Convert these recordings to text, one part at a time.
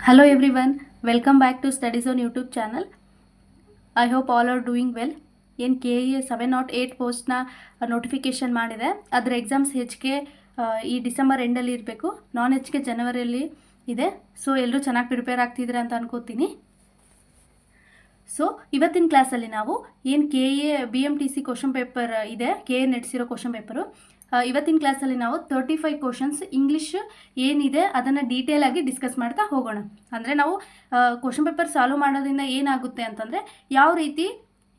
Hello everyone, welcome back to Studies on YouTube channel. I hope all are doing well. ಏನು KE 708 ಪೋಸ್ಟ್ನ notification ಮಾಡಿದೆ. ಅದರ exams ಹೆಚ್ಚಿಗೆ ಈ December ಎಂಡಲ್ಲಿ ಇರಬೇಕು, ನಾನ್ ಹೆಚ್ಚಿಗೆ ಜನವರಿಯಲ್ಲಿ ಇದೆ. ಸೊ ಎಲ್ಲರೂ ಚೆನ್ನಾಗಿ ಪ್ರಿಪೇರ್ ಆಗ್ತಿದ್ದೀರಾ ಅಂತ ಅನ್ಕೋತೀನಿ. ಸೊ ಇವತ್ತಿನ ಕ್ಲಾಸಲ್ಲಿ ನಾವು ಏನು KE BMTC ಕ್ವಶನ್ ಪೇಪರ್ ಇದೆ, KE ನಡೆಸಿರೋ ಕ್ವಶನ್ ಪೇಪರು, ಇವತ್ತಿನ ಕ್ಲಾಸಲ್ಲಿ ನಾವು 35 ಕ್ವಶನ್ಸ್ ಇಂಗ್ಲೀಷ್ ಏನಿದೆ ಅದನ್ನು ಡೀಟೇಲ್ ಆಗಿ ಡಿಸ್ಕಸ್ ಮಾಡ್ತಾ ಹೋಗೋಣ. ಅಂದರೆ ನಾವು ಕ್ವಶನ್ ಪೇಪರ್ ಸಾಲ್ವ್ ಮಾಡೋದ್ರಿಂದ ಏನಾಗುತ್ತೆ ಅಂತಂದರೆ ಯಾವ ರೀತಿ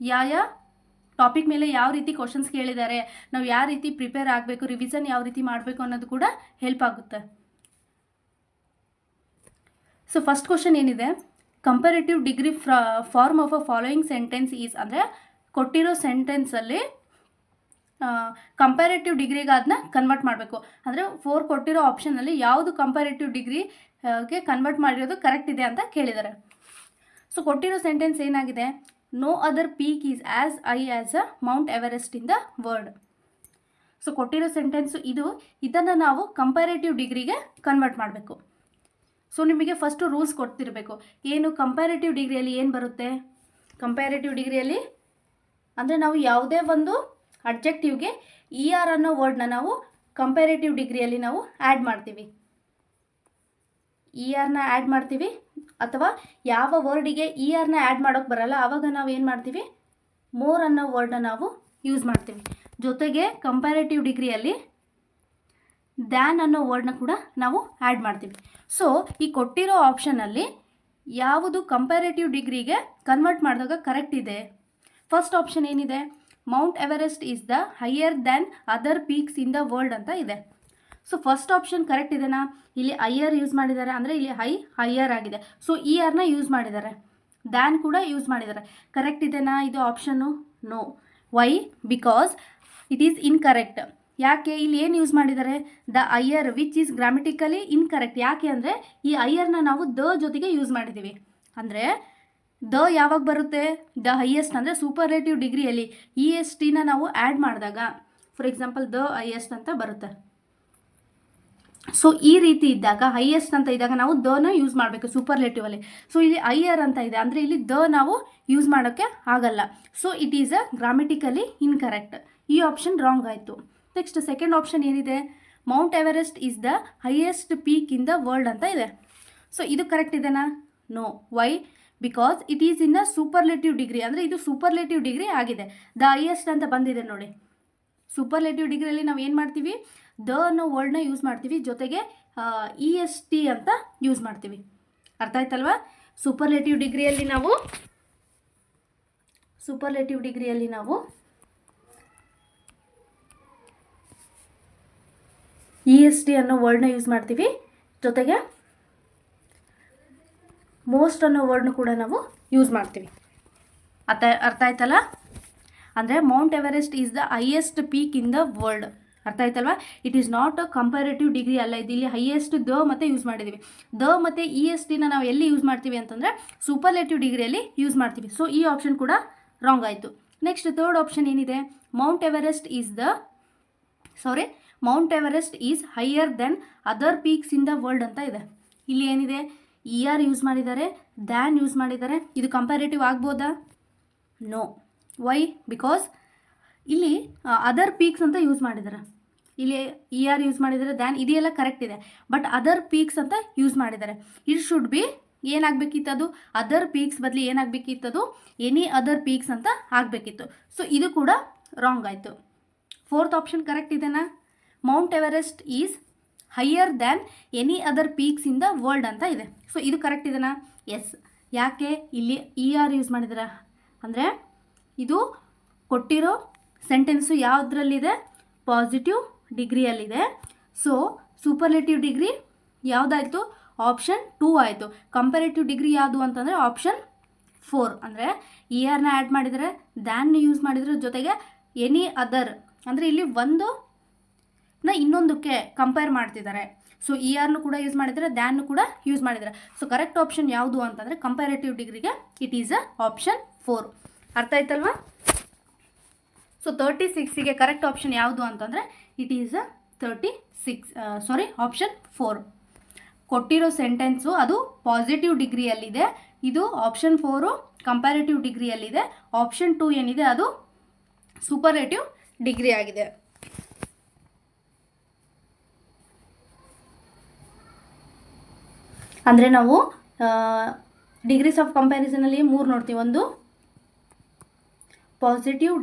ಯಾವ ಟಾಪಿಕ್ ಮೇಲೆ ಯಾವ ರೀತಿ ಕ್ವಶನ್ಸ್ ಕೇಳಿದ್ದಾರೆ, ನಾವು ಯಾವ ರೀತಿ ಪ್ರಿಪೇರ್ ಆಗಬೇಕು, ರಿವಿಷನ್ ಯಾವ ರೀತಿ ಮಾಡಬೇಕು ಅನ್ನೋದು ಕೂಡ ಹೆಲ್ಪ್ ಆಗುತ್ತೆ. ಸೊ ಫಸ್ಟ್ ಕ್ವಶನ್ ಏನಿದೆ, comparative degree form of a following sentence is, ಅಂದರೆ ಕೊಟ್ಟಿರೋ ಸೆಂಟೆನ್ಸಲ್ಲಿ ಕಂಪ್ಯಾರೇಟಿವ್ ಡಿಗ್ರಿಗೆ ಅದನ್ನ ಕನ್ವರ್ಟ್ ಮಾಡಬೇಕು. ಅಂದರೆ 4 ಕೊಟ್ಟಿರೋ ಆಪ್ಷನಲ್ಲಿ ಯಾವುದು ಕಂಪ್ಯಾರೇಟಿವ್ ಡಿಗ್ರಿಗೆ ಕನ್ವರ್ಟ್ ಮಾಡಿರೋದು ಕರೆಕ್ಟ್ ಇದೆ ಅಂತ ಕೇಳಿದ್ದಾರೆ. ಸೊ ಕೊಟ್ಟಿರೋ ಸೆಂಟೆನ್ಸ್ ಏನಾಗಿದೆ, no other peak is as high as a Mount Everest in the world. So ಕೊಟ್ಟಿರೋ ಸೆಂಟೆನ್ಸು ಇದನ್ನು ನಾವು ಕಂಪ್ಯಾರೇಟಿವ್ ಡಿಗ್ರಿಗೆ ಕನ್ವರ್ಟ್ ಮಾಡಬೇಕು. ಸೊ ನಿಮಗೆ ಫಸ್ಟು ರೂಲ್ಸ್ ಕೊಡ್ತಿರಬೇಕು. ಏನು ಕಂಪ್ಯಾರೇಟಿವ್ ಡಿಗ್ರಿಯಲ್ಲಿ ಏನು ಬರುತ್ತೆ, ಕಂಪ್ಯಾರೇಟಿವ್ ಡಿಗ್ರಿಯಲ್ಲಿ ಅಂದರೆ ನಾವು ಯಾವುದೇ ಒಂದು ಅಬ್ಜೆಕ್ಟಿವ್ಗೆ ER ಅನ್ನೋ ವರ್ಡ್ನ ನಾವು ಕಂಪ್ಯಾರೇಟಿವ್ ಡಿಗ್ರಿಯಲ್ಲಿ ನಾವು ಆ್ಯಡ್ ಮಾಡ್ತೀವಿ. ERನ ಆ್ಯಡ್ ಮಾಡ್ತೀವಿ, ಅಥವಾ ಯಾವ ವರ್ಡಿಗೆ ERನ ಆ್ಯಡ್ ಮಾಡೋಕ್ಕೆ ಬರಲ್ಲ ಆವಾಗ ನಾವು ಏನು ಮಾಡ್ತೀವಿ, ಮೋರ್ ಅನ್ನೋ ವರ್ಡ್ನ ನಾವು ಯೂಸ್ ಮಾಡ್ತೀವಿ. ಜೊತೆಗೆ ಕಂಪ್ಯಾರೇಟಿವ್ ಡಿಗ್ರಿಯಲ್ಲಿ ದ್ಯಾನ್ ಅನ್ನೋ ವರ್ಡ್ನ ಕೂಡ ನಾವು ಆ್ಯಡ್ ಮಾಡ್ತೀವಿ. ಸೊ ಈ ಕೊಟ್ಟಿರೋ ಆಪ್ಷನಲ್ಲಿ ಯಾವುದು ಕಂಪ್ಯಾರೇಟಿವ್ ಡಿಗ್ರಿಗೆ ಕನ್ವರ್ಟ್ ಮಾಡಿದಾಗ ಕರೆಕ್ಟ್ ಇದೆ? ಫಸ್ಟ್ ಆಪ್ಷನ್ ಏನಿದೆ, Mount Everest is the higher than other peaks in the world ಅಂತ ಇದೆ. ಸೊ ಫಸ್ಟ್ ಆಪ್ಷನ್ ಕರೆಕ್ಟ್ ಇದೆನಾ? ಇಲ್ಲಿ ಹೈಯರ್ ಯೂಸ್ ಮಾಡಿದ್ದಾರೆ, ಅಂದರೆ ಇಲ್ಲಿ ಹೈಯರ್ ಆಗಿದೆ. ಸೊ ERನ ಯೂಸ್ ಮಾಡಿದ್ದಾರೆ, ದ್ಯಾನ್ ಕೂಡ ಯೂಸ್ ಮಾಡಿದ್ದಾರೆ. ಕರೆಕ್ಟ್ ಇದೆನಾ ಇದು option? No. Why? Because it is incorrect. ಯಾಕೆ? ಇಲ್ಲಿ ಏನು ಯೂಸ್ ಮಾಡಿದ್ದಾರೆ, the higher which is grammatically incorrect. ಯಾಕೆ ಅಂದರೆ ಈ ಹೈಯರ್ನ ನಾವು ದ ಜೊತೆಗೆ ಯೂಸ್ ಮಾಡಿದ್ದೀವಿ. ಅಂದರೆ ದ ಯಾವಾಗ ಬರುತ್ತೆ, ದ ಹೈಯೆಸ್ಟ್ ಅಂದರೆ ಸೂಪರ್ಲೇಟಿವ್ ಡಿಗ್ರಿಯಲ್ಲಿ ESTನ ನಾವು ಆ್ಯಡ್ ಮಾಡಿದಾಗ, ಫಾರ್ ಎಕ್ಸಾಂಪಲ್ ದ ಹೈಯೆಸ್ಟ್ ಅಂತ ಬರುತ್ತೆ. ಸೊ ಈ ರೀತಿ ಇದ್ದಾಗ, ಹೈಯೆಸ್ಟ್ ಅಂತ ಇದ್ದಾಗ ನಾವು ದನ ಯೂಸ್ ಮಾಡಬೇಕು ಸೂಪರ್ಲೇಟಿವಲ್ಲಿ. ಸೊ ಇಲ್ಲಿ ಹೈಯರ್ ಅಂತ ಇದೆ, ಅಂದರೆ ಇಲ್ಲಿ ದ ನಾವು ಯೂಸ್ ಮಾಡೋಕ್ಕೆ ಆಗಲ್ಲ. So it is a grammatically incorrect. ಈ ಆಪ್ಷನ್ ರಾಂಗ್ ಆಯಿತು. ನೆಕ್ಸ್ಟ್ ಸೆಕೆಂಡ್ ಆಪ್ಷನ್ ಏನಿದೆ, Mount Everest is the highest peak in the world ಅಂತ ಇದೆ. ಸೊ ಇದು ಕರೆಕ್ಟ್ ಇದೆನಾ? No. Why? Because it is in a superlative degree, ಅಂದರೆ ಇದು superlative degree ಆಗಿದೆ. ದ ಹೈಯೆಸ್ಟ್ ಅಂತ ಬಂದಿದೆ ನೋಡಿ. ಸೂಪರ್ಲೇಟಿವ್ ಡಿಗ್ರಿಯಲ್ಲಿ ನಾವು ಏನು ಮಾಡ್ತೀವಿ, ದ ಅನ್ನೋ ವರ್ಡ್ನ ಯೂಸ್ ಮಾಡ್ತೀವಿ, ಜೊತೆಗೆ EST ಅಂತ ಯೂಸ್ ಮಾಡ್ತೀವಿ. ಅರ್ಥ ಆಯ್ತಲ್ವಾ? ಸೂಪರ್ಲೇಟಿವ್ ಡಿಗ್ರಿಯಲ್ಲಿ ನಾವು EST ಅನ್ನೋ ವರ್ಡ್ನ ಯೂಸ್ ಮಾಡ್ತೀವಿ, ಜೊತೆಗೆ ಮೋಸ್ಟ್ ಅನ್ನೋ ವರ್ಡ್ನ ಕೂಡ ನಾವು ಯೂಸ್ ಮಾಡ್ತೀವಿ. ಅರ್ಥ ಆಯ್ತಲ್ಲ? ಅಂದರೆ Mount Everest is the highest peak in the world. ಅರ್ಥ ಆಯ್ತಲ್ವಾ? It is not a comparative degree ಅಲ್ಲ, ಇದು ಇಲ್ಲಿ ಹೈಯೆಸ್ಟ್ ದ ಮತ್ತು ಯೂಸ್ ಮಾಡಿದ್ದೀವಿ. ದ ಮತ್ತು ESTನ ನಾವು ಎಲ್ಲಿ ಯೂಸ್ ಮಾಡ್ತೀವಿ ಅಂತಂದರೆ ಸೂಪರ್ಲೇಟಿವ್ ಡಿಗ್ರಿಯಲ್ಲಿ ಯೂಸ್ ಮಾಡ್ತೀವಿ. ಸೊ ಈ ಆಪ್ಷನ್ ಕೂಡ ರಾಂಗ್ ಆಯಿತು. ನೆಕ್ಸ್ಟ್ ಥರ್ಡ್ ಆಪ್ಷನ್ ಏನಿದೆ, Mount Everest is higher than other peaks in the world ಅಂತ ಇದೆ. ಇಲ್ಲಿ ಏನಿದೆ, ER ಯೂಸ್ ಮಾಡಿದ್ದಾರೆ, ದ್ಯಾನ್ ಯೂಸ್ ಮಾಡಿದ್ದಾರೆ. ಇದು ಕಂಪ್ಯಾರೇಟಿವ್ ಆಗ್ಬೋದಾ? ನೋ. ವೈ? ಬಿಕಾಸ್ ಇಲ್ಲಿ ಅದರ್ ಪೀಕ್ಸ್ ಅಂತ ಯೂಸ್ ಮಾಡಿದ್ದಾರೆ. ಇಲ್ಲಿ ER ಯೂಸ್ ಮಾಡಿದ್ದಾರೆ, ದ್ಯಾನ್ ಇದೆಲ್ಲ ಕರೆಕ್ಟ್ ಇದೆ, ಬಟ್ ಅದರ್ ಪೀಕ್ಸ್ ಅಂತ ಯೂಸ್ ಮಾಡಿದ್ದಾರೆ. ಇಟ್ ಶುಡ್ ಬಿ ಏನಾಗಬೇಕಿತ್ತದು, ಅದರ್ ಪೀಕ್ಸ್ ಬದಲು ಏನಾಗಬೇಕಿತ್ತದು, ಎನಿ ಅದರ್ ಪೀಕ್ಸ್ ಅಂತ ಆಗಬೇಕಿತ್ತು. ಸೊ ಇದು ಕೂಡ ರಾಂಗ್ ಆಯಿತು. ಫೋರ್ತ್ ಆಪ್ಷನ್ ಕರೆಕ್ಟ್ ಇದೆನಾ? Mount Everest is higher than any other peaks in the world ಅಂತ ಇದೆ. ಸೊ ಇದು ಕರೆಕ್ಟ್ ಇದೆನಾ? ಎಸ್. ಯಾಕೆ? ಇಲ್ಲಿ ER ಯೂಸ್ ಮಾಡಿದ್ದಾರೆ, ಅಂದರೆ ಇದು ಕೊಟ್ಟಿರೋ ಸೆಂಟೆನ್ಸು ಯಾವುದರಲ್ಲಿದೆ, ಪಾಸಿಟಿವ್ ಡಿಗ್ರಿಯಲ್ಲಿದೆ. ಸೊ ಸೂಪರ್ಲೇಟಿವ್ ಡಿಗ್ರಿ ಯಾವುದಾಯಿತು? ಆಪ್ಷನ್ 2 ಆಯಿತು. ಕಂಪ್ಯಾರೇಟಿವ್ ಡಿಗ್ರಿ ಯಾವುದು ಅಂತಂದರೆ ಆಪ್ಷನ್ 4. ಅಂದರೆ ERನ ಆ್ಯಡ್ ಮಾಡಿದರೆ, ದ್ಯಾನ್ ಯೂಸ್ ಮಾಡಿದ್ರೆ, ಜೊತೆಗೆ ಎನಿ ಅದರ್, ಅಂದರೆ ಇಲ್ಲಿ ಇನ್ನೊಂದಕ್ಕೆ ಕಂಪೇರ್ ಮಾಡ್ತಿದ್ದಾರೆ. ಸೊ ERನು ಕೂಡ ಯೂಸ್ ಮಾಡಿದರೆ, ದ್ಯಾನ್ನು ಕೂಡ ಯೂಸ್ ಮಾಡಿದ್ದಾರೆ. ಸೊ ಕರೆಕ್ಟ್ ಆಪ್ಷನ್ ಯಾವುದು ಅಂತಂದರೆ ಕಂಪ್ಯಾರೇಟಿವ್ ಡಿಗ್ರಿಗೆ ಇಟ್ ಈಸ್ ಅ ಆಪ್ಷನ್ 4. ಅರ್ಥ ಆಯ್ತಲ್ವಾ? ಸೊ 36ಗೆ ಕರೆಕ್ಟ್ ಆಪ್ಷನ್ ಯಾವುದು ಅಂತಂದರೆ ಇಟ್ ಈಸ್ ಅ 36 ಆಪ್ಷನ್ 4. ಕೊಟ್ಟಿರೋ ಸೆಂಟೆನ್ಸು ಅದು ಪಾಸಿಟಿವ್ ಡಿಗ್ರಿಯಲ್ಲಿದೆ, ಇದು ಆಪ್ಷನ್ 4 ಕಂಪ್ಯಾರಿಟಿವ್ ಡಿಗ್ರಿಯಲ್ಲಿದೆ, ಆಪ್ಷನ್ 2 ಏನಿದೆ ಅದು ಸೂಪರ್ಲೇಟಿವ್ ಡಿಗ್ರಿ ಆಗಿದೆ. ಅಂದರೆ ನಾವು ಡಿಗ್ರೀಸ್ ಆಫ್ ಕಂಪ್ಯಾರಿಸನಲ್ಲಿ 3 ನೋಡ್ತೀವಿ. ಒಂದು ಪಾಸಿಟಿವ್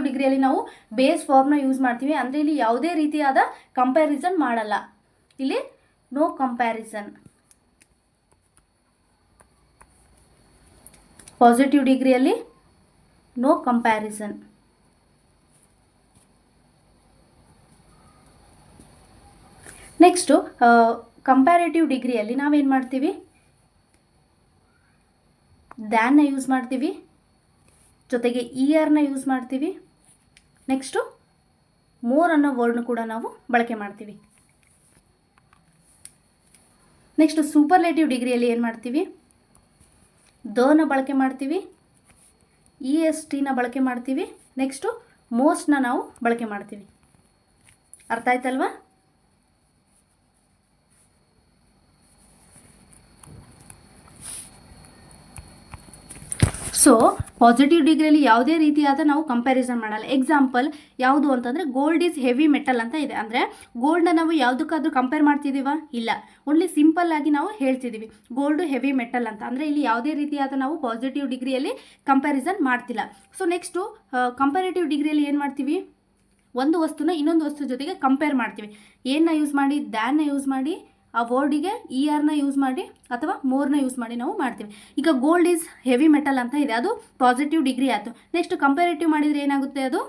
ಡಿಗ್ರಿಯಲ್ಲಿ ನಾವು ಬೇಸ್ ಫಾರ್ಮ್ನ ಯೂಸ್ ಮಾಡ್ತೀವಿ. ಅಂದರೆ ಇಲ್ಲಿ ಯಾವುದೇ ರೀತಿಯಾದ ಕಂಪ್ಯಾರಿಸನ್ ಮಾಡಲ್ಲ, ಇಲ್ಲಿ ನೋ ಕಂಪ್ಯಾರಿಸನ್. ಪಾಸಿಟಿವ್ ಡಿಗ್ರಿಯಲ್ಲಿ ನೋ ಕಂಪ್ಯಾರಿಸನ್. ನೆಕ್ಸ್ಟು ಕಂಪ್ಯಾರೇಟಿವ್ ಡಿಗ್ರಿಯಲ್ಲಿ ನಾವೇನು ಮಾಡ್ತೀವಿ, ದ್ಯಾನ್ನ ಯೂಸ್ ಮಾಡ್ತೀವಿ, ಜೊತೆಗೆ ERನ ಯೂಸ್ ಮಾಡ್ತೀವಿ. ನೆಕ್ಸ್ಟು ಮೋರ್ ಅನ್ನೋ ವರ್ಡ್ನ ಕೂಡ ನಾವು ಬಳಕೆ ಮಾಡ್ತೀವಿ. ನೆಕ್ಸ್ಟ್ ಸೂಪರ್ಲೇಟಿವ್ ಡಿಗ್ರಿಯಲ್ಲಿ ಏನು ಮಾಡ್ತೀವಿ, ದನ ಬಳಕೆ ಮಾಡ್ತೀವಿ, ESTನ ಬಳಕೆ ಮಾಡ್ತೀವಿ, ನೆಕ್ಸ್ಟು ಮೋಸ್ಟ್ನ ನಾವು ಬಳಕೆ ಮಾಡ್ತೀವಿ. ಅರ್ಥ ಆಯ್ತಲ್ವಾ? ಸೊ ಪಾಸಿಟಿವ್ ಡಿಗ್ರಿಯಲ್ಲಿ ಯಾವುದೇ ರೀತಿಯಾದ ನಾವು ಕಂಪ್ಯಾರಿಸನ್ ಮಾಡಲ್ಲ. ಎಕ್ಸಾಂಪಲ್ ಯಾವುದು ಅಂತಂದರೆ ಗೋಲ್ಡ್ ಈಸ್ ಹೆವಿ ಮೆಟಲ್ ಅಂತ ಇದೆ. ಅಂದರೆ ಗೋಲ್ಡ್ನ ನಾವು ಯಾವುದಕ್ಕಾದ್ರೂ ಕಂಪೇರ್ ಮಾಡ್ತಿದ್ದೀವ? ಇಲ್ಲ, ಓನ್ಲಿ ಸಿಂಪಲ್ ಆಗಿ ನಾವು ಹೇಳ್ತಿದ್ದೀವಿ ಗೋಲ್ಡು ಹೆವಿ ಮೆಟಲ್ ಅಂತ. ಅಂದರೆ ಇಲ್ಲಿ ಯಾವುದೇ ರೀತಿಯಾದ ನಾವು ಪಾಸಿಟಿವ್ ಡಿಗ್ರಿಯಲ್ಲಿ ಕಂಪ್ಯಾರಿಸನ್ ಮಾಡ್ತಿಲ್ಲ. ಸೊ ನೆಕ್ಸ್ಟು ಕಂಪ್ಯಾರೇಟಿವ್ ಡಿಗ್ರಿಯಲ್ಲಿ ಏನು ಮಾಡ್ತೀವಿ, ಒಂದು ವಸ್ತುನ ಇನ್ನೊಂದು ವಸ್ತು ಜೊತೆಗೆ ಕಂಪೇರ್ ಮಾಡ್ತೀವಿ. ಏನನ್ನ ಯೂಸ್ ಮಾಡಿ, ದ್ಯಾನ್ನ ಯೂಸ್ ಮಾಡಿ, ಆ ವರ್ಡಿಗೆ ERನ ಯೂಸ್ ಮಾಡಿ ಅಥವಾ ಮೋರ್ನ ಯೂಸ್ ಮಾಡಿ ನಾವು ಮಾಡ್ತೀವಿ. ಈಗ ಗೋಲ್ಡ್ ಈಸ್ ಹೆವಿ ಮೆಟಲ್ ಅಂತ ಇದೆ, ಅದು ಪಾಸಿಟಿವ್ ಡಿಗ್ರಿ ಆಯಿತು. ನೆಕ್ಸ್ಟ್ ಕಂಪ್ಯಾರೇಟಿವ್ ಮಾಡಿದರೆ ಏನಾಗುತ್ತೆ, ಅದು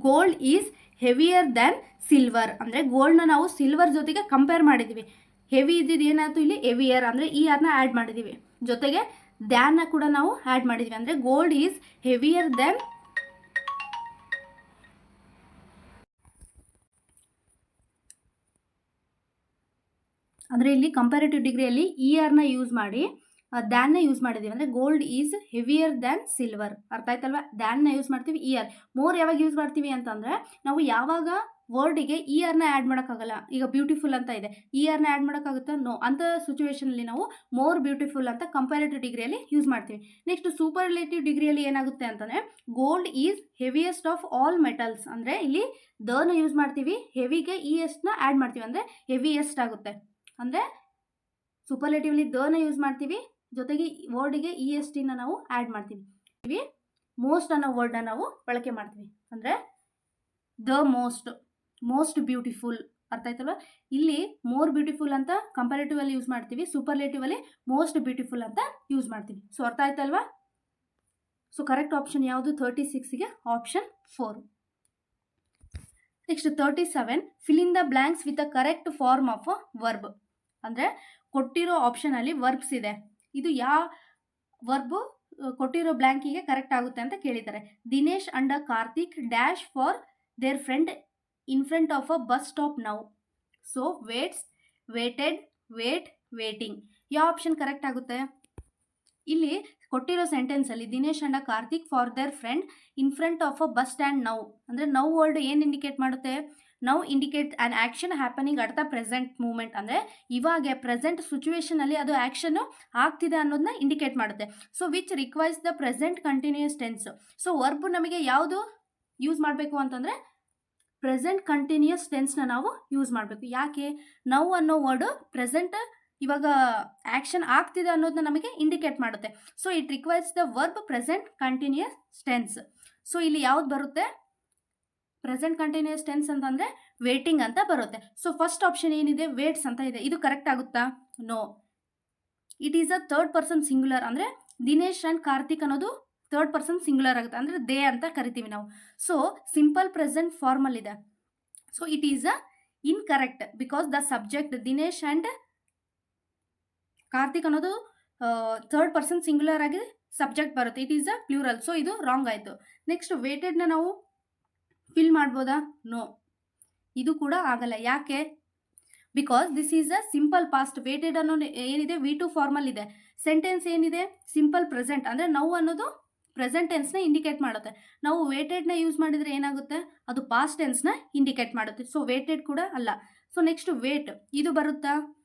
gold is heavier than silver. ಅಂದರೆ ಗೋಲ್ಡ್ನ ನಾವು ಸಿಲ್ವರ್ ಜೊತೆಗೆ ಕಂಪೇರ್ ಮಾಡಿದ್ದೀವಿ. ಹೆವಿ ಇದ್ದಿದ್ದು ಏನಾಯಿತು, ಇಲ್ಲಿ ಹೆವಿಯರ್ ಅಂದರೆ ERನ ಆ್ಯಡ್ ಮಾಡಿದ್ದೀವಿ, ಜೊತೆಗೆ ದ್ಯಾನ್ನ ಕೂಡ ನಾವು ಆ್ಯಡ್ ಮಾಡಿದ್ದೀವಿ. ಅಂದರೆ ಗೋಲ್ಡ್ ಈಸ್ ಹೆವಿಯರ್ ದ್ಯಾನ್ ಅಂದರೆ ಇಲ್ಲಿ ಕಂಪ್ಯಾರೇಟಿವ್ ಡಿಗ್ರಿಯಲ್ಲಿ ERನ ಯೂಸ್ ಮಾಡಿ ದ್ಯಾನ್ನ ಯೂಸ್ ಮಾಡಿದ್ದೀವಿ. ಅಂದರೆ gold is heavier than silver. ಅರ್ಥ ಆಯ್ತಲ್ವಾ? ದ್ಯಾನ್ನ ಯೂಸ್ ಮಾಡ್ತೀವಿ, ER. ಮೋರ್ ಯಾವಾಗ ಯೂಸ್ ಮಾಡ್ತೀವಿ ಅಂತಂದರೆ ನಾವು ಯಾವಾಗ ವರ್ಡಿಗೆ ERನ ಆ್ಯಡ್ ಮಾಡೋಕ್ಕಾಗಲ್ಲ. ಈಗ ಬ್ಯೂಟಿಫುಲ್ ಅಂತ ಇದೆ, ERನ ಆ್ಯಡ್ ಮಾಡೋಕ್ಕಾಗುತ್ತಾ? ನೋ. ಅಂಥ ಸಿಚುವೇಷನಲ್ಲಿ ನಾವು ಮೋರ್ ಬ್ಯೂಟಿಫುಲ್ ಅಂತ ಕಂಪ್ಯಾರೇಟಿವ್ ಡಿಗ್ರಿಯಲ್ಲಿ ಯೂಸ್ ಮಾಡ್ತೀವಿ. ನೆಕ್ಸ್ಟ್ ಸೂಪರ್ಲೇಟಿವ್ ಡಿಗ್ರಿಯಲ್ಲಿ ಏನಾಗುತ್ತೆ ಅಂತಂದರೆ gold is heaviest of all metals. ಅಂದರೆ ಇಲ್ಲಿ ದನ ಯೂಸ್ ಮಾಡ್ತೀವಿ, ಹೆವಿಗೆ ESನ ಆ್ಯಡ್ ಮಾಡ್ತೀವಿ, ಅಂದರೆ ಹೆವಿಯೆಸ್ಟ್ ಆಗುತ್ತೆ. ಅಂದರೆ ಸೂಪರ್ಲೇಟಿವ್ಲಿ ದನ ಯೂಸ್ ಮಾಡ್ತೀವಿ, ಜೊತೆಗೆ ವರ್ಡಿಗೆ ESTನ ನಾವು ಆ್ಯಡ್ ಮಾಡ್ತೀವಿ. ಮೋಸ್ಟ್ ಅನ್ನೋ ವರ್ಡ್ನ ನಾವು ಬಳಕೆ ಮಾಡ್ತೀವಿ. ಅಂದರೆ ದ ಮೋಸ್ಟ್ ಬ್ಯೂಟಿಫುಲ್. ಅರ್ಥ ಆಯ್ತಲ್ವ? ಇಲ್ಲಿ ಮೋರ್ ಬ್ಯೂಟಿಫುಲ್ ಅಂತ ಕಂಪ್ಯಾರೇಟಿವಲ್ಲಿ ಯೂಸ್ ಮಾಡ್ತೀವಿ, ಸೂಪರ್ಲೇಟಿವಲ್ಲಿ ಮೋಸ್ಟ್ ಬ್ಯೂಟಿಫುಲ್ ಅಂತ ಯೂಸ್ ಮಾಡ್ತೀವಿ. ಸೊ ಅರ್ಥ ಆಯ್ತಲ್ವಾ? ಸೊ ಕರೆಕ್ಟ್ ಆಪ್ಷನ್ ಯಾವುದು? 36ಗೆ option 4. Next 37, fill in the blanks with a correct form of a verb. ಅಂದರೆ ಕೊಟ್ಟಿರೋ ಆಪ್ಷನಲ್ಲಿ ವರ್ಬ್ಸ್ ಇದೆ, ಇದು ಯಾವ ವರ್ಬು ಕೊಟ್ಟಿರೋ ಬ್ಲ್ಯಾಂಕಿಗೆ ಕರೆಕ್ಟ್ ಆಗುತ್ತೆ ಅಂತ ಕೇಳಿದ್ದಾರೆ. Dinesh and Karthik dash for their friend in front of a bus stop now. So waits, waited, waiting. ಯಾವ ಆಪ್ಷನ್ ಕರೆಕ್ಟ್ ಆಗುತ್ತೆ? ಇಲ್ಲಿ ಕೊಟ್ಟಿರೋ ಸೆಂಟೆನ್ಸಲ್ಲಿ Dinesh and Karthik for their friend in front of a bus stand now. ಅಂದರೆ ನೌ ವರ್ಡ್ ಏನು indicate ಮಾಡುತ್ತೆ? Now indicate an action happening at the present moment. ಅಂದರೆ ಇವಾಗ ಪ್ರೆಸೆಂಟ್ ಸಿಚುವೇಷನಲ್ಲಿ ಅದು ಆ್ಯಕ್ಷನ್ನು ಆಗ್ತಿದೆ ಅನ್ನೋದನ್ನ ಇಂಡಿಕೇಟ್ ಮಾಡುತ್ತೆ. So which requires the present continuous tense. So verb ನಮಗೆ ಯಾವುದು ಯೂಸ್ ಮಾಡಬೇಕು ಅಂತಂದರೆ ಪ್ರೆಸೆಂಟ್ ಕಂಟಿನ್ಯೂಯಸ್ ಟೆನ್ಸ್ನ ನಾವು ಯೂಸ್ ಮಾಡಬೇಕು. ಯಾಕೆ? ನೌ ಅನ್ನೋ ವರ್ಡು ಪ್ರೆಸೆಂಟ್ ಇವಾಗ ಆ್ಯಕ್ಷನ್ ಆಗ್ತಿದೆ ಅನ್ನೋದನ್ನ ನಮಗೆ ಇಂಡಿಕೇಟ್ ಮಾಡುತ್ತೆ. So it requires the verb present continuous tense. So ಇಲ್ಲಿ ಯಾವ್ದು ಬರುತ್ತೆ? ಪ್ರೆಸೆಂಟ್ ಕಂಟಿನ್ಯೂಯಸ್ ಟೆನ್ಸ್ ಅಂತಂದರೆ ವೇಟಿಂಗ್ ಅಂತ ಬರುತ್ತೆ. ಸೊ ಫಸ್ಟ್ ಆಪ್ಷನ್ ಏನಿದೆ, ವೇಟ್ಸ್ ಅಂತ ಇದೆ, ಇದು ಕರೆಕ್ಟ್ ಆಗುತ್ತಾ? No. It is a third person singular. ಅಂದರೆ ದಿನೇಶ್ ಆ್ಯಂಡ್ ಕಾರ್ತಿಕ್ ಅನ್ನೋದು ಥರ್ಡ್ ಪರ್ಸನ್ ಸಿಂಗ್ಯುಲರ್ ಆಗುತ್ತೆ, ಅಂದರೆ ದೇ ಅಂತ ಕರಿತೀವಿ ನಾವು. ಸೊ ಸಿಂಪಲ್ ಪ್ರೆಸೆಂಟ್ ಫಾರ್ಮಲ್ ಇದೆ. So it is a incorrect because the subject Dinesh and Karthik ಅನ್ನೋದು ಥರ್ಡ್ ಪರ್ಸನ್ ಸಿಂಗ್ಯುಲರ್ ಆಗಿ ಸಬ್ಜೆಕ್ಟ್ ಬರುತ್ತೆ, it is a plural. So ಇದು ರಾಂಗ್ ಆಯಿತು. ನೆಕ್ಸ್ಟ್ ವೇಟೆಡ್ನ ನಾವು ಫಿಲ್ ಮಾಡ್ಬೋದಾ? ನೋ, ಇದು ಕೂಡ ಆಗಲ್ಲ. ಯಾಕೆ? Because this is a simple past. Weighted ಅನ್ನೋ ಏನಿದೆ V2 ಫಾರ್ಮಲ್ ಇದೆ. ಸೆಂಟೆನ್ಸ್ ಏನಿದೆ? Simple present. ಅಂದರೆ ನೌ ಅನ್ನೋದು ಪ್ರೆಸೆಂಟ್ ಟೆನ್ಸ್ನ ಇಂಡಿಕೇಟ್ ಮಾಡುತ್ತೆ. ನಾವು ವೇಟೆಡ್ನ ಯೂಸ್ ಮಾಡಿದರೆ ಏನಾಗುತ್ತೆ, ಅದು ಪಾಸ್ಟ್ ಟೆನ್ಸ್ನ ಇಂಡಿಕೇಟ್ ಮಾಡುತ್ತೆ. ಸೊ ವೇಟೆಡ್ ಕೂಡ ಅಲ್ಲ. ಸೊ ನೆಕ್ಸ್ಟ್ ವೇಟ್, ಇದು ಬರುತ್ತಾ?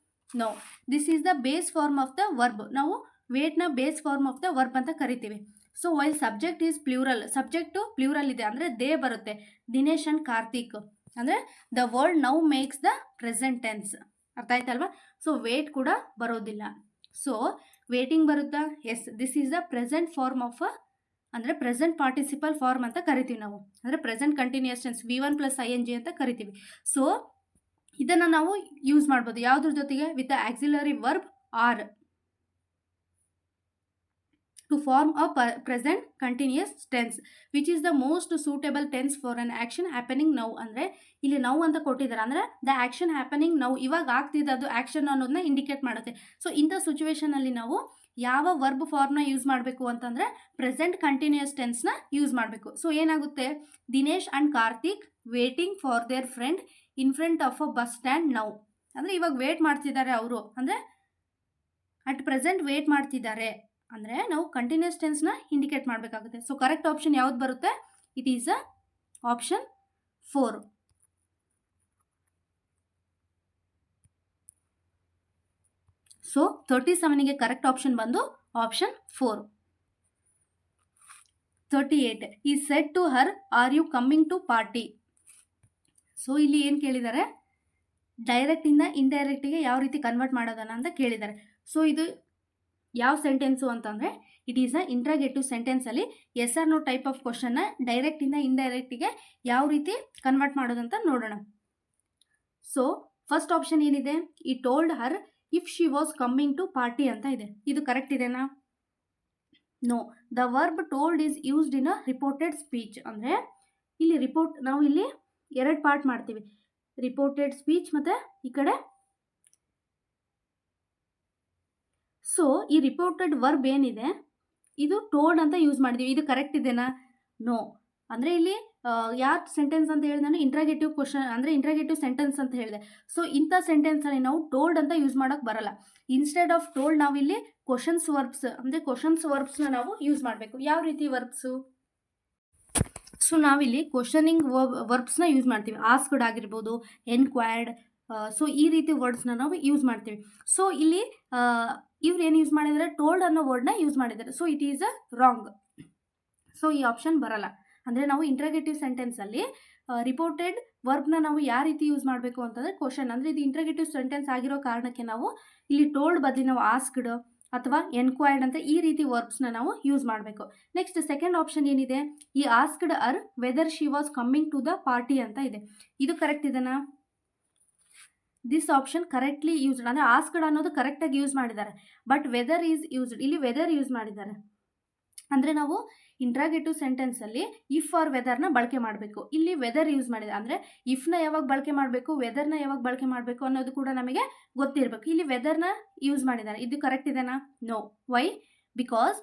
No, this is the base form of the verb. ನಾವು ವೇಟ್ನ base form of the verb ಅಂತ ಕರಿತೀವಿ. So while subject is plural, subject plural ಇದೆ ಅಂದರೆ ದೇ ಬರುತ್ತೆ. ದಿನೇಶ್ ಅಂಡ್ ಕಾರ್ತಿಕ್ ಅಂದರೆ the word now makes the present tense. ಅರ್ಥ ಆಯ್ತಲ್ವಾ? ಸೊ ವೇಟ್ ಕೂಡ ಬರೋದಿಲ್ಲ. ಸೊ ವೇಟಿಂಗ್ ಬರುತ್ತಾ? Yes, this is the present form of ಅಂದರೆ ಪ್ರೆಸೆಂಟ್ ಪಾರ್ಟಿಸಿಪಲ್ ಫಾರ್ಮ್ ಅಂತ ಕರಿತೀವಿ ನಾವು. ಅಂದರೆ present continuous tense V1 + ing ಅಂತ ಕರಿತೀವಿ. ಸೊ ಇದನ್ನು ನಾವು ಯೂಸ್ ಮಾಡ್ಬೋದು ಯಾವುದ್ರ ಜೊತೆಗೆ? With auxiliary verb or to form a present continuous tense which is the most suitable tense for an action happening now. ಅಂದರೆ ಇಲ್ಲಿ ನಾವು ಅಂತ ಕೊಟ್ಟಿದ್ದಾರೆ ಅಂದರೆ ದ ಆ್ಯಕ್ಷನ್ ಹ್ಯಾಪನಿಂಗ್ ನಾವು, ಇವಾಗ ಆಗ್ತಿದ್ದು ಆ್ಯಕ್ಷನ್ ಅನ್ನೋದನ್ನ ಇಂಡಿಕೇಟ್ ಮಾಡುತ್ತೆ. ಸೊ ಇಂಥ ಸಿಚುವೇಷನಲ್ಲಿ ನಾವು ಯಾವ ವರ್ಬ್ ಫಾರ್ಮ್ನ ಯೂಸ್ ಮಾಡಬೇಕು ಅಂತಂದರೆ ಪ್ರೆಸೆಂಟ್ ಕಂಟಿನ್ಯೂಯಸ್ ಟೆನ್ಸ್ನ ಯೂಸ್ ಮಾಡಬೇಕು. ಸೊ ಏನಾಗುತ್ತೆ, Dinesh and Karthik waiting for their friend in front of a bus stand now. ಅಂದರೆ ಇವಾಗ ವೇಟ್ ಮಾಡ್ತಿದ್ದಾರೆ ಅವರು, ಅಂದರೆ ಅಟ್ ಪ್ರೆಸೆಂಟ್ ವೇಟ್ ಮಾಡ್ತಿದ್ದಾರೆ ಅಂದರೆ ನಾವು ಕಂಟಿನ್ಯೂಸ್ ಟೆನ್ಸ್ನ ಇಂಡಿಕೇಟ್ ಮಾಡಬೇಕಾಗುತ್ತೆ. ಸೊ ಕರೆಕ್ಟ್ ಆಪ್ಷನ್ ಯಾವ್ದು ಬರುತ್ತೆ? It is a option 4. So 37ಗೆ ಕರೆಕ್ಟ್ ಆಪ್ಷನ್ ಬಂದು option 4. 38 he said to her are you coming to party. So ಇಲ್ಲಿ ಏನು ಕೇಳಿದ್ದಾರೆ, ಡೈರೆಕ್ಟಿಂದ ಇಂಡೈರೆಕ್ಟಿಗೆ ಯಾವ ರೀತಿ ಕನ್ವರ್ಟ್ ಮಾಡೋದನ್ನ ಅಂತ ಕೇಳಿದ್ದಾರೆ. ಸೊ ಇದು ಯಾವ ಸೆಂಟೆನ್ಸು ಅಂತಂದರೆ ಇಟ್ ಈಸ್ ಅ ಇಂಟ್ರಾಗೇಟಿವ್ ಸೆಂಟೆನ್ಸಲ್ಲಿ yes or no type of ಕ್ವಶನ್ನ ಡೈರೆಕ್ಟಿಂದ ಇಂಡೈರೆಕ್ಟಿಗೆ ಯಾವ ರೀತಿ ಕನ್ವರ್ಟ್ ಮಾಡೋದಂತ ನೋಡೋಣ. ಸೊ ಫಸ್ಟ್ ಆಪ್ಷನ್ ಏನಿದೆ, he told her if she was coming to party ಅಂತ ಇದೆ. ಇದು ಕರೆಕ್ಟ್ ಇದೆನಾ? No, the verb told is used in a reported speech. ಅಂದರೆ ಇಲ್ಲಿ ರಿಪೋರ್ಟ್, ನಾವು ಇಲ್ಲಿ 2 ಪಾರ್ಟ್ ಮಾಡ್ತೀವಿ, ರಿಪೋರ್ಟೆಡ್ ಸ್ಪೀಚ್ ಮತ್ತು ಈ ಕಡೆ. ಸೊ ಈ ರಿಪೋರ್ಟೆಡ್ ವರ್ಬ್ ಏನಿದೆ ಇದು ಟೋಲ್ಡ್ ಅಂತ ಯೂಸ್ ಮಾಡಿದ್ದೀವಿ. ಇದು ಕರೆಕ್ಟ್ ಇದೆನಾ? ನೋ. ಅಂದರೆ ಇಲ್ಲಿ ಯಾವ ಸೆಂಟೆನ್ಸ್ ಅಂತ ಹೇಳಿದೆ ನಾನು? ಇಂಟ್ರಾಗೇಟಿವ್ ಕ್ವಶನ್ ಅಂದರೆ ಇಂಟ್ರಾಗೇಟಿವ್ ಸೆಂಟೆನ್ಸ್ ಅಂತ ಹೇಳಿದೆ. ಸೊ ಇಂಥ ಸೆಂಟೆನ್ಸಲ್ಲಿ ನಾವು ಟೋಲ್ಡ್ ಅಂತ ಯೂಸ್ ಮಾಡೋಕ್ಕೆ ಬರಲ್ಲ. ಇನ್ಸ್ಟೆಡ್ ಆಫ್ ಟೋಲ್ಡ್ ನಾವಿಲ್ಲಿ ಕ್ವಶನ್ಸ್ ವರ್ಬ್ಸ್ ಅಂದರೆ ಕ್ವಶನ್ಸ್ ವರ್ಬ್ಸ್ನ ನಾವು ಯೂಸ್ ಮಾಡಬೇಕು. ಯಾವ ರೀತಿ ವರ್ಬ್ಸು? ಸೊ ನಾವಿಲ್ಲಿ ಕ್ವಶನಿಂಗ್ ವರ್ಬ್ಸ್ನ ಯೂಸ್ ಮಾಡ್ತೀವಿ. ಆಸ್ಕ್ಡ್ ಆಗಿರ್ಬೋದು, ಎನ್ಕ್ವೈರ್ಡ್. ಸೊ ಈ ರೀತಿ ವರ್ಡ್ಸ್ನ ನಾವು ಯೂಸ್ ಮಾಡ್ತೀವಿ. ಸೊ ಇಲ್ಲಿ ಇವ್ರು ಏನು ಯೂಸ್ ಮಾಡಿದ್ದಾರೆ, ಟೋಲ್ಡ್ ಅನ್ನೋ ವರ್ಡ್ನ ಯೂಸ್ ಮಾಡಿದ್ದಾರೆ. So it is a wrong. So ಈ ಆಪ್ಷನ್ ಬರಲ್ಲ. ಅಂದರೆ ನಾವು ಇಂಟ್ರಾಗೇಟಿವ್ ಸೆಂಟೆನ್ಸಲ್ಲಿ ರಿಪೋರ್ಟೆಡ್ ವರ್ಬ್ನ ನಾವು ಯಾವ ರೀತಿ ಯೂಸ್ ಮಾಡಬೇಕು ಅಂತಂದರೆ ಕ್ವಶನ್, ಅಂದರೆ ಇದು ಇಂಟ್ರಾಗೇಟಿವ್ ಸೆಂಟೆನ್ಸ್ ಆಗಿರೋ ಕಾರಣಕ್ಕೆ ನಾವು ಇಲ್ಲಿ ಟೋಲ್ಡ್ ಬದಲಿ ನಾವು ಆಸ್ಕ್ಡ್ ಅಥವಾ ಎನ್ಕ್ವೈರ್ಡ್ ಅಂತ ಈ ರೀತಿ ವರ್ಬ್ಸ್ನ ನಾವು ಯೂಸ್ ಮಾಡಬೇಕು. ನೆಕ್ಸ್ಟ್ ಸೆಕೆಂಡ್ ಆಪ್ಷನ್ ಏನಿದೆ, he asked her whether she was coming to the party ಅಂತ ಇದೆ. ಇದು ಕರೆಕ್ಟ್ ಇದೆನಾ? This option correctly used. ಅಂದರೆ ಆಸ್ಕ್ಡ್ ಅನ್ನೋದು ಕರೆಕ್ಟಾಗಿ ಯೂಸ್ ಮಾಡಿದ್ದಾರೆ, ಬಟ್ ವೆದರ್ ಈಸ್ ಯೂಸ್ಡ್. ಇಲ್ಲಿ ವೆದರ್ ಯೂಸ್ ಮಾಡಿದ್ದಾರೆ. ಅಂದರೆ ನಾವು ಇಂಟ್ರಾಗೇಟಿವ್ ಸೆಂಟೆನ್ಸಲ್ಲಿ ಇಫ್ ಆರ್ ವೆದರ್ನ ಬಳಕೆ ಮಾಡಬೇಕು. ಇಲ್ಲಿ ವೆದರ್ ಯೂಸ್ ಮಾಡಿದೆ. ಅಂದರೆ ಇಫ್ನ ಯಾವಾಗ ಬಳಕೆ ಮಾಡಬೇಕು, ವೆದರ್ನ ಯಾವಾಗ ಬಳಕೆ ಮಾಡಬೇಕು ಅನ್ನೋದು ಕೂಡ ನಮಗೆ ಗೊತ್ತಿರಬೇಕು. ಇಲ್ಲಿ ವೆದರ್ನ ಯೂಸ್ ಮಾಡಿದ್ದಾರೆ. ಇದು ಕರೆಕ್ಟ್ ಇದೆನಾ? No. Why? Because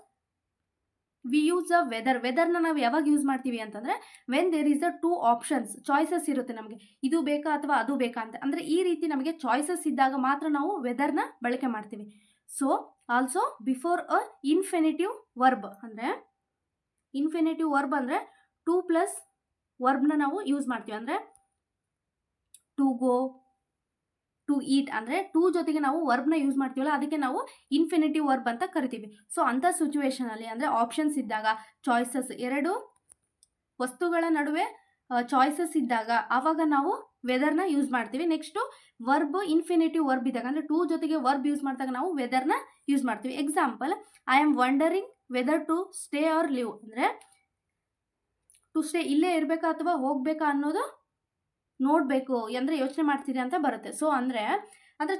we use a ವೆದರ್ನ ನಾವು ಯಾವಾಗ ಯೂಸ್ ಮಾಡ್ತೀವಿ ಅಂತಂದರೆ when there is a 2 options, choices ಇರುತ್ತೆ ನಮಗೆ, ಇದು ಬೇಕಾ ಅಥವಾ ಅದು ಬೇಕಾ ಅಂತ. ಅಂದರೆ ಈ ರೀತಿ ನಮಗೆ ಚಾಯ್ಸಸ್ ಇದ್ದಾಗ ಮಾತ್ರ ನಾವು ವೆದರ್ನ ಬಳಕೆ ಮಾಡ್ತೀವಿ. ಸೊ ಆಲ್ಸೋ ಬಿಫೋರ್ ಅ ಇನ್ಫಿನಿಟಿವ್ ವರ್ಬ್, ಅಂದರೆ ಇನ್ಫಿನಿಟಿವ್ ವರ್ಬ್ ಅಂದರೆ 2+ ವರ್ಬ್ನ ನಾವು ಯೂಸ್ ಮಾಡ್ತೀವಿ. ಅಂದರೆ ಟು ಗೋ, ಟು ಈಟ್, ಅಂದರೆ 2 ಜೊತೆಗೆ ನಾವು ವರ್ಬ್ನ ಯೂಸ್ ಮಾಡ್ತೀವಲ್ಲ, ಅದಕ್ಕೆ ನಾವು ಇನ್ಫಿನಿಟಿವ್ ವರ್ಬ್ ಅಂತ ಕರಿತೀವಿ. ಸೊ ಅಂಥ ಸಿಚುವೇಷನಲ್ಲಿ ಅಂದರೆ ಆಪ್ಷನ್ಸ್ ಇದ್ದಾಗ, ಚಾಯ್ಸಸ್, 2 ವಸ್ತುಗಳ ನಡುವೆ ಚಾಯ್ಸಸ್ ಇದ್ದಾಗ ಆವಾಗ ನಾವು ವೆದರ್ನ ಯೂಸ್ ಮಾಡ್ತೀವಿ. ನೆಕ್ಸ್ಟು ವರ್ಬ್ ಇನ್ಫಿನಿಟಿವ್ ವರ್ಬ್ ಇದ್ದಾಗ, ಅಂದರೆ 2 ಜೊತೆಗೆ ವರ್ಬ್ ಯೂಸ್ ಮಾಡಿದಾಗ ನಾವು ವೆದರ್ನ ಯೂಸ್ ಮಾಡ್ತೀವಿ. Example, I am wondering whether to stay or leave. ಅಂದರೆ ಟು ಸ್ಟೇ, ಇಲ್ಲೇ ಇರಬೇಕಾ ಅಥವಾ ಹೋಗಬೇಕಾ ಅನ್ನೋದು ನೋಡಬೇಕು, ಅಂದರೆ ಯೋಚನೆ ಮಾಡ್ತೀರಿ ಅಂತ ಬರುತ್ತೆ. ಸೊ ಅಂದರೆ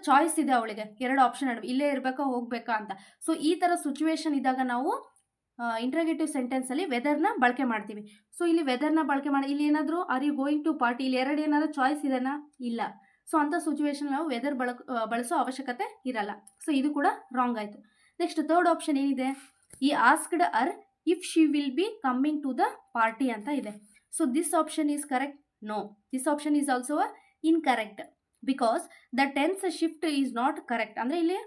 ಚಾಯ್ಸ್ ಇದೆ ಅವಳಿಗೆ, 2 ಆಪ್ಷನ್ ನಡುವೆ, ಇಲ್ಲೇ ಇರಬೇಕಾ ಹೋಗಬೇಕಾ ಅಂತ. ಸೊ ಈ ಥರ ಸಿಚುವೇಶನ್ ಇದ್ದಾಗ ನಾವು ಇಂಟ್ರಾಗೇಟಿವ್ ಸೆಂಟೆನ್ಸಲ್ಲಿ ವೆದರ್ನ ಬಳಕೆ ಮಾಡ್ತೀವಿ. ಸೊ ಇಲ್ಲಿ ವೆದರ್ನ ಬಳಕೆ ಮಾಡಿ, ಇಲ್ಲಿ ಏನಾದರೂ are you going to party, ಇಲ್ಲಿ 2 ಏನಾದರೂ ಚಾಯ್ಸ್ ಇದೆನಾ? ಇಲ್ಲ. ಸೊ ಅಂಥ ಸಿಚುವೇಶನ್ ನಾವು ವೆದರ್ ಬಳಸೋ ಅವಶ್ಯಕತೆ ಇರಲ್ಲ. ಸೊ ಇದು ಕೂಡ ರಾಂಗ್ ಆಯಿತು. ನೆಕ್ಸ್ಟ್ ಥರ್ಡ್ ಆಪ್ಷನ್ ಏನಿದೆ, he asked her if she will be coming to the party ಅಂತ ಇದೆ. So this option is correct? No, this option is also incorrect because the tense shift is not correct. ಅಂದರೆ ಇಲ್ಲಿ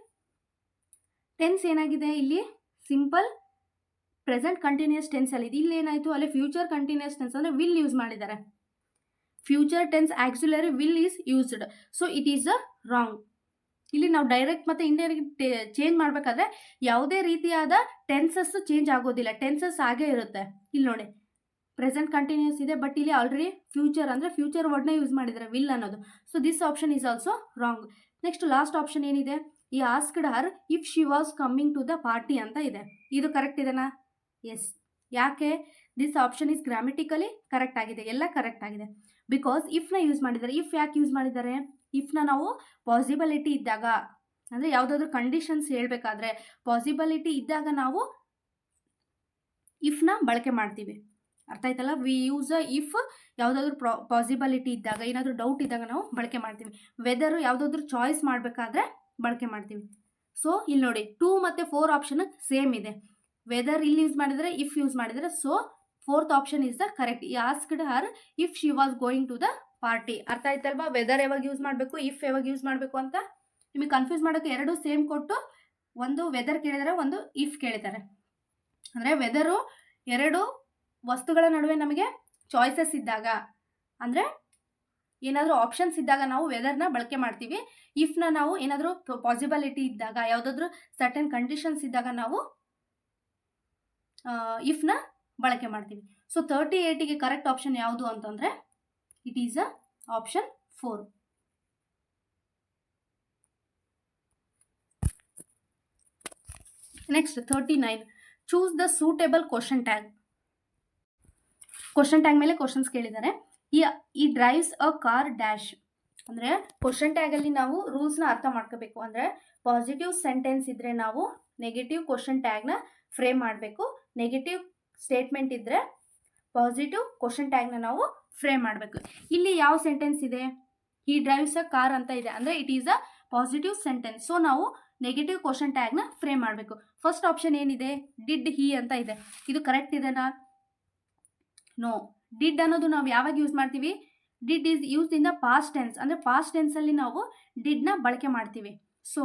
tense ಏನಾಗಿದೆ, ಇಲ್ಲಿ simple present continuous ಟೆನ್ಸಲ್ಲಿ ಇದೆ. ಇಲ್ಲಿ ಏನಾಯಿತು, ಅಲ್ಲಿ ಫ್ಯೂಚರ್ ಕಂಟಿನ್ಯೂಸ್ ಟೆನ್ಸ್ ಅಂದರೆ ವಿಲ್ ಯೂಸ್ ಮಾಡಿದ್ದಾರೆ. Future tense auxiliary will is used, so it is a wrong. ಇಲ್ಲಿ ನಾವು ಡೈರೆಕ್ಟ್ ಮತ್ತು ಇಂಡೈರೆಕ್ಟ್ ಚೇಂಜ್ ಮಾಡಬೇಕಾದ್ರೆ ಯಾವುದೇ ರೀತಿಯಾದ ಟೆನ್ಸಸ್ ಚೇಂಜ್ ಆಗೋದಿಲ್ಲ, ಟೆನ್ಸಸ್ ಆಗೇ ಇರುತ್ತೆ. ಇಲ್ಲಿ ನೋಡಿ ಪ್ರೆಸೆಂಟ್ ಕಂಟಿನ್ಯೂಸ್ ಇದೆ, ಬಟ್ ಇಲ್ಲಿ ಆಲ್ರೆಡಿ ಫ್ಯೂಚರ್ ಅಂದರೆ ಫ್ಯೂಚರ್ ವರ್ಡ್ನ ಯೂಸ್ ಮಾಡಿದ್ದಾರೆ ವಿಲ್ ಅನ್ನೋದು. So this option is also wrong. Next last option ಏನಿದೆ, he asked her if she was coming to the party ಅಂತ ಇದೆ. ಇದು ಕರೆಕ್ಟ್ ಇದೆನಾ? ಎಸ್. ಯಾಕೆ? This option is grammatically correct ಆಗಿದೆ, ಎಲ್ಲ ಕರೆಕ್ಟ್ ಆಗಿದೆ. ಬಿಕಾಸ್ ಇಫ್ನ ಯೂಸ್ ಮಾಡಿದ್ದಾರೆ. ಇಫ್ ಯಾಕೆ ಯೂಸ್ ಮಾಡಿದ್ದಾರೆ? ಇಫ್ನ ನಾವು ಪಾಸಿಬಿಲಿಟಿ ಇದ್ದಾಗ, ಅಂದರೆ ಯಾವುದಾದ್ರೂ ಕಂಡೀಷನ್ಸ್ ಹೇಳಬೇಕಾದ್ರೆ ಪಾಸಿಬಿಲಿಟಿ ಇದ್ದಾಗ ನಾವು ಇಫ್ನ ಬಳಕೆ ಮಾಡ್ತೀವಿ. ಅರ್ಥ ಆಯ್ತಲ್ಲ? ವಿ ಯೂಸ್ ಅ ಇಫ್ ಯಾವುದಾದ್ರೂ ಪಾಸಿಬಿಲಿಟಿ ಇದ್ದಾಗ, ಏನಾದರೂ ಡೌಟ್ ಇದ್ದಾಗ ನಾವು ಬಳಕೆ ಮಾಡ್ತೀವಿ. ವೆದರು ಯಾವುದಾದ್ರೂ ಚಾಯ್ಸ್ ಮಾಡಬೇಕಾದ್ರೆ ಬಳಕೆ ಮಾಡ್ತೀವಿ. ಸೊ ಇಲ್ಲಿ ನೋಡಿ 2 ಮತ್ತು 4 ಆಪ್ಷನ್ ಸೇಮ್ ಇದೆ. ವೆದರ್ ಇಲ್ಲಿ ಯೂಸ್ ಮಾಡಿದರೆ, ಇಫ್ ಯೂಸ್ ಮಾಡಿದರೆ, so 4th option is the correct. He asked her if she was going to the party. ಅರ್ಥ ಆಯ್ತಲ್ವಾ? ವೆದರ್ ಯಾವಾಗ ಯೂಸ್ ಮಾಡಬೇಕು, ಇಫ್ ಯಾವಾಗ ಯೂಸ್ ಮಾಡಬೇಕು ಅಂತ. ನಿಮಗೆ ಕನ್ಫ್ಯೂಸ್ ಮಾಡೋಕ್ಕೆ ಎರಡೂ ಸೇಮ್ ಕೊಟ್ಟು ಒಂದು ವೆದರ್ ಕೇಳಿದರೆ, ಒಂದು ಇಫ್ ಕೇಳಿದ್ದಾರೆ. ಅಂದರೆ ವೆದರು ಎರಡು ವಸ್ತುಗಳ ನಡುವೆ ನಮಗೆ ಚಾಯ್ಸಸ್ ಇದ್ದಾಗ, ಅಂದರೆ ಏನಾದರೂ ಆಪ್ಷನ್ಸ್ ಇದ್ದಾಗ ನಾವು ವೆದರ್ನ ಬಳಕೆ ಮಾಡ್ತೀವಿ. ಇಫ್ನ ನಾವು ಏನಾದರೂ ಪಾಸಿಬಿಲಿಟಿ ಇದ್ದಾಗ, ಯಾವುದಾದ್ರೂ ಸರ್ಟನ್ ಕಂಡೀಷನ್ಸ್ ಇದ್ದಾಗ ನಾವು ಇಫ್ನ ಬಳಕೆ ಮಾಡ್ತೀವಿ. ಸೊ 38ಗೆ ಕರೆಕ್ಟ್ ಆಪ್ಷನ್ ಯಾವುದು ಅಂತಂದರೆ it is a option 4. Next 39, choose the suitable question tag. Question tag ಮೇಲೆ ಕ್ವಶನ್ಸ್ ಕೇಳಿದ್ದಾರೆ. ಈ ಡ್ರೈವ್ಸ್ ಅ ಕಾರ್ ಡ್ಯಾಶ್ ಅಂದರೆ ಕ್ವಶನ್ ಟ್ಯಾಗಲ್ಲಿ ನಾವು ರೂಲ್ಸ್ನ ಅರ್ಥ ಮಾಡ್ಕೋಬೇಕು. ಅಂದರೆ ಪಾಸಿಟಿವ್ ಸೆಂಟೆನ್ಸ್ ಇದ್ದರೆ ನಾವು ನೆಗೆಟಿವ್ ಕ್ವಶನ್ ಟ್ಯಾಗ್ನ ಫ್ರೇಮ್ ಮಾಡಬೇಕು. ನೆಗೆಟಿವ್ ಸ್ಟೇಟ್ಮೆಂಟ್ ಇದ್ದರೆ ಪಾಸಿಟಿವ್ ಕ್ವಶನ್ ಟ್ಯಾಗ್ನ ನಾವು ಫ್ರೇಮ್ ಮಾಡಬೇಕು. ಇಲ್ಲಿ ಯಾವ ಸೆಂಟೆನ್ಸ್ ಇದೆ? ಈ ಡ್ರೈವ್ಸ್ ಅ ಕಾರ್ ಅಂತ ಇದೆ, ಅಂದರೆ it is a positive sentence. So ನಾವು ನೆಗೆಟಿವ್ ಕ್ವಶನ್ ಟ್ಯಾಗ್ನ ಫ್ರೇಮ್ ಮಾಡಬೇಕು. ಫಸ್ಟ್ ಆಪ್ಷನ್ ಏನಿದೆ? ಡಿಡ್ ಹಿ ಅಂತ ಇದೆ. ಇದು ಕರೆಕ್ಟ್ ಇದೆನಾ? ನೋ. ಡಿಡ್ ಅನ್ನೋದು ನಾವು ಯಾವಾಗ ಯೂಸ್ ಮಾಡ್ತೀವಿ? Did is used in the past tense, ಅಂದರೆ ಪಾಸ್ಟ್ ಟೆನ್ಸಲ್ಲಿ ನಾವು ಡಿಡ್ನ ಬಳಕೆ ಮಾಡ್ತೀವಿ. ಸೊ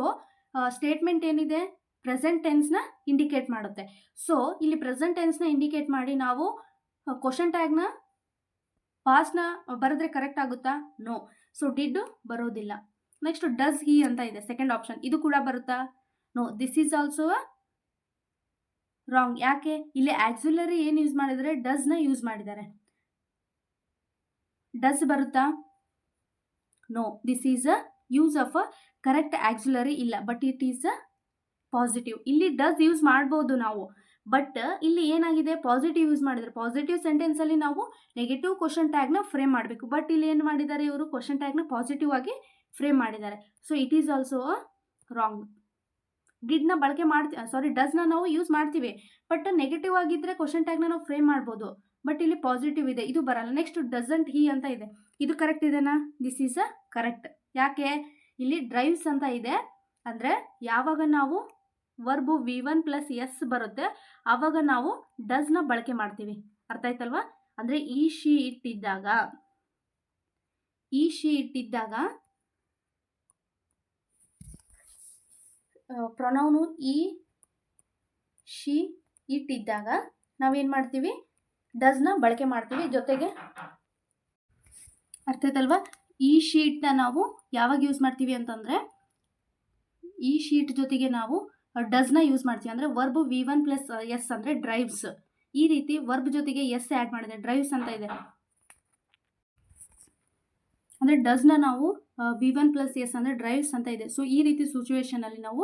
ಸ್ಟೇಟ್ಮೆಂಟ್ ಏನಿದೆ? ಪ್ರೆಸೆಂಟ್ ಟೆನ್ಸ್ನ ಇಂಡಿಕೇಟ್ ಮಾಡುತ್ತೆ. ಸೊ ಇಲ್ಲಿ ಪ್ರೆಸೆಂಟ್ ಟೆನ್ಸ್ನ ಇಂಡಿಕೇಟ್ ಮಾಡಿ ನಾವು ಕ್ವಶನ್ ಟ್ಯಾಗ್ನ ಪಾಸ್ಟ್ನ ಬರೆದ್ರೆ ಕರೆಕ್ಟ್ ಆಗುತ್ತಾ? ನೋ. ಸೊ ಡಿಡ್ ಬರೋದಿಲ್ಲ. ನೆಕ್ಸ್ಟ್ ಡಸ್ ಹಿ ಅಂತ ಇದೆ, ಸೆಕೆಂಡ್ ಆಪ್ಷನ್. ಇದು ಕೂಡ ಬರುತ್ತಾ? No. This is also wrong. ಯಾಕೆ? ಇಲ್ಲಿ ಆಕ್ಸಿಲರಿ ಏನು ಯೂಸ್ ಮಾಡಿದರೆ? ಡಸ್ನ ಯೂಸ್ ಮಾಡಿದ್ದಾರೆ. ಡಸ್ ಬರುತ್ತಾ? No. This is a use of a correct auxiliary ಇಲ್ಲ, but it is a positive. ಇಲ್ಲಿ ಡಸ್ ಯೂಸ್ ಮಾಡ್ಬೋದು ನಾವು, ಬಟ್ ಇಲ್ಲಿ ಏನಾಗಿದೆ? ಪಾಸಿಟಿವ್ ಯೂಸ್ ಮಾಡಿದರೆ. ಪಾಸಿಟಿವ್ ಸೆಂಟೆನ್ಸಲ್ಲಿ ನಾವು ನೆಗೆಟಿವ್ ಕ್ವಶನ್ ಟ್ಯಾಗ್ನ ಫ್ರೇಮ್ ಮಾಡಬೇಕು, ಬಟ್ ಇಲ್ಲಿ ಏನು ಮಾಡಿದ್ದಾರೆ ಇವರು? ಕ್ವಶನ್ ಟ್ಯಾಗ್ನ ಪಾಸಿಟಿವ್ ಆಗಿ ಫ್ರೇಮ್ ಮಾಡಿದ್ದಾರೆ. So it is also a wrong. ಡಿಡ್ನ ಬಳಕೆ ಡಸ್ನ ನಾವು ಯೂಸ್ ಮಾಡ್ತೀವಿ, ಬಟ್ ನೆಗೆಟಿವ್ ಆಗಿದ್ದರೆ ಕ್ವಶನ್ ಟ್ಯಾಗ್ನ ನಾವು ಫ್ರೇಮ್ ಮಾಡ್ಬೋದು, ಬಟ್ ಇಲ್ಲಿ ಪಾಸಿಟಿವ್ ಇದೆ, ಇದು ಬರಲ್ಲ. ನೆಕ್ಸ್ಟ್ ಡಸಂಟ್ ಹಿ ಅಂತ ಇದೆ. ಇದು ಕರೆಕ್ಟ್ ಇದೆನಾ? This is a correct. ಯಾಕೆ? ಇಲ್ಲಿ ಡ್ರೈವ್ಸ್ ಅಂತ ಇದೆ, ಅಂದರೆ ಯಾವಾಗ ನಾವು ವರ್ಬು V1 + S ಬರುತ್ತೆ ಆವಾಗ ನಾವು ಡಸ್ನ ಬಳಕೆ ಮಾಡ್ತೀವಿ. ಅರ್ಥ ಆಯ್ತಲ್ವಾ? ಅಂದರೆ ಈ ಶಿ ಇಟ್ಟಿದ್ದಾಗ ಪ್ರೊನೌನು ಈ ಶಿ ಇಟ್ಟಿದ್ದಾಗ ನಾವೇನು ಮಾಡ್ತೀವಿ? ಡಸ್ನ ಬಳಕೆ ಮಾಡ್ತೀವಿ. ಜೊತೆಗೆ ಅರ್ಥ ಆಯ್ತಲ್ವಾ? ಈ ಶೀಟ್ನ ನಾವು ಯಾವಾಗ ಯೂಸ್ ಮಾಡ್ತೀವಿ ಅಂತಂದರೆ ಈ ಶೀಟ್ ಜೊತೆಗೆ ನಾವು ಡಸ್ನ ಯೂಸ್ ಮಾಡ್ತೀವಿ. ಅಂದರೆ ವರ್ಬ್ V1 + S ಅಂದರೆ ಡ್ರೈವ್ಸ್. ಈ ರೀತಿ ವರ್ಬ್ ಜೊತೆಗೆ ಎಸ್ ಆ್ಯಡ್ ಮಾಡಿದೆ, ಡ್ರೈವ್ಸ್ ಅಂತ ಇದೆ. ಅಂದರೆ ಡಸ್ನ ನಾವು V1 + S ಅಂದರೆ ಡ್ರೈವ್ಸ್ ಅಂತ ಇದೆ. ಸೊ ಈ ರೀತಿ ಸಿಚುವೇಷನಲ್ಲಿ ನಾವು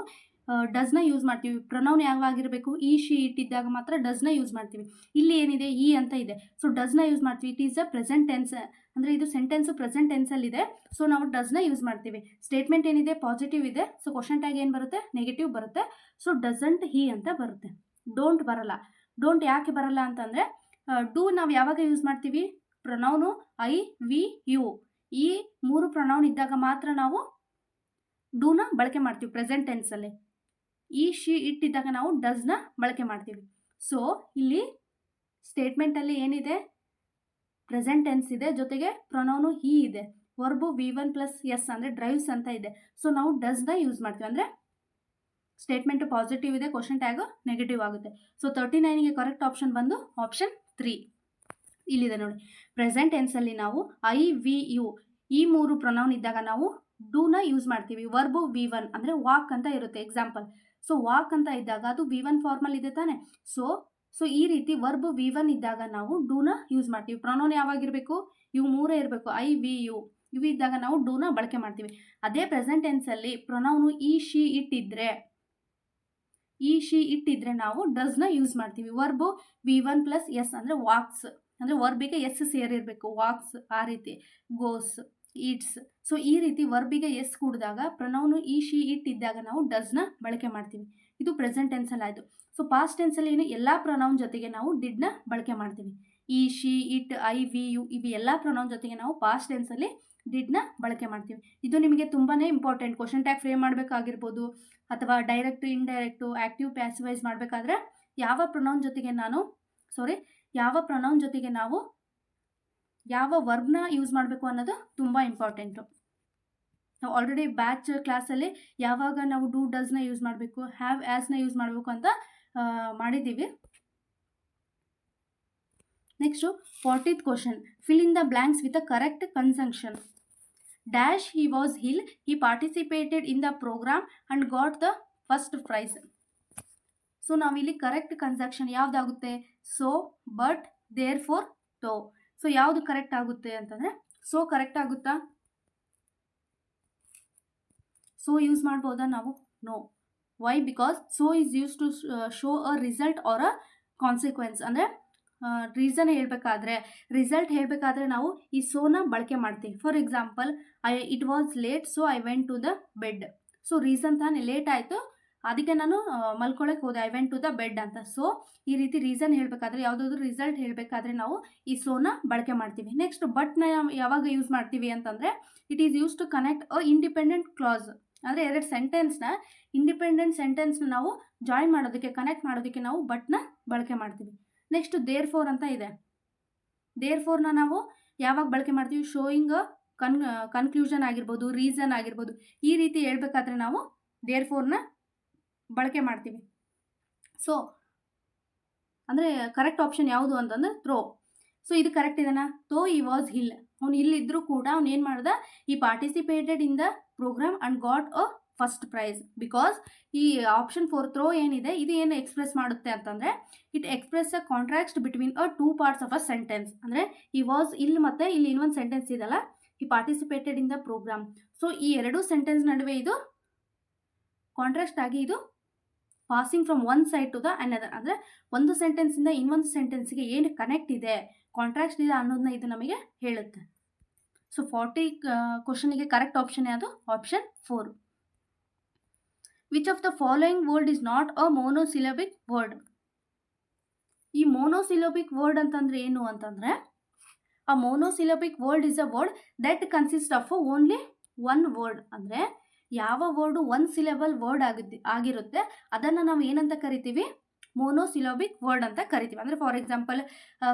ಡಸ್ನ ಯೂಸ್ ಮಾಡ್ತೀವಿ. ಪ್ರೊನೌನ್ ಯಾವಾಗಿರಬೇಕು? ಈ ಶಿ ಇಟ್ಟಿದ್ದಾಗ ಮಾತ್ರ ಡಸ್ನ ಯೂಸ್ ಮಾಡ್ತೀವಿ. ಇಲ್ಲಿ ಏನಿದೆ? ಈ ಅಂತ ಇದೆ. ಸೊ ಡಸ್ನ ಯೂಸ್ ಮಾಡ್ತೀವಿ. It is a present tense, ಅಂದರೆ ಇದು ಸೆಂಟೆನ್ಸು ಪ್ರೆಸೆಂಟ್ ಟೆನ್ಸಲ್ಲಿದೆ. ಸೊ ನಾವು ಡಸ್ನ ಯೂಸ್ ಮಾಡ್ತೀವಿ. ಸ್ಟೇಟ್ಮೆಂಟ್ ಏನಿದೆ? ಪಾಸಿಟಿವ್ ಇದೆ. ಸೊ ಕ್ವಶನ್ ಟ್ಯಾಗ್ ಏನು ಬರುತ್ತೆ? ನೆಗೆಟಿವ್ ಬರುತ್ತೆ. ಸೊ ಡಸಂಟ್ ಹಿ ಅಂತ ಬರುತ್ತೆ. ಡೋಂಟ್ ಬರಲ್ಲ. ಡೋಂಟ್ ಯಾಕೆ ಬರಲ್ಲ ಅಂತಂದರೆ ಡೂ ನಾವು ಯಾವಾಗ ಯೂಸ್ ಮಾಡ್ತೀವಿ? ಪ್ರೊನೌನು ಐ, ವಿ, ಯು ಈ 3 ಪ್ರೊನೌನ್ ಇದ್ದಾಗ ಮಾತ್ರ ನಾವು ಡೂನ ಬಳಕೆ ಮಾಡ್ತೀವಿ ಪ್ರೆಸೆಂಟ್ ಟೆನ್ಸಲ್ಲಿ. ಈ ಶಿ ಇಟ್ಟಿದ್ದಾಗ ನಾವು ಡಸ್ನ ಬಳಕೆ ಮಾಡ್ತೀವಿ. ಸೊ ಇಲ್ಲಿ ಸ್ಟೇಟ್ಮೆಂಟಲ್ಲಿ ಏನಿದೆ? ಪ್ರೆಸೆಂಟ್ ಟೆನ್ಸ್ ಇದೆ, ಜೊತೆಗೆ ಪ್ರೊನೌನು ಹಿ ಇದೆ, ವರ್ಬು V1 + S ಅಂದರೆ ಡ್ರೈವ್ಸ್ ಅಂತ ಇದೆ. ಸೊ ನಾವು ಡಸ್ನ ಯೂಸ್ ಮಾಡ್ತೀವಿ. ಅಂದರೆ ಸ್ಟೇಟ್ಮೆಂಟ್ ಪಾಸಿಟಿವ್ ಇದೆ, ಕ್ವಶನ್ ಟ್ಯಾಗ್ ನೆಗೆಟಿವ್ ಆಗುತ್ತೆ. ಸೊ 39ಗೆ ಕರೆಕ್ಟ್ ಆಪ್ಷನ್ ಬಂದು ಆಪ್ಷನ್ 3 ಇಲ್ಲಿದೆ ನೋಡಿ. ಪ್ರೆಸೆಂಟ್ ಟೆನ್ಸಲ್ಲಿ ನಾವು ಐ ವಿ ಯು ಈ 3 ಪ್ರೊನೌನ್ ಇದ್ದಾಗ ನಾವು ಡೂನ ಯೂಸ್ ಮಾಡ್ತೀವಿ. ವರ್ಬು V1 ಅಂದರೆ ವಾಕ್ ಅಂತ ಇರುತ್ತೆ ಎಕ್ಸಾಂಪಲ್. ಸೊ ವಾಕ್ ಅಂತ ಇದ್ದಾಗ ಅದು V1 ಫಾರ್ಮಲ್ ಇದೆ ತಾನೆ. ಸೊ ಈ ರೀತಿ ವರ್ಬ್ V1 ಇದ್ದಾಗ ನಾವು ಡೂನ ಯೂಸ್ ಮಾಡ್ತೀವಿ. ಪ್ರೊನೌನ್ ಯಾವಾಗಿರಬೇಕು, ಇವು 3 ಇರಬೇಕು, ಐ ವಿ ಯು ಇವು ಇದ್ದಾಗ ನಾವು ಡೂನ ಬಳಕೆ ಮಾಡ್ತೀವಿ. ಅದೇ ಪ್ರೆಸೆಂಟ್ ಟೆನ್ಸಲ್ಲಿ ಪ್ರೊನೌನು ಈ ಶಿ ಇಟ್ಟಿದ್ರೆ ನಾವು ಡಸ್ನ ಯೂಸ್ ಮಾಡ್ತೀವಿ. ವರ್ಬು V1 ಪ್ಲಸ್ ಎಸ್ ಅಂದರೆ ವಾಕ್ಸ್ ಅಂದರೆ ವರ್ಬಿಗೆ ಎಸ್ ಸೇರಿರಬೇಕು. ವಾಕ್ಸ್ ಆ ರೀತಿ, ಗೋಸ್, ಈಟ್ಸ್. ಸೊ ಈ ರೀತಿ ವರ್ಬಿಗೆ ಎಸ್ ಕೂಡಿದಾಗ ಪ್ರೊನೌನು ಈ ಶಿ ಇಟ್ಟಿದ್ದಾಗ ನಾವು ಡಸ್ನ ಬಳಕೆ ಮಾಡ್ತೀವಿ. ಇದು ಪ್ರೆಸೆಂಟ್ ಟೆನ್ಸಲ್ಲಿ ಆಯಿತು. ಸೊ ಪಾಸ್ಟ್ ಟೆನ್ಸಲ್ಲಿ ಏನು ಎಲ್ಲ ಪ್ರೊನೌನ್ ಜೊತೆಗೆ ನಾವು ಡಿಡ್ನ ಬಳಕೆ ಮಾಡ್ತೀವಿ. He she it I we you ಇವು ಎಲ್ಲ ಪ್ರೊನೌನ್ ಜೊತೆಗೆ ನಾವು ಪಾಸ್ಟ್ ಟೆನ್ಸಲ್ಲಿ ಡಿಡ್ನ ಬಳಕೆ ಮಾಡ್ತೀವಿ. ಇದು ನಿಮಗೆ ತುಂಬಾ ಇಂಪಾರ್ಟೆಂಟ್. ಕ್ವಶನ್ ಟ್ಯಾಗ್ ಫ್ರೇಮ್ ಮಾಡಬೇಕಾಗಿರ್ಬೋದು ಅಥವಾ ಡೈರೆಕ್ಟ್ ಇಂಡೈರೆಕ್ಟು ಆ್ಯಕ್ಟಿವ್ ಪ್ಯಾಸಿವೈಸ್ ಮಾಡಬೇಕಾದ್ರೆ ಯಾವ ಪ್ರೊನೌನ್ ಜೊತೆಗೆ ನಾವು ಯಾವ ವರ್ಬ್ನ ಯೂಸ್ ಮಾಡಬೇಕು ಅನ್ನೋದು ತುಂಬ ಇಂಪಾರ್ಟೆಂಟು. ನಾವು ಆಲ್ರೆಡಿ ಬ್ಯಾಚ್ ಕ್ಲಾಸಲ್ಲಿ ಯಾವಾಗ ನಾವು ಡೂ ಡಸ್ನ ಯೂಸ್ ಮಾಡಬೇಕು, ಹ್ಯಾವ್ ಆ್ಯಸ್ನ ಯೂಸ್ ಮಾಡಬೇಕು ಅಂತ ಮಾಡಿದ್ದೀವಿ. Next 40th question. Fill in the blanks with a correct conjunction. Dash he was ill, he participated in the program and got the first prize. So ನಾವಿಲ್ಲಿ ಕರೆಕ್ಟ್ ಕನ್ಸಂಕ್ಷನ್ ಯಾವುದಾಗುತ್ತೆ, so, but, therefore, though. So ಯಾವುದು correct ಆಗುತ್ತೆ ಅಂತಂದರೆ so correct ಆಗುತ್ತಾ? So use ಮಾಡ್ಬೋದಾ ನಾವು? No. Why? Because so is use to show a result or a consequence. ಅಂದರೆ reason result ಹೇಳಬೇಕಾದ್ರೆ ನಾವು ಈ ಸೋನ ಬಳಕೆ ಮಾಡ್ತೀವಿ. For example, it was late so I went to the bed. So reason ತಾನೇ, ಲೇಟ್ ಆಯಿತು ಅದಕ್ಕೆ ನಾನು ಮಲ್ಕೊಳ್ಳೋಕೆ ಹೋದೆ, I went to the bed ಅಂತ. ಸೊ ಈ ರೀತಿ ರೀಸನ್ ಹೇಳಬೇಕಾದ್ರೆ, ಯಾವುದಾದ್ರೂ ರಿಸಲ್ಟ್ ಹೇಳಬೇಕಾದ್ರೆ ನಾವು ಈ ಸೋನ ಬಳಕೆ ಮಾಡ್ತೀವಿ. ನೆಕ್ಸ್ಟ್ ಬಟ್ನ ಯಾವಾಗ ಯೂಸ್ ಮಾಡ್ತೀವಿ ಅಂತಂದರೆ it is use to connect a independent clause. ಅಂದರೆ ಎರಡು ಸೆಂಟೆನ್ಸ್ನ ಇಂಡಿಪೆಂಡೆಂಟ್ ಸೆಂಟೆನ್ಸ್ನ ನಾವು ಜಾಯಿನ್ ಮಾಡೋದಕ್ಕೆ, ಕನೆಕ್ಟ್ ಮಾಡೋದಕ್ಕೆ ನಾವು ಬಟ್ನ ಬಳಕೆ ಮಾಡ್ತೀವಿ. ನೆಕ್ಸ್ಟ್ ದೇರ್ ಫೋರ್ ಅಂತ ಇದೆ. ದೇರ್ ಫೋರ್ನ ನಾವು ಯಾವಾಗ ಬಳಕೆ ಮಾಡ್ತೀವಿ? ಶೋಯಿಂಗ್ ಕನ್ಕ್ಲೂಷನ್ ಆಗಿರ್ಬೋದು, ರೀಸನ್ ಆಗಿರ್ಬೋದು, ಈ ರೀತಿ ಹೇಳ್ಬೇಕಾದ್ರೆ ನಾವು ದೇರ್ ಫೋರ್ನ ಬಳಕೆ ಮಾಡ್ತೀವಿ. ಸೊ ಅಂದರೆ ಕರೆಕ್ಟ್ ಆಪ್ಷನ್ ಯಾವುದು ಅಂತಂದರೆ ಥ್ರೋ. ಸೊ ಇದು ಕರೆಕ್ಟ್ ಇದೆನಾ? ಥೋ ಈ ವಾಸ್ ಹಿಲ್, ಅವ್ನು ಇಲ್ಲಿದ್ದರೂ ಕೂಡ ಅವ್ನು ಏನು ಮಾಡ್ದ, he participated in the programme and got a first prize. Because ಈ ಆಪ್ಷನ್ 4 ಥ್ರೋ ಏನಿದೆ ಇದು ಏನು ಎಕ್ಸ್ಪ್ರೆಸ್ ಮಾಡುತ್ತೆ ಅಂತಂದರೆ it express a contract between a 2 parts of a sentence. ಅಂದರೆ ಈ ವಾಸ್ ಇಲ್ಲಿ ಮತ್ತು ಇಲ್ಲಿ ಇನ್ನೊಂದು ಸೆಂಟೆನ್ಸ್ ಇದೆಲ್ಲ, he participated in the programme. So ಈ ಎರಡೂ ಸೆಂಟೆನ್ಸ್ ನಡುವೆ ಇದು ಕಾಂಟ್ರಾಸ್ಟ್ ಆಗಿ ಇದು passing from one side to the another. ಅಂದರೆ ಒಂದು ಸೆಂಟೆನ್ಸಿಂದ ಇನ್ನೊಂದು ಸೆಂಟೆನ್ಸ್ಗೆ ಏನು ಕನೆಕ್ಟ್ ಇದೆ, ಕಾಂಟ್ರಾಕ್ಟ್ ಇದೆ ಅನ್ನೋದನ್ನ ಇದು ನಮಗೆ ಹೇಳುತ್ತೆ. ಸೊ 40 ಕ್ವಶನಿಗೆ ಕರೆಕ್ಟ್ ಆಪ್ಷನ್ ಯಾವುದು? Option 4. Which of the following word is not a monosyllabic word? ಈ ಮೋನೋಸಿಲಬಿಕ್ ವರ್ಡ್ ಅಂತಂದರೆ ಏನು ಅಂತಂದರೆ, ಆ monosyllabic word is a word that consist of only one word. ಅಂದರೆ ಯಾವ ವರ್ಡು 1 ಸಿಲೆಬಲ್ ವರ್ಡ್ ಆಗಿರುತ್ತೆ ಅದನ್ನು ನಾವು ಏನಂತ ಕರಿತೀವಿ? ಮೋನೋಸಿಲಬಿಕ್ ವರ್ಡ್ ಅಂತ ಕರಿತೀವಿ. ಅಂದರೆ ಫಾರ್ ಎಕ್ಸಾಂಪಲ್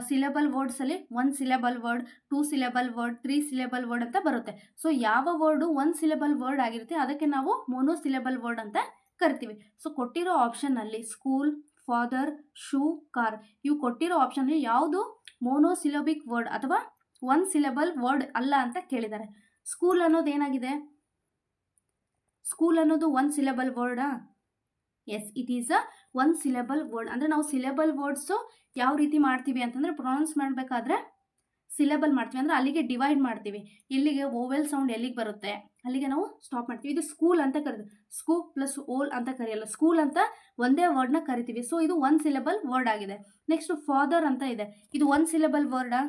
ಸಿಲೆಬಲ್ ವರ್ಡ್ಸಲ್ಲಿ 1 syllable word, 2 syllable word, 3 syllable word ಅಂತ ಬರುತ್ತೆ. ಸೊ ಯಾವ ವರ್ಡು 1 ಸಿಲೆಬಲ್ ವರ್ಡ್ ಆಗಿರುತ್ತೆ ಅದಕ್ಕೆ ನಾವು ಮೋನೋಸಿಲೆಬಲ್ ವರ್ಡ್ ಅಂತ ಕರಿತೀವಿ. ಸೊ ಕೊಟ್ಟಿರೋ ಆಪ್ಷನ್ನಲ್ಲಿ ಸ್ಕೂಲ್, ಫಾದರ್, ಶೂ, ಕಾರ್ ಇವು ಕೊಟ್ಟಿರೋ ಆಪ್ಷನ್ನಲ್ಲಿ ಯಾವುದು ಮೋನೋಸಿಲಬಿಕ್ ವರ್ಡ್ ಅಥವಾ 1 ಸಿಲೆಬಲ್ ವರ್ಡ್ ಅಲ್ಲ ಅಂತ ಕೇಳಿದ್ದಾರೆ. ಸ್ಕೂಲ್ ಅನ್ನೋದು ಏನಾಗಿದೆ? ಸ್ಕೂಲ್ ಅನ್ನೋದು 1 ಸಿಲೆಬಲ್ ವರ್ಡಾ? Yes, it is a 1 syllable word. ಅಂದರೆ ನಾವು ಸಿಲೆಬಲ್ ವರ್ಡ್ಸು ಯಾವ ರೀತಿ ಮಾಡ್ತೀವಿ ಅಂತಂದರೆ ಪ್ರೊನೌನ್ಸ್ ಮಾಡಬೇಕಾದ್ರೆ ಸಿಲೆಬಲ್ ಮಾಡ್ತೀವಿ. ಅಂದರೆ ಅಲ್ಲಿಗೆ ಡಿವೈಡ್ ಮಾಡ್ತೀವಿ. ಇಲ್ಲಿಗೆ ಓವೆಲ್ ಸೌಂಡ್ ಎಲ್ಲಿಗೆ ಬರುತ್ತೆ ಅಲ್ಲಿಗೆ ನಾವು ಸ್ಟಾಪ್ ಮಾಡ್ತೀವಿ. ಇದು ಸ್ಕೂಲ್ ಅಂತ ಕರಿತೀವಿ. ಸ್ಕೂ ಪ್ಲಸ್ ಓಲ್ ಅಂತ ಕರೆಯಲ್ಲ, ಸ್ಕೂಲ್ ಅಂತ ಒಂದೇ ವರ್ಡ್ನ ಕರಿತೀವಿ. ಸೊ ಇದು 1 ಸಿಲೆಬಲ್ ವರ್ಡ್ ಆಗಿದೆ. ನೆಕ್ಸ್ಟ್ ಫಾದರ್ ಅಂತ ಇದೆ. ಇದು 1 ಸಿಲೆಬಲ್ ವರ್ಡಾ?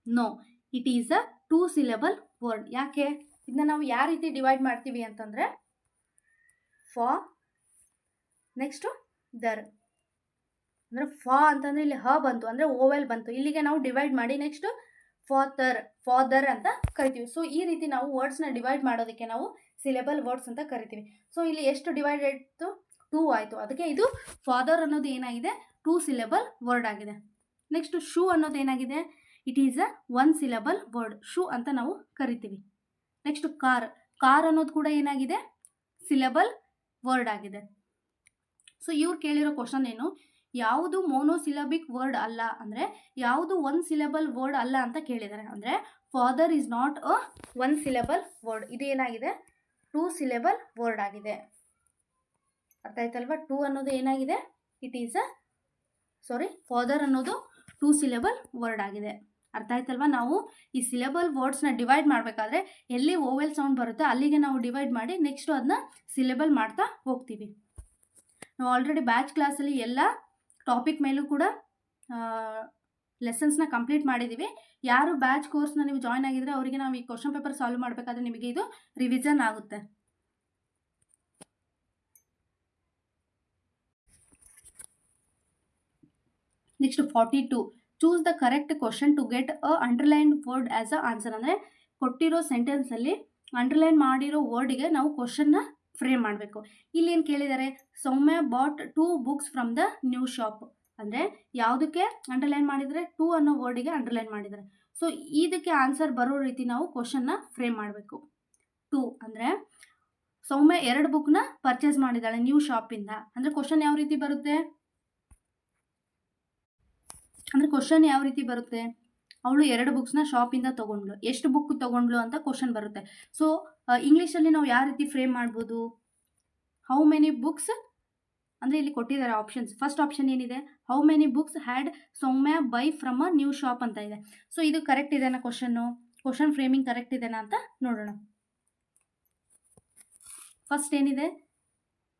No, it is a 2 syllable word. ಯಾಕೆ? ಇದನ್ನ ನಾವು ಯಾವ ರೀತಿ ಡಿವೈಡ್ ಮಾಡ್ತೀವಿ ಅಂತಂದರೆ ಫಾ, ನೆಕ್ಸ್ಟು ದರ್. ಅಂದರೆ ಫಾ ಅಂತಂದರೆ ಇಲ್ಲಿ ಹ ಬಂತು, ಅಂದರೆ ಓವೆಲ್ ಬಂತು, ಇಲ್ಲಿಗೆ ನಾವು ಡಿವೈಡ್ ಮಾಡಿ ನೆಕ್ಸ್ಟು ಫಾದರ್ ಅಂತ ಕರಿತೀವಿ. ಸೊ ಈ ರೀತಿ ನಾವು ವರ್ಡ್ಸ್ನ ಡಿವೈಡ್ ಮಾಡೋದಕ್ಕೆ ನಾವು ಸಿಲೆಬಲ್ ವರ್ಡ್ಸ್ ಅಂತ ಕರಿತೀವಿ. ಸೊ ಇಲ್ಲಿ ಎಷ್ಟು ಡಿವೈಡ್ ಆಯಿತು? 2 ಆಯಿತು. ಅದಕ್ಕೆ ಇದು ಫಾದರ್ ಅನ್ನೋದು ಏನಾಗಿದೆ? 2 ಸಿಲೆಬಲ್ ವರ್ಡ್ ಆಗಿದೆ. ನೆಕ್ಸ್ಟು ಶೂ ಅನ್ನೋದು ಏನಾಗಿದೆ? It is a 1 syllable word, shoe ಅಂತ ನಾವು ಕರಿತೀವಿ. ನೆಕ್ಸ್ಟ್ ಕಾರ್ ಅನ್ನೋದು ಕೂಡ ಏನಾಗಿದೆ? ಸಿಲೆಬಲ್ ವರ್ಡ್ ಆಗಿದೆ. ಸೊ ಇವ್ರು ಕೇಳಿರೋ ಕ್ವಶನ್ ಏನು, ಯಾವುದು ಮೋನೋಸಿಲಬಿಕ್ ವರ್ಡ್ ಅಲ್ಲ, ಅಂದರೆ ಯಾವುದು ಒನ್ ಸಿಲೆಬಲ್ ವರ್ಡ್ ಅಲ್ಲ ಅಂತ ಕೇಳಿದ್ದಾರೆ. ಅಂದರೆ father is not a one syllable word, ಇದು ಏನಾಗಿದೆ 2 ಸಿಲೆಬಲ್ ವರ್ಡ್ ಆಗಿದೆ. ಅರ್ಥ ಆಯ್ತಲ್ವಾ? 2 ಅನ್ನೋದು ಏನಾಗಿದೆ, ಇಟ್ ಈಸ್ ಫಾದರ್ ಅನ್ನೋದು 2 ಸಿಲೆಬಲ್ ವರ್ಡ್ ಆಗಿದೆ. ಅರ್ಥ ಆಯ್ತಲ್ವಾ? ನಾವು ಈ ಸಿಲೆಬಲ್ ವರ್ಡ್ಸ್ನ ಡಿವೈಡ್ ಮಾಡಬೇಕಾದ್ರೆ ಎಲ್ಲಿ ಓವೆಲ್ ಸೌಂಡ್ ಬರುತ್ತೆ ಅಲ್ಲಿಗೆ ನಾವು ಡಿವೈಡ್ ಮಾಡಿ ನೆಕ್ಸ್ಟು ಅದನ್ನ ಸಿಲೆಬಲ್ ಮಾಡ್ತಾ ಹೋಗ್ತೀವಿ. ನಾವು ಆಲ್ರೆಡಿ ಬ್ಯಾಚ್ ಕ್ಲಾಸಲ್ಲಿ ಎಲ್ಲ ಟಾಪಿಕ್ ಮೇಲೂ ಕೂಡ ಲೆಸನ್ಸ್ನ ಕಂಪ್ಲೀಟ್ ಮಾಡಿದ್ದೀವಿ. ಯಾರು ಬ್ಯಾಚ್ ಕೋರ್ಸ್ನ ನೀವು ಜಾಯ್ನ್ ಆಗಿದ್ರೆ ಅವರಿಗೆ ನಾವು ಈ ಕ್ವಶನ್ ಪೇಪರ್ ಸಾಲ್ವ್ ಮಾಡಬೇಕಾದ್ರೆ ನಿಮಗೆ ಇದು ರಿವಿಷನ್ ಆಗುತ್ತೆ. Next 42, choose the correct question to get a underline word as a answer. ಅಂದರೆ ಕೊಟ್ಟಿರೋ ಸೆಂಟೆನ್ಸಲ್ಲಿ ಅಂಡರ್ಲೈನ್ ಮಾಡಿರೋ ವರ್ಡಿಗೆ ನಾವು ಕ್ವಶನ್ನ ಫ್ರೇಮ್ ಮಾಡಬೇಕು. ಇಲ್ಲಿ ಏನು ಕೇಳಿದ್ದಾರೆ, Soumya bought 2 books from the new shop. ಅಂದರೆ ಯಾವುದಕ್ಕೆ ಅಂಡರ್ಲೈನ್ ಮಾಡಿದರೆ 2 ಅನ್ನೋ ವರ್ಡಿಗೆ ಅಂಡರ್ಲೈನ್ ಮಾಡಿದ್ದಾರೆ. ಸೊ ಇದಕ್ಕೆ ಆನ್ಸರ್ ಬರೋ ರೀತಿ ನಾವು ಕ್ವಶನ್ನ ಫ್ರೇಮ್ ಮಾಡಬೇಕು. 2 ಅಂದರೆ ಸೌಮ್ಯ 2 ಬುಕ್ನ ಪರ್ಚೇಸ್ ಮಾಡಿದ್ದಾಳೆ ನ್ಯೂ ಶಾಪಿಂದ. ಅಂದರೆ ಕ್ವಶನ್ ಯಾವ ರೀತಿ ಬರುತ್ತೆ, ಅವಳು 2 ಬುಕ್ಸ್ನ ಶಾಪಿಂದ ತೊಗೊಂಡ್ಳು, ಎಷ್ಟು ಬುಕ್ ತೊಗೊಂಡ್ಳು ಅಂತ ಕ್ವಶನ್ ಬರುತ್ತೆ. ಸೊ ಇಂಗ್ಲೀಷಲ್ಲಿ ನಾವು ಯಾವ ರೀತಿ ಫ್ರೇಮ್ ಮಾಡ್ಬೋದು, ಹೌ ಮೆನಿ ಬುಕ್ಸ್ ಅಂದರೆ ಇಲ್ಲಿ ಕೊಟ್ಟಿದ್ದಾರೆ ಆಪ್ಷನ್ಸ್. ಫಸ್ಟ್ ಆಪ್ಷನ್ ಏನಿದೆ, how many books had Soumya buy from a new shop ಅಂತ ಇದೆ. ಸೊ ಇದು ಕರೆಕ್ಟ್ ಇದೆನಾ, ಕ್ವಶನ್ ಫ್ರೇಮಿಂಗ್ ಕರೆಕ್ಟ್ ಇದೆನಾ ಅಂತ ನೋಡೋಣ. ಫಸ್ಟ್ ಏನಿದೆ,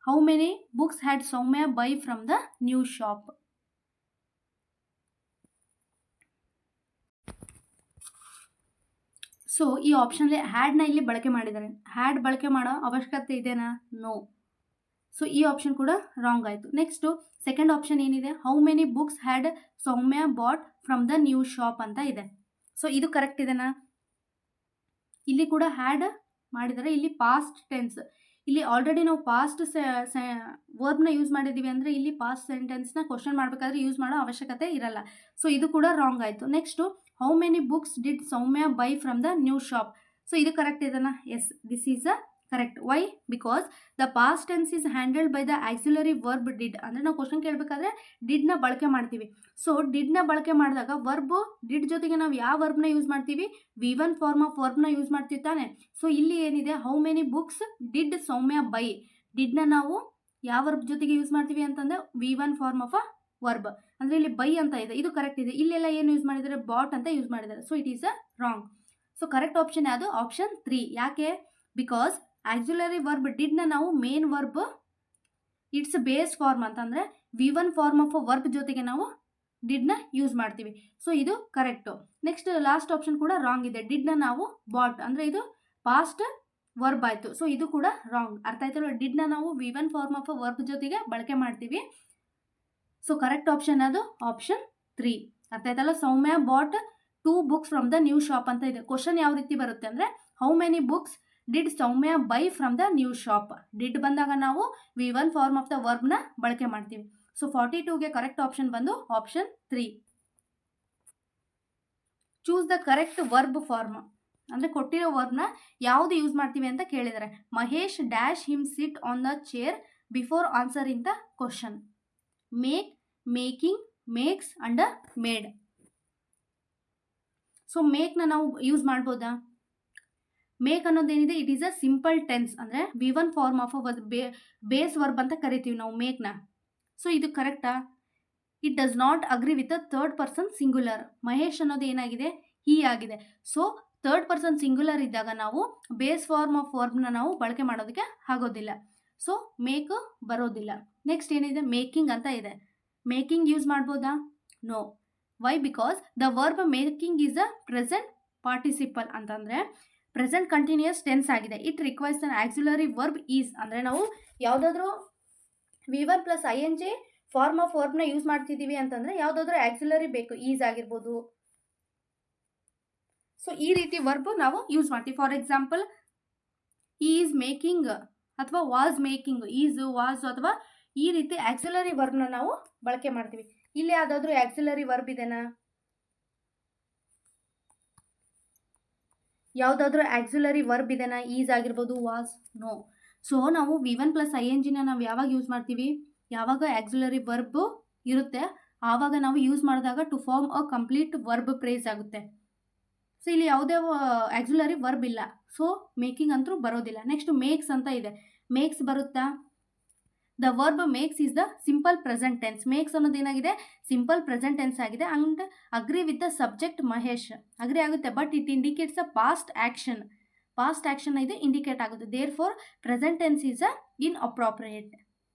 how many books had Soumya buy from the new shop. So ಈ ಆಪ್ಷನ್ಲಿ ಹ್ಯಾಡ್ನ ಇಲ್ಲಿ ಬಳಕೆ ಮಾಡಿದ್ದಾರೆ. ಹ್ಯಾಡ್ ಬಳಕೆ ಮಾಡೋ ಅವಶ್ಯಕತೆ ಇದೆನಾ, ನೋ. ಸೊ ಈ ಆಪ್ಷನ್ ಕೂಡ ರಾಂಗ್ ಆಯಿತು. ನೆಕ್ಸ್ಟು ಸೆಕೆಂಡ್ ಆಪ್ಷನ್ ಏನಿದೆ, how many books had Soumya bought from the new shop ಅಂತ ಇದೆ. ಸೊ ಇದು ಕರೆಕ್ಟ್ ಇದೆನಾ, ಇಲ್ಲಿ ಕೂಡ ಹ್ಯಾಡ್ ಮಾಡಿದರೆ ಇಲ್ಲಿ ಪಾಸ್ಟ್ ಟೆನ್ಸ್. ಇಲ್ಲಿ ಆಲ್ರೆಡಿ ನಾವು ಪಾಸ್ಟ್ ವರ್ಬ್ನ ಯೂಸ್ ಮಾಡಿದ್ದೀವಿ ಅಂದರೆ ಇಲ್ಲಿ ಪಾಸ್ಟ್ ಸೆಂಟೆನ್ಸ್ನ ಕ್ವಶನ್ ಮಾಡಬೇಕಾದ್ರೆ ಯೂಸ್ ಮಾಡೋ ಅವಶ್ಯಕತೆ ಇರಲ್ಲ. ಸೊ ಇದು ಕೂಡ ರಾಂಗ್ ಆಯಿತು. Next how many books did Soumya buy from the new shop. So ಇದು ಕರೆಕ್ಟ್ ಇದೆನಾ, yes, this is a correct. Why, because the past tense is handled by the auxiliary verb did. ಅಂದರೆ ನಾವು question ಕೇಳಬೇಕಾದ್ರೆ ಡಿಡ್ನ ಬಳಕೆ ಮಾಡ್ತೀವಿ. So ಡಿಡ್ನ ಬಳಕೆ ಮಾಡಿದಾಗ verb did ಜೊತೆಗೆ ನಾವು ಯಾವ ವರ್ಬ್ನ ಯೂಸ್ ಮಾಡ್ತೀವಿ, V1 ಫಾರ್ಮ್ ಆಫ್ ವರ್ಬ್ನ ಯೂಸ್ ಮಾಡ್ತೀವಿ ತಾನೆ. ಸೊ ಇಲ್ಲಿ ಏನಿದೆ, how many books did Soumya buy, ಡಿಡ್ನ ನಾವು ಯಾವ ವರ್ಬ್ ಜೊತೆಗೆ ಯೂಸ್ ಮಾಡ್ತೀವಿ ಅಂತಂದರೆ V1 form of a verb. ಅಂದರೆ ಇಲ್ಲಿ ಬೈ ಅಂತ ಇದೆ, ಇದು ಕರೆಕ್ಟ್ ಇದೆ. ಇಲ್ಲೆಲ್ಲ ಏನು ಯೂಸ್ ಮಾಡಿದ್ದಾರೆ, ಬಾಟ್ ಅಂತ ಯೂಸ್ ಮಾಡಿದ್ದಾರೆ. So it is a wrong. So correct option ಯಾವುದು, ಆಪ್ಷನ್ 3. ಯಾಕೆ, ಬಿಕಾಸ್ ಆಕ್ಸಿಲರಿ ವರ್ಬ್ ಡಿಡ್ನ ನಾವು main verb its base form ಅಂತಂದರೆ V1 ಫಾರ್ಮ್ ಆಫ್ ವರ್ಬ್ ಜೊತೆಗೆ ನಾವು ಡಿಡ್ನ ಯೂಸ್ ಮಾಡ್ತೀವಿ. ಸೊ ಇದು ಕರೆಕ್ಟು. ನೆಕ್ಸ್ಟ್ ಲಾಸ್ಟ್ ಆಪ್ಷನ್ ಕೂಡ ರಾಂಗ್ ಇದೆ. ಡಿಡ್ನ ನಾವು ಬಾಟ್ ಅಂದರೆ ಇದು ಪಾಸ್ಟ್ ವರ್ಬ್ ಆಯಿತು. ಸೊ ಇದು ಕೂಡ ರಾಂಗ್. ಅರ್ಥ ಆಯ್ತಲ್ಲ, ಡಿಡ್ನ ನಾವು V1 ಫಾರ್ಮ್ ಆಫ್ ವರ್ಬ್ ಜೊತೆಗೆ ಬಳಕೆ ಮಾಡ್ತೀವಿ. ಸೊ ಕರೆಕ್ಟ್ ಆಪ್ಷನ್ ಅದು ಆಪ್ಷನ್ 3. ಅರ್ಥ ಆಯ್ತಲ್ಲ, Soumya bought 2 books from the new shop ಅಂತ ಇದೆ. ಕ್ವಶನ್ ಯಾವ ರೀತಿ ಬರುತ್ತೆ ಅಂದರೆ, how many books did Soumya buy from the new shop. Did ಬಂದಾಗ ನಾವು V1 ಫಾರ್ಮ್ ಆಫ್ ದ ವರ್ಬ್ನ ಬಳಕೆ ಮಾಡ್ತೀವಿ. ಸೊ 42ಗೆ ಕರೆಕ್ಟ್ ಆಪ್ಷನ್ ಬಂದು option 3. Choose the correct verb form. ಅಂದರೆ ಕೊಟ್ಟಿರೋ ವರ್ಬ್ನ ಯಾವುದು ಯೂಸ್ ಮಾಡ್ತೀವಿ ಅಂತ ಕೇಳಿದ್ದಾರೆ. Mahesh dash him sit on the chair before answering the question. Make, making, makes and made. So ಮೇಕ್ನ ನಾವು ಯೂಸ್ ಮಾಡ್ಬೋದಾ? ಮೇಕ್ ಅನ್ನೋದೇನಿದೆ, it is a simple tense. ಅಂದರೆ V1 form of a base verb ಅಂತ ಕರಿತೀವಿ ನಾವು ಮೇಕ್ನ. ಸೊ ಇದು ಕರೆಕ್ಟಾ? It does not agree with a third person singular. Mahesh ಅನ್ನೋದು ಏನಾಗಿದೆ, ಹೀ ಆಗಿದೆ. ಸೊ ಥರ್ಡ್ ಪರ್ಸನ್ ಸಿಂಗ್ಯುಲರ್ ಇದ್ದಾಗ ನಾವು ಬೇಸ್ ಫಾರ್ಮ್ ಆಫ್ ವರ್ಬ್ನ ನಾವು ಬಳಕೆ ಮಾಡೋದಕ್ಕೆ ಆಗೋದಿಲ್ಲ. ಸೊ ಮೇಕ್ ಬರೋದಿಲ್ಲ. ನೆಕ್ಸ್ಟ್ ಏನಿದೆ, ಮೇಕಿಂಗ್ ಅಂತ ಇದೆ. ಮೇಕಿಂಗ್ ಯೂಸ್ ಮಾಡ್ಬೋದಾ? No. Why, because the verb making is a present participle ಅಂತಂದರೆ ಪ್ರೆಸೆಂಟ್ ಕಂಟಿನ್ಯೂಯಸ್ ಟೆನ್ಸ್ ಆಗಿದೆ. It requires an auxiliary verb is. ಅಂದರೆ ನಾವು ಯಾವುದಾದ್ರೂ V1 + ING ಫಾರ್ಮ್ ಆಫ್ ವರ್ಬ್ನ ಯೂಸ್ ಮಾಡ್ತಿದ್ದೀವಿ ಅಂತಂದರೆ ಯಾವುದಾದ್ರೂ ಆಕ್ಸಿಲರಿ ಬೇಕು, ಈಸ್ ಆಗಿರ್ಬೋದು. ಸೊ ಈ ರೀತಿ ವರ್ಬ್ ನಾವು ಯೂಸ್ ಮಾಡ್ತೀವಿ. ಫಾರ್ ಎಕ್ಸಾಂಪಲ್, ಈಸ್ ಮೇಕಿಂಗ್ ಅಥವಾ ವಾಸ್ ಮೇಕಿಂಗ್, ಈಸ್, ವಾಸ್ ಅಥವಾ ಈ ರೀತಿ ಆಕ್ಸಿಲರಿ ವರ್ಬ್ನ ನಾವು ಬಳಕೆ ಮಾಡ್ತೀವಿ. ಇಲ್ಲಿ ಯಾವುದಾದ್ರೂ ಆಕ್ಸಿಲರಿ ವರ್ಬ್ ಇದೆನಾ? ಯಾವುದಾದ್ರೂ ಆಕ್ಸಿಲರಿ ವರ್ಬ್ ಇದೆನಾ? ಈಸ್ ಆಗಿರ್ಬೋದು, ವಾಸ್, ನೋ. ಸೊ ನಾವು V1 ಪ್ಲಸ್ ING ನಾವು ಯಾವಾಗ ಯೂಸ್ ಮಾಡ್ತೀವಿ, ಯಾವಾಗ ಆಕ್ಸಿಲರಿ ವರ್ಬ್ ಇರುತ್ತೆ ಆವಾಗ ನಾವು ಯೂಸ್ ಮಾಡಿದಾಗ to form a complete verb phrase ಆಗುತ್ತೆ. ಸೊ ಇಲ್ಲಿ ಯಾವುದೇ ಆಕ್ಸಿಲರಿ ವರ್ಬ್ ಇಲ್ಲ, ಸೊ ಮೇಕಿಂಗ್ ಅಂತೂ ಬರೋದಿಲ್ಲ. ನೆಕ್ಸ್ಟ್ ಮೇಕ್ಸ್ ಅಂತ ಇದೆ, ಮೇಕ್ಸ್ ಬರುತ್ತಾ? The verb makes is the simple present tense. Makes ಅನ್ನೋದು ಏನಾಗಿದೆ, ಸಿಂಪಲ್ ಪ್ರೆಸೆಂಟ್ ಟೆನ್ಸ್ ಆಗಿದೆ. And agree with the subject Mahesh agree ಆಗುತ್ತೆ, but it indicates a past action. Past action ಇದು ಇಂಡಿಕೇಟ್ ಆಗುತ್ತೆ. Therefore present tense is a inappropriate.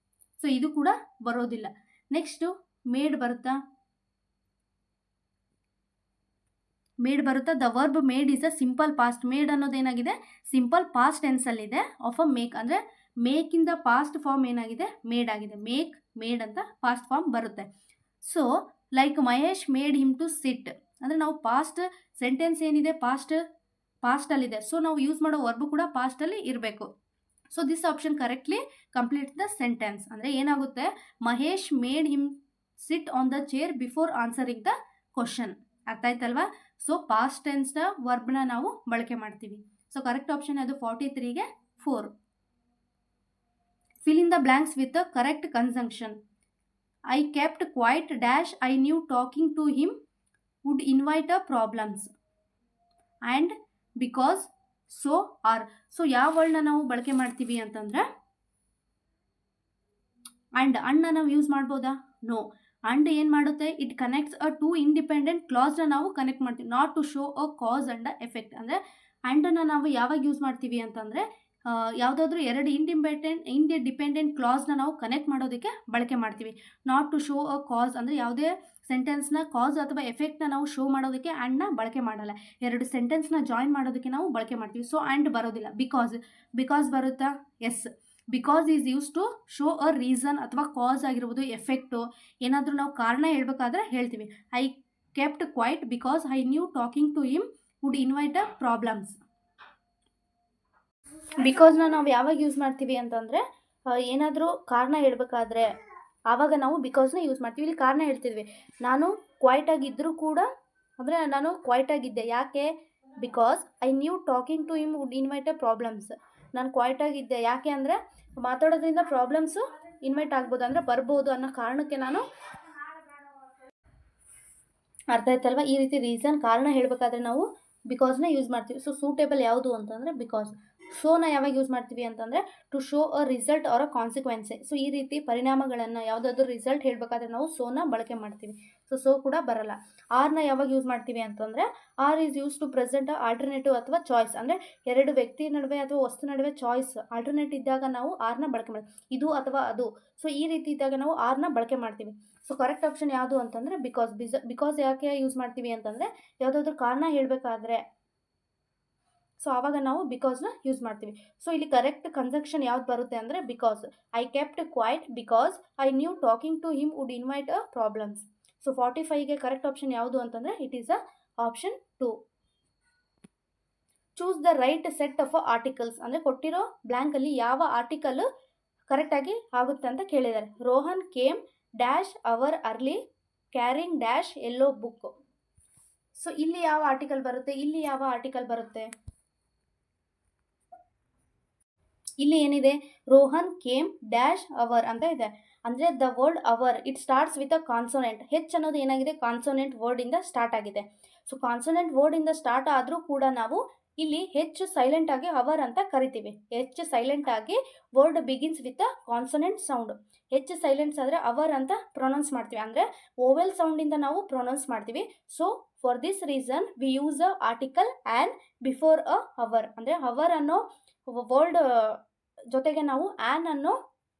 So ಇದು ಕೂಡ ಬರೋದಿಲ್ಲ. Next made ಬರುತ್ತಾ? ಮೇಡ್ ಬರುತ್ತಾ? The verb made is a simple past. Made ಅನ್ನೋದೇನಾಗಿದೆ, simple past ಟೆನ್ಸಲ್ಲಿದೆ of a make. ಅಂದರೆ ಮೇಕಿಂದ ಪಾಸ್ಟ್ ಫಾರ್ಮ್ ಏನಾಗಿದೆ, ಮೇಡ್ ಆಗಿದೆ. ಮೇಡ್ ಅಂತ ಪಾಸ್ಟ್ ಫಾರ್ಮ್ ಬರುತ್ತೆ. So like Mahesh made him to sit ಅಂದರೆ ನಾವು ಪಾಸ್ಟ್ ಸೆಂಟೆನ್ಸ್ ಏನಿದೆ ಪಾಸ್ಟಲ್ಲಿದೆ. ಸೊ ನಾವು ಯೂಸ್ ಮಾಡೋ ವರ್ಬ್ ಕೂಡ ಪಾಸ್ಟಲ್ಲಿ ಇರಬೇಕು. So this option correctly complete the sentence. ಅಂದರೆ ಏನಾಗುತ್ತೆ, Mahesh made him sit on the chair before answering the question. ಅರ್ಥ ಆಯ್ತಲ್ವಾ? ಸೊ ಪಾಸ್ಟ್ ಟೆನ್ಸ್ನ ವರ್ಬ್ನ ನಾವು ಬಳಕೆ ಮಾಡ್ತೀವಿ. ಸೊ ಕರೆಕ್ಟ್ ಆಪ್ಷನ್ ಅದು 43ಗೆ 4. Fill in the blanks with the correct conjunction. I kept quiet dash I knew talking to him would invite a problems and because so or. So ಯಾವ ವರ್ಡ್ನ ನಾವು ಬಳಕೆ ಮಾಡ್ತೀವಿ ಅಂತಂದರೆ ಅಂಡ್ನ ನಾವು ಯೂಸ್ ಮಾಡ್ಬೋದಾ? ನೋ. ಅಂಡ್ ಏನು ಮಾಡುತ್ತೆ, it connects a two independent ಕ್ಲಾಸ್ನ ನಾವು ಕನೆಕ್ಟ್ ಮಾಡ್ತೀವಿ, not to show a cause and a effect. ಅಂದರೆ ಅಂಡನ್ನು ನಾವು ಯಾವಾಗ ಯೂಸ್ ಮಾಡ್ತೀವಿ ಅಂತಂದರೆ ಯಾವುದಾದ್ರೂ ಎರಡು ಇಂಡಿಪೆಂಡೆಂಟ್ ಕ್ಲಾಸ್ನ ನಾವು ಕನೆಕ್ಟ್ ಮಾಡೋದಕ್ಕೆ ಬಳಕೆ ಮಾಡ್ತೀವಿ. ನಾಟ್ ಟು ಶೋ ಅ ಕಾಸ್ ಅಂದರೆ ಯಾವುದೇ ಸೆಂಟೆನ್ಸ್ನ ಕಾಸ್ ಅಥವಾ ಎಫೆಕ್ಟ್ನ ನಾವು ಶೋ ಮಾಡೋದಕ್ಕೆ ಆ್ಯಂಡ್ನ ಬಳಕೆ ಮಾಡಲ್ಲ. ಎರಡು ಸೆಂಟೆನ್ಸ್ನ ಜಾಯಿನ್ ಮಾಡೋದಕ್ಕೆ ನಾವು ಬಳಕೆ ಮಾಡ್ತೀವಿ. ಸೊ ಆ್ಯಂಡ್ ಬರೋದಿಲ್ಲ. ಬಿಕಾಸ್ ಬರುತ್ತಾ? Yes. Because is use to show a reason ಅಥವಾ ಕಾಸ್ ಆಗಿರ್ಬೋದು, ಎಫೆಕ್ಟು ಏನಾದರೂ ನಾವು ಕಾರಣ ಹೇಳ್ಬೇಕಾದ್ರೆ ಹೇಳ್ತೀವಿ. I kept quiet because I knew talking to him would invite a problems. ಬಿಕಾಸ್ನ ನಾವು ಯಾವಾಗ ಯೂಸ್ ಮಾಡ್ತೀವಿ ಅಂತಂದರೆ ಏನಾದರೂ ಕಾರಣ ಹೇಳ್ಬೇಕಾದ್ರೆ ಆವಾಗ ನಾವು ಬಿಕಾಸ್ನ ಯೂಸ್ ಮಾಡ್ತೀವಿ. ಇಲ್ಲಿ ಕಾರಣ ಹೇಳ್ತಿದ್ವಿ, ನಾನು ಕ್ವೈಟಾಗಿದ್ದರೂ ಕೂಡ ಅಂದರೆ ನಾನು ಕ್ವೈಟಾಗಿದ್ದೆ. ಯಾಕೆ? Because I knew talking to him would invite a problems. ನಾನು ಕ್ವೈಟಾಗಿದ್ದೆ ಯಾಕೆ ಅಂದರೆ ಮಾತಾಡೋದ್ರಿಂದ ಪ್ರಾಬ್ಲಮ್ಸು ಇನ್ವೈಟ್ ಆಗ್ಬೋದು, ಅಂದರೆ ಬರ್ಬೋದು ಅನ್ನೋ ಕಾರಣಕ್ಕೆ ನಾನು. ಅರ್ಥ ಆಯ್ತಲ್ವ? ಈ ರೀತಿ ರೀಸನ್ ಕಾರಣ ಹೇಳಬೇಕಾದ್ರೆ ನಾವು ಬಿಕಾಸ್ನ ಯೂಸ್ ಮಾಡ್ತೀವಿ. ಸೊ ಸೂಟೇಬಲ್ ಯಾವುದು ಅಂತಂದರೆ ಬಿಕಾಸ್. ಸೋನ ಯಾವಾಗ ಯೂಸ್ ಮಾಡ್ತೀವಿ ಅಂತಂದರೆ to show a result or a consequence. So ಈ ರೀತಿ ಪರಿಣಾಮಗಳನ್ನು ಯಾವುದಾದ್ರೂ ರಿಸಲ್ಟ್ ಹೇಳಬೇಕಾದ್ರೆ ನಾವು ಸೋನ ಬಳಕೆ ಮಾಡ್ತೀವಿ. ಸೊ ಕೂಡ ಬರಲ್ಲ. ಆರ್ನ ಯಾವಾಗ ಯೂಸ್ ಮಾಡ್ತೀವಿ ಅಂತಂದರೆ or is use to present alternative ಅಥವಾ ಚಾಯ್ಸ್. ಅಂದರೆ ಎರಡು ವ್ಯಕ್ತಿ ನಡುವೆ ಅಥವಾ ವಸ್ತು ನಡುವೆ ಚಾಯ್ಸ್ ಆಲ್ಟರ್ನೇಟ್ ಇದ್ದಾಗ ನಾವು ಆರ್ನ ಬಳಕೆ ಮಾಡ್ತೀವಿ, ಇದು ಅಥವಾ ಅದು. ಸೊ ಈ ರೀತಿ ಇದ್ದಾಗ ನಾವು ಆರ್ನ ಬಳಕೆ ಮಾಡ್ತೀವಿ. ಸೊ ಕರೆಕ್ಟ್ ಆಪ್ಷನ್ ಯಾವುದು ಅಂತಂದರೆ ಬಿಕಾಸ್ ಯಾಕೆ ಯೂಸ್ ಮಾಡ್ತೀವಿ ಅಂತಂದರೆ ಯಾವುದಾದ್ರೂ ಕಾರಣ ಹೇಳಬೇಕಾದ್ರೆ ಸೊ ಆವಾಗ ನಾವು ಬಿಕಾಸ್ನ ಯೂಸ್ ಮಾಡ್ತೀವಿ. ಸೊ ಇಲ್ಲಿ ಕರೆಕ್ಟ್ ಕನ್ಜಂಕ್ಷನ್ ಯಾವ್ದು ಬರುತ್ತೆ ಅಂದರೆ because. I kept quiet because I knew talking to him would invite a problems. So 45ಗೆ ಕರೆಕ್ಟ್ ಆಪ್ಷನ್ ಯಾವುದು ಅಂತಂದರೆ it is a option 2. Choose the right set of articles. ಅಂದರೆ ಕೊಟ್ಟಿರೋ ಬ್ಲ್ಯಾಂಕಲ್ಲಿ ಯಾವ ಆರ್ಟಿಕಲ್ ಕರೆಕ್ಟಾಗಿ ಆಗುತ್ತೆ ಅಂತ ಕೇಳಿದ್ದಾರೆ. Rohan came dash hour early carrying dash yellow book. So ಇಲ್ಲಿ ಯಾವ ಆರ್ಟಿಕಲ್ ಬರುತ್ತೆ, ಇಲ್ಲಿ ಯಾವ ಆರ್ಟಿಕಲ್ ಬರುತ್ತೆ? ಇಲ್ಲಿ ಏನಿದೆ, ರೋಹನ್ ಕೇಮ್ ಡ್ಯಾಶ್ ಅವರ್ ಅಂತ ಇದೆ. ಅಂದರೆ the word hour it starts with a consonant. H ಅನ್ನೋದು ಏನಾಗಿದೆ, ಕಾನ್ಸೋನೆಂಟ್ ವರ್ಡಿಂದ ಸ್ಟಾರ್ಟ್ ಆಗಿದೆ. ಸೊ ಕಾನ್ಸೋನೆಂಟ್ ವರ್ಡಿಂದ ಸ್ಟಾರ್ಟ್ ಆದರೂ ಕೂಡ ನಾವು ಇಲ್ಲಿ ಹೆಚ್ಚು ಸೈಲೆಂಟ್ ಆಗಿ ಅವರ್ ಅಂತ ಕರಿತೀವಿ. ಹೆಚ್ಚು ಸೈಲೆಂಟ್ ಆಗಿ word begins with a consonant sound. ಹೆಚ್ಚು ಸೈಲೆನ್ಸ್ ಆದರೆ ಅವರ್ ಅಂತ ಪ್ರೊನೌನ್ಸ್ ಮಾಡ್ತೀವಿ, ಅಂದರೆ ಓವೆಲ್ ಸೌಂಡಿಂದ ನಾವು ಪ್ರೊನೌನ್ಸ್ ಮಾಡ್ತೀವಿ. So for this reason we use a article an before a hour. ಅಂದರೆ ಅವರ್ ಅನ್ನೋ ವರ್ಡ್ ಜೊತೆಗೆ ನಾವು ಆ್ಯನ್ ಅನ್ನೋ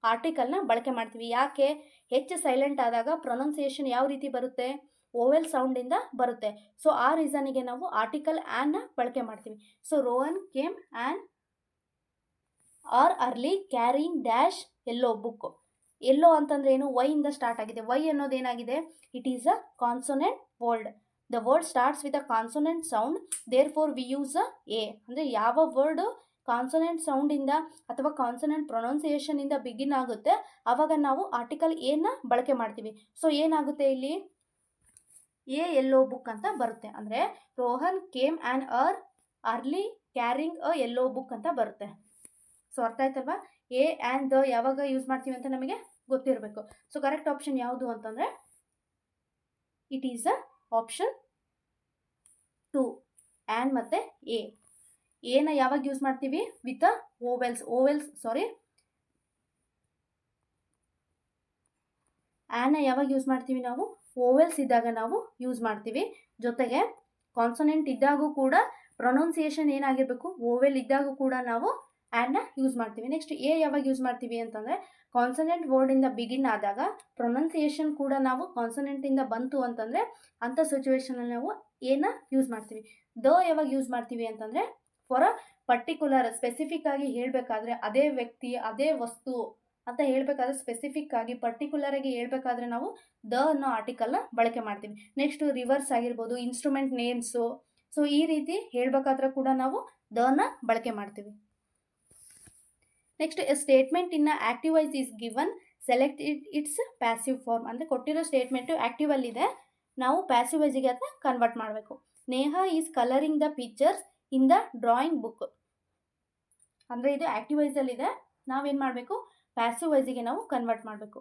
ಆರ್ಟಿಕಲ್ನ ಬಳಕೆ ಮಾಡ್ತೀವಿ. ಯಾಕೆ? ಹೆಚ್ಚು ಸೈಲೆಂಟ್ ಆದಾಗ ಪ್ರೊನೌನ್ಸಿಯೇಷನ್ ಯಾವ ರೀತಿ ಬರುತ್ತೆ, ಓವೆಲ್ ಸೌಂಡಿಂದ ಬರುತ್ತೆ. ಸೊ ಆ ರೀಸನಿಗೆ ನಾವು ಆರ್ಟಿಕಲ್ ಆ್ಯನ್ನ ಬಳಕೆ ಮಾಡ್ತೀವಿ. So Rohan came an hour early carrying dash yellow book. Yellow ಅಂತಂದ್ರೆ ಏನು, ವೈ ಇಂದ ಸ್ಟಾರ್ಟ್ ಆಗಿದೆ. ವೈ ಅನ್ನೋದೇನಾಗಿದೆ, it is a consonant word. The word starts with a consonant sound, therefore we use a a. ಅಂದರೆ ಯಾವ word consonant ಸೌಂಡಿಂದ ಅಥವಾ consonant ಪ್ರೊನೌನ್ಸಿಯೇಷನಿಂದ begin ಆಗುತ್ತೆ ಆವಾಗ ನಾವು ಆರ್ಟಿಕಲ್ ಎನ ಬಳಕೆ ಮಾಡ್ತೀವಿ. ಸೊ ಏನಾಗುತ್ತೆ ಇಲ್ಲಿ, ಎ ಎಲ್ಲೋ ಬುಕ್ ಅಂತ ಬರುತ್ತೆ. ಅಂದರೆ Rohan came an early carrying a yellow book ಅಂತ ಬರುತ್ತೆ. ಸೊ ಅರ್ಥ ಆಯ್ತಲ್ವಾ? ಎ ಆ್ಯಂಡ್ ದ ಯಾವಾಗ ಯೂಸ್ ಮಾಡ್ತೀವಿ ಅಂತ ನಮಗೆ ಗೊತ್ತಿರಬೇಕು. ಸೊ ಕರೆಕ್ಟ್ ಆಪ್ಷನ್ ಯಾವುದು ಅಂತಂದರೆ it is a option 2 and ಮತ್ತು ಎನ ಯಾವಾಗ ಯೂಸ್ ಮಾಡ್ತೀವಿ? ವಿತ್ ಆ್ಯನ ಯಾವಾಗ ಯೂಸ್ ಮಾಡ್ತೀವಿ ನಾವು? ಓವೆಲ್ಸ್ ಇದ್ದಾಗ ನಾವು ಯೂಸ್ ಮಾಡ್ತೀವಿ. ಜೊತೆಗೆ ಕಾನ್ಸನೆಂಟ್ ಇದ್ದಾಗೂ ಕೂಡ ಪ್ರೊನೌನ್ಸಿಯೇಷನ್ ಏನಾಗಿರಬೇಕು? ಓವೆಲ್ ಇದ್ದಾಗೂ ಕೂಡ ನಾವು ಆ್ಯನ್ನ ಯೂಸ್ ಮಾಡ್ತೀವಿ. ನೆಕ್ಸ್ಟ್ ಎ ಯಾವಾಗ ಯೂಸ್ ಮಾಡ್ತೀವಿ ಅಂತಂದರೆ ಕಾನ್ಸನೆಂಟ್ ವರ್ಡಿಂದ ಬಿಗಿನ್ ಆದಾಗ ಪ್ರೊನೌನ್ಸಿಯೇಷನ್ ಕೂಡ ನಾವು ಕಾನ್ಸನೆಂಟಿಂದ ಬಂತು ಅಂತಂದರೆ ಅಂಥ ಸಿಚುವೇಶನಲ್ಲಿ ನಾವು ಎನ ಯೂಸ್ ಮಾಡ್ತೀವಿ. ದ ಯಾವಾಗ ಯೂಸ್ ಮಾಡ್ತೀವಿ ಅಂತಂದರೆ ಫಾರ್ ಅ ಪರ್ಟಿಕ್ಯುಲರ್ ಸ್ಪೆಸಿಫಿಕ್ ಆಗಿ ಹೇಳಬೇಕಾದ್ರೆ ಅದೇ ವ್ಯಕ್ತಿ ಅದೇ ವಸ್ತು ಅಂತ ಹೇಳಬೇಕಾದ್ರೆ ಸ್ಪೆಸಿಫಿಕ್ ಆಗಿ ಪರ್ಟಿಕ್ಯುಲರ್ ಆಗಿ ಹೇಳಬೇಕಾದ್ರೆ ನಾವು ದ ಅನ್ನೋ ಆರ್ಟಿಕಲ್ನ ಬಳಕೆ ಮಾಡ್ತೀವಿ. ನೆಕ್ಸ್ಟ್ ರಿವರ್ಸ್ ಆಗಿರ್ಬೋದು, ಇನ್ಸ್ಟ್ರೂಮೆಂಟ್ ನೇಮ್ಸು, ಸೊ ಈ ರೀತಿ ಹೇಳಬೇಕಾದ್ರೆ ಕೂಡ ನಾವು ದನ ಬಳಕೆ ಮಾಡ್ತೀವಿ. Next a statement in active voice is given, select its passive form. ಅಂದರೆ ಕೊಟ್ಟಿರೋ ಸ್ಟೇಟ್ಮೆಂಟು ಆ್ಯಕ್ಟಿವ್ ಅಲ್ಲಿದೆ, ನಾವು ಪ್ಯಾಸಿವ್ ವಾಯ್ಸಿಗೆ ಅದನ್ನ ಕನ್ವರ್ಟ್ ಮಾಡಬೇಕು. Neha is colouring the pictures in the drawing book. ಅಂದರೆ ಇದು ಆ್ಯಕ್ಟಿವ್ ವಾಯ್ಸಲ್ಲಿದೆ, ನಾವೇನು ಮಾಡಬೇಕು? ಪ್ಯಾಸಿವ್ ವಾಯ್ಸಿಗೆ ನಾವು ಕನ್ವರ್ಟ್ ಮಾಡಬೇಕು.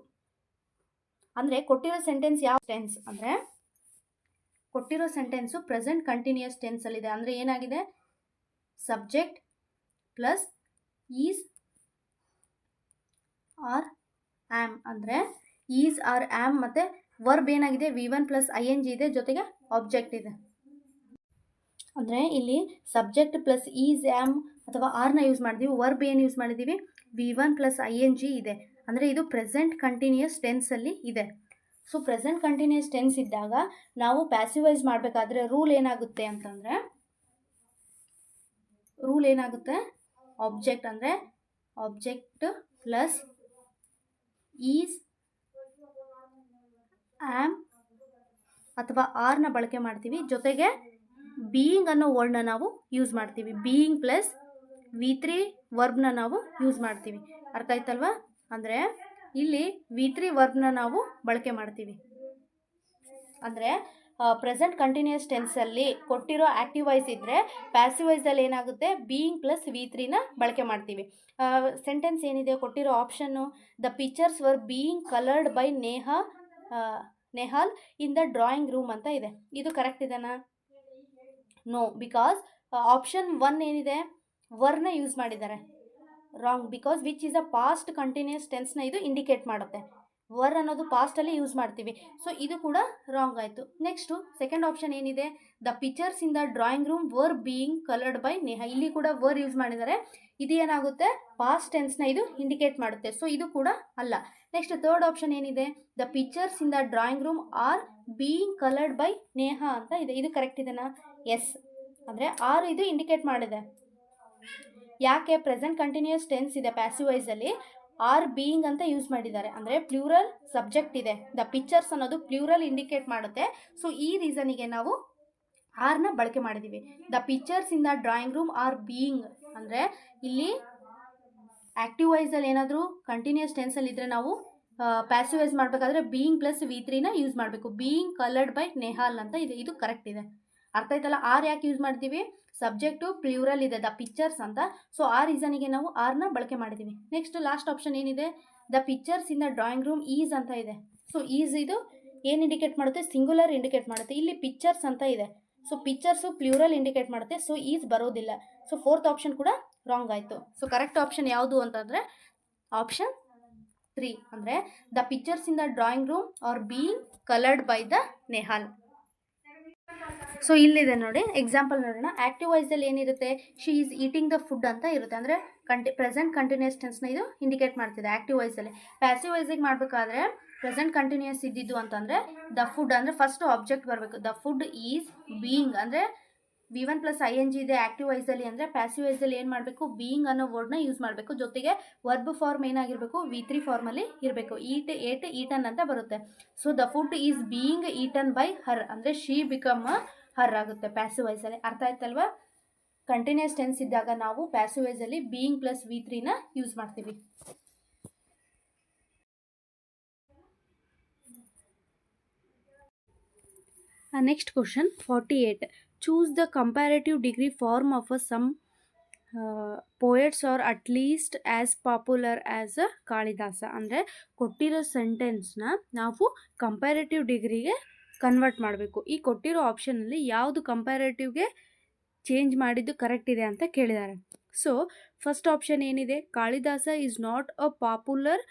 ಅಂದರೆ ಕೊಟ್ಟಿರೋ ಸೆಂಟೆನ್ಸ್ ಯಾವ ಟೆನ್ಸ್ ಅಂದರೆ ಕೊಟ್ಟಿರೋ ಸೆಂಟೆನ್ಸು ಪ್ರೆಸೆಂಟ್ ಕಂಟಿನ್ಯೂಯಸ್ ಟೆನ್ಸಲ್ಲಿದೆ. ಅಂದರೆ ಏನಾಗಿದೆ? Subject plus is are am. ಅಂದರೆ ಈಸ್ ಆರ್ ಆ್ಯಮ್ ಮತ್ತು ವರ್ಬ್ ಏನಾಗಿದೆ? V1 + ing ಇದೆ, ಜೊತೆಗೆ ಆಬ್ಜೆಕ್ಟ್ ಇದೆ. ಅಂದರೆ ಇಲ್ಲಿ ಸಬ್ಜೆಕ್ಟ್ ಪ್ಲಸ್ ಈಸ್ ಆ್ಯಮ್ ಅಥವಾ ಆರ್ನ ಯೂಸ್ ಮಾಡಿದ್ದೀವಿ. ವರ್ಬ್ ಏನು ಯೂಸ್ ಮಾಡಿದ್ದೀವಿ? V1 + ing ಇದೆ. ಅಂದರೆ ಇದು ಪ್ರೆಸೆಂಟ್ ಕಂಟಿನ್ಯೂಯಸ್ ಟೆನ್ಸಲ್ಲಿ ಇದೆ. ಸೊ ಪ್ರೆಸೆಂಟ್ ಕಂಟಿನ್ಯೂಯಸ್ ಟೆನ್ಸ್ ಇದ್ದಾಗ ನಾವು ಪ್ಯಾಸಿವೈಸ್ ಮಾಡಬೇಕಾದ್ರೆ ರೂಲ್ ಏನಾಗುತ್ತೆ ಅಂತಂದರೆ ಆಬ್ಜೆಕ್ಟ್ ಅಂದರೆ ಆಬ್ಜೆಕ್ಟ್ ಪ್ಲಸ್ ಈಸ್ ಆ್ಯಮ್ ಅಥವಾ ಆರ್ನ ಬಳಕೆ ಮಾಡ್ತೀವಿ. ಜೊತೆಗೆ ಬೀಯಿಂಗ್ ಅನ್ನೋ ವರ್ಡ್ನ ನಾವು ಯೂಸ್ ಮಾಡ್ತೀವಿ. ಬೀಯಿಂಗ್ ಪ್ಲಸ್ V3 ವರ್ಬ್ನ ನಾವು ಯೂಸ್ ಮಾಡ್ತೀವಿ. ಅರ್ಥ ಆಯ್ತಲ್ವಾ? ಅಂದರೆ ಇಲ್ಲಿ V3 ವರ್ಬ್ನ ನಾವು ಬಳಕೆ ಮಾಡ್ತೀವಿ. ಅಂದರೆ ಪ್ರೆಸೆಂಟ್ ಕಂಟಿನ್ಯೂಯಸ್ ಟೆನ್ಸಲ್ಲಿ ಕೊಟ್ಟಿರೋ ಆ್ಯಕ್ಟಿವ್ ವಾಯ್ಸ್ ಇದ್ದರೆ ಪ್ಯಾಸಿವ್ ವಾಯ್ಸಲ್ಲಿ ಏನಾಗುತ್ತೆ? ಬೀಯಿಂಗ್ ಪ್ಲಸ್ V3ನ ಬಳಕೆ ಮಾಡ್ತೀವಿ. ಸೆಂಟೆನ್ಸ್ ಏನಿದೆ ಕೊಟ್ಟಿರೋ option, the pictures were being coloured by Nehal in the drawing room ಅಂತ ಇದೆ. ಇದು ಕರೆಕ್ಟ್ ಇದೆನಾ? ನೋ, ಬಿಕಾಸ್ ಆಪ್ಷನ್ 1 ಏನಿದೆ? ವರ್ನ ಯೂಸ್ ಮಾಡಿದ್ದಾರೆ. Wrong, because which is a past continuous ಟೆನ್ಸ್ನ ಇದು ಇಂಡಿಕೇಟ್ ಮಾಡುತ್ತೆ. ವರ್ ಅನ್ನೋದು ಪಾಸ್ಟಲ್ಲಿ ಯೂಸ್ ಮಾಡ್ತೀವಿ. ಸೊ ಇದು ಕೂಡ ರಾಂಗ್ ಆಯಿತು. ನೆಕ್ಸ್ಟು ಸೆಕೆಂಡ್ ಆಪ್ಷನ್ ಏನಿದೆ? The pictures in the drawing room var being coloured by Neha. ಇಲ್ಲಿ ಕೂಡ ವರ್ ಯೂಸ್ ಮಾಡಿದ್ದಾರೆ. ಇದು ಏನಾಗುತ್ತೆ? ಪಾಸ್ಟ್ ಟೆನ್ಸ್ನ ಇದು ಇಂಡಿಕೇಟ್ ಮಾಡುತ್ತೆ. ಸೊ ಇದು ಕೂಡ ಅಲ್ಲ. ನೆಕ್ಸ್ಟ್ ಥರ್ಡ್ ಆಪ್ಷನ್ ಏನಿದೆ? The pictures in the drawing room are being coloured by Neha ಅಂತ ಇದೆ. ಇದು ಕರೆಕ್ಟ್ ಇದೆನಾ? ಎಸ್. ಅಂದರೆ ಆರ್ ಇದು ಇಂಡಿಕೇಟ್ ಮಾಡಿದೆ. ಯಾಕೆ? ಪ್ರೆಸೆಂಟ್ ಕಂಟಿನ್ಯೂಯಸ್ ಟೆನ್ಸ್ ಇದೆ ಪ್ಯಾಸಿವ್ ವಾಯ್ಸಲ್ಲಿ, ಆರ್ ಬೀಯಿಂಗ್ ಅಂತ ಯೂಸ್ ಮಾಡಿದ್ದಾರೆ. ಅಂದರೆ ಪ್ಲೂರಲ್ ಸಬ್ಜೆಕ್ಟ್ ಇದೆ. ದ ಪಿಕ್ಚರ್ಸ್ ಅನ್ನೋದು ಪ್ಲೂರಲ್ ಇಂಡಿಕೇಟ್ ಮಾಡುತ್ತೆ. ಸೊ ಈ ರೀಸನಿಗೆ ನಾವು ಆರ್ನ ಬಳಕೆ ಮಾಡಿದ್ದೀವಿ. The pictures in the drawing room are being ಅಂದರೆ ಇಲ್ಲಿ ಆ್ಯಕ್ಟಿವ್ ವಾಯ್ಸಲ್ಲಿ ಏನಾದರೂ ಕಂಟಿನ್ಯೂಯಸ್ ಟೆನ್ಸಲ್ಲಿ ಇದ್ದರೆ ನಾವು ಪ್ಯಾಸಿವ್ ವಾಯ್ಸ್ ಮಾಡಬೇಕಾದ್ರೆ ಬೀಯಿಂಗ್ ಪ್ಲಸ್ V3ನ ಯೂಸ್ ಮಾಡಬೇಕು. ಬೀಯಿಂಗ್ ಕಲರ್ಡ್ ಬೈ ನೆಹಾಲ್ ಅಂತ ಇದೆ. ಇದು ಕರೆಕ್ಟ್ ಇದೆ. ಅರ್ಥ ಆಯ್ತಲ್ಲ? ಆರ್ ಯಾಕೆ ಯೂಸ್ ಮಾಡ್ತೀವಿ? ಸಬ್ಜೆಕ್ಟು ಪ್ಲೂರಲ್ ಇದೆ, ದ ಪಿಕ್ಚರ್ಸ್ ಅಂತ. ಸೊ ಆ ರೀಸನಿಗೆ ನಾವು ಆರ್ನ ಬಳಕೆ ಮಾಡಿದ್ದೀವಿ. ನೆಕ್ಸ್ಟ್ ಲಾಸ್ಟ್ ಆಪ್ಷನ್ ಏನಿದೆ? The pictures in the drawing room is ಅಂತ ಇದೆ. ಸೊ ಈಸ್ ಇದು ಏನು ಇಂಡಿಕೇಟ್ ಮಾಡುತ್ತೆ? ಸಿಂಗುಲರ್ ಇಂಡಿಕೇಟ್ ಮಾಡುತ್ತೆ. ಇಲ್ಲಿ ಪಿಕ್ಚರ್ಸ್ ಅಂತ ಇದೆ. ಸೊ ಪಿಕ್ಚರ್ಸು ಪ್ಲೂರಲ್ ಇಂಡಿಕೇಟ್ ಮಾಡುತ್ತೆ. ಸೊ ಈಸ್ ಬರೋದಿಲ್ಲ. ಸೊ ಫೋರ್ತ್ ಆಪ್ಷನ್ ಕೂಡ ರಾಂಗ್ ಆಯಿತು. ಸೊ ಕರೆಕ್ಟ್ ಆಪ್ಷನ್ ಯಾವುದು ಅಂತಂದರೆ ಆಪ್ಷನ್ 3. ಅಂದರೆ the pictures in the drawing room are being coloured by the Nehal. So ಇಲ್ಲಿದೆ ನೋಡಿ, ಎಕ್ಸಾಂಪಲ್ ನೋಡೋಣ. ಆ್ಯಕ್ಟಿವ್ ವಾಯ್ಸಲ್ಲಿ ಏನಿರುತ್ತೆ? She is eating the food ಅಂತ ಇರುತ್ತೆ. ಅಂದರೆ ಪ್ರೆಸೆಂಟ್ ಕಂಟಿನ್ಯೂಯಸ್ ಟೆನ್ಸ್ನ ಇದು ಇಂಡಿಕೇಟ್ ಮಾಡ್ತಿದೆ ಆ್ಯಕ್ಟಿವ್ ವಾಯ್ಸಲ್ಲಿ. ಪ್ಯಾಸಿವ್ ವಾಯ್ಸಿಗೆ ಮಾಡಬೇಕಾದ್ರೆ ಪ್ರೆಸೆಂಟ್ ಕಂಟಿನ್ಯೂಯಸ್ ಇದ್ದಿದ್ದು ಅಂತಂದರೆ ದ ಫುಡ್ ಅಂದರೆ ಫಸ್ಟು ಆಬ್ಜೆಕ್ಟ್ ಬರಬೇಕು. ದ ಫುಡ್ ಈಸ್ ಬೀಯಿಂಗ್ ಅಂದರೆ V1 + ing ಇದೆ ಆ್ಯಕ್ಟಿವ್ ವಾಯ್ಸಲ್ಲಿ. ಅಂದರೆ ಪ್ಯಾಸಿವ್ ವಾಯ್ಸಲ್ಲಿ ಏನು ಮಾಡಬೇಕು? ಬೀಯಿಂಗ್ ಅನ್ನೋ ವರ್ಡ್ನ ಯೂಸ್ ಮಾಡಬೇಕು. ಜೊತೆಗೆ ವರ್ಬ್ ಫಾರ್ಮ್ ಏನಾಗಿರಬೇಕು? V3 ಫಾರ್ಮಲ್ಲಿ ಇರಬೇಕು. ಏಟ್ ಈಟನ್ ಅಂತ ಬರುತ್ತೆ. So the food is being eaten by her ಅಂದರೆ ಶಿ ಬಿಕಮ್ ಹರ್ ಆಗುತ್ತೆ ಪ್ಯಾಸಿವ್ ವಾಯ್ಸಲ್ಲಿ. ಅರ್ಥ ಆಯ್ತಲ್ವಾ? ಕಂಟಿನ್ಯೂಯಸ್ ಟೆನ್ಸ್ ಇದ್ದಾಗ ನಾವು ಪ್ಯಾಸಿವ್ ವಾಯ್ಸಲ್ಲಿ ಬೀಯಿಂಗ್ ಪ್ಲಸ್ V3ನ ಯೂಸ್ ಮಾಡ್ತೀವಿ. Next question 48. Choose the comparative degree form of a some poets are at least as popular as a Kalidasa. ಅಂದರೆ ಕೊಟ್ಟಿರೋ ಸೆಂಟೆನ್ಸ್ನ ನಾವು ಕಂಪ್ಯಾರೇಟಿವ್ ಡಿಗ್ರಿಗೆ ಕನ್ವರ್ಟ್ ಮಾಡಬೇಕು. ಈ ಕೊಟ್ಟಿರೋ ಆಪ್ಷನಲ್ಲಿ ಯಾವುದು ಕಂಪ್ಯಾರೇಟಿವ್ಗೆ ಚೇಂಜ್ ಮಾಡಿದ್ದು ಕರೆಕ್ಟ್ ಇದೆ ಅಂತ ಕೇಳಿದ್ದಾರೆ. ಸೊ ಫಸ್ಟ್ ಆಪ್ಷನ್ ಏನಿದೆ, Kalidasa is not a popular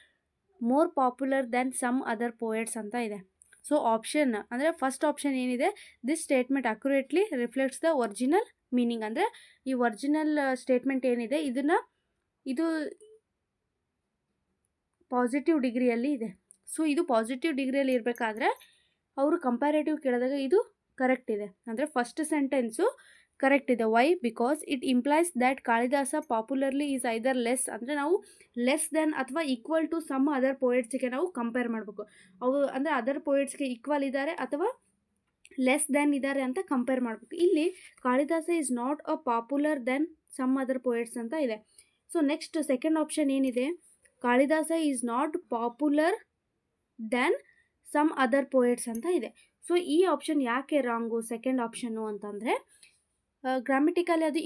more popular than some other poets ಅಂತ ಇದೆ. ಸೊ ಆಪ್ಷನ್ ಅಂದರೆ ಫಸ್ಟ್ ಆಪ್ಷನ್ ಏನಿದೆ, this statement accurately reflects the original meaning. ಅಂದರೆ ಈ ಒರಿಜಿನಲ್ ಸ್ಟೇಟ್ಮೆಂಟ್ ಏನಿದೆ ಇದು ಪಾಸಿಟಿವ್ ಡಿಗ್ರಿಯಲ್ಲಿ ಇದೆ. ಸೊ ಇದು ಪಾಸಿಟಿವ್ ಡಿಗ್ರಿಯಲ್ಲಿ ಇರಬೇಕಾದ್ರೆ ಅವರು ಕಂಪ್ಯಾರೇಟಿವ್ ಕೇಳಿದಾಗ ಇದು ಕರೆಕ್ಟ್ ಇದೆ. ಅಂದರೆ ಫಸ್ಟ್ ಸೆಂಟೆನ್ಸು ಕರೆಕ್ಟ್ ಇದೆ. Why? Because it implies that Kalidasa popularly is either less, ಅಂದರೆ ನಾವು ಲೆಸ್ ದೆನ್ ಅಥವಾ ಈಕ್ವಲ್ ಟು ಸಮ್ ಅದರ್ ಪೋಯಟ್ಸ್ಗೆ ನಾವು ಕಂಪೇರ್ ಮಾಡಬೇಕು. ಅವು ಅಂದರೆ ಅದರ್ ಪೋಯಟ್ಸ್ಗೆ ಈಕ್ವಲ್ ಇದ್ದಾರೆ ಅಥವಾ ಲೆಸ್ ದೆನ್ ಇದ್ದಾರೆ ಅಂತ ಕಂಪೇರ್ ಮಾಡಬೇಕು. ಇಲ್ಲಿ Kalidasa is not a popular then some other poets ಅಂತ ಇದೆ. ಸೊ ನೆಕ್ಸ್ಟ್ ಸೆಕೆಂಡ್ ಆಪ್ಷನ್ ಏನಿದೆ, Kalidasa is not popular then some other poets ಅಂತ ಇದೆ. ಸೊ ಈ ಆಪ್ಷನ್ ಯಾಕೆ ರಾಂಗು ಸೆಕೆಂಡ್ ಆಪ್ಷನ್ನು ಅಂತಂದರೆ ಗ್ರಾಮೆಟಿಕಲಿ ಅದು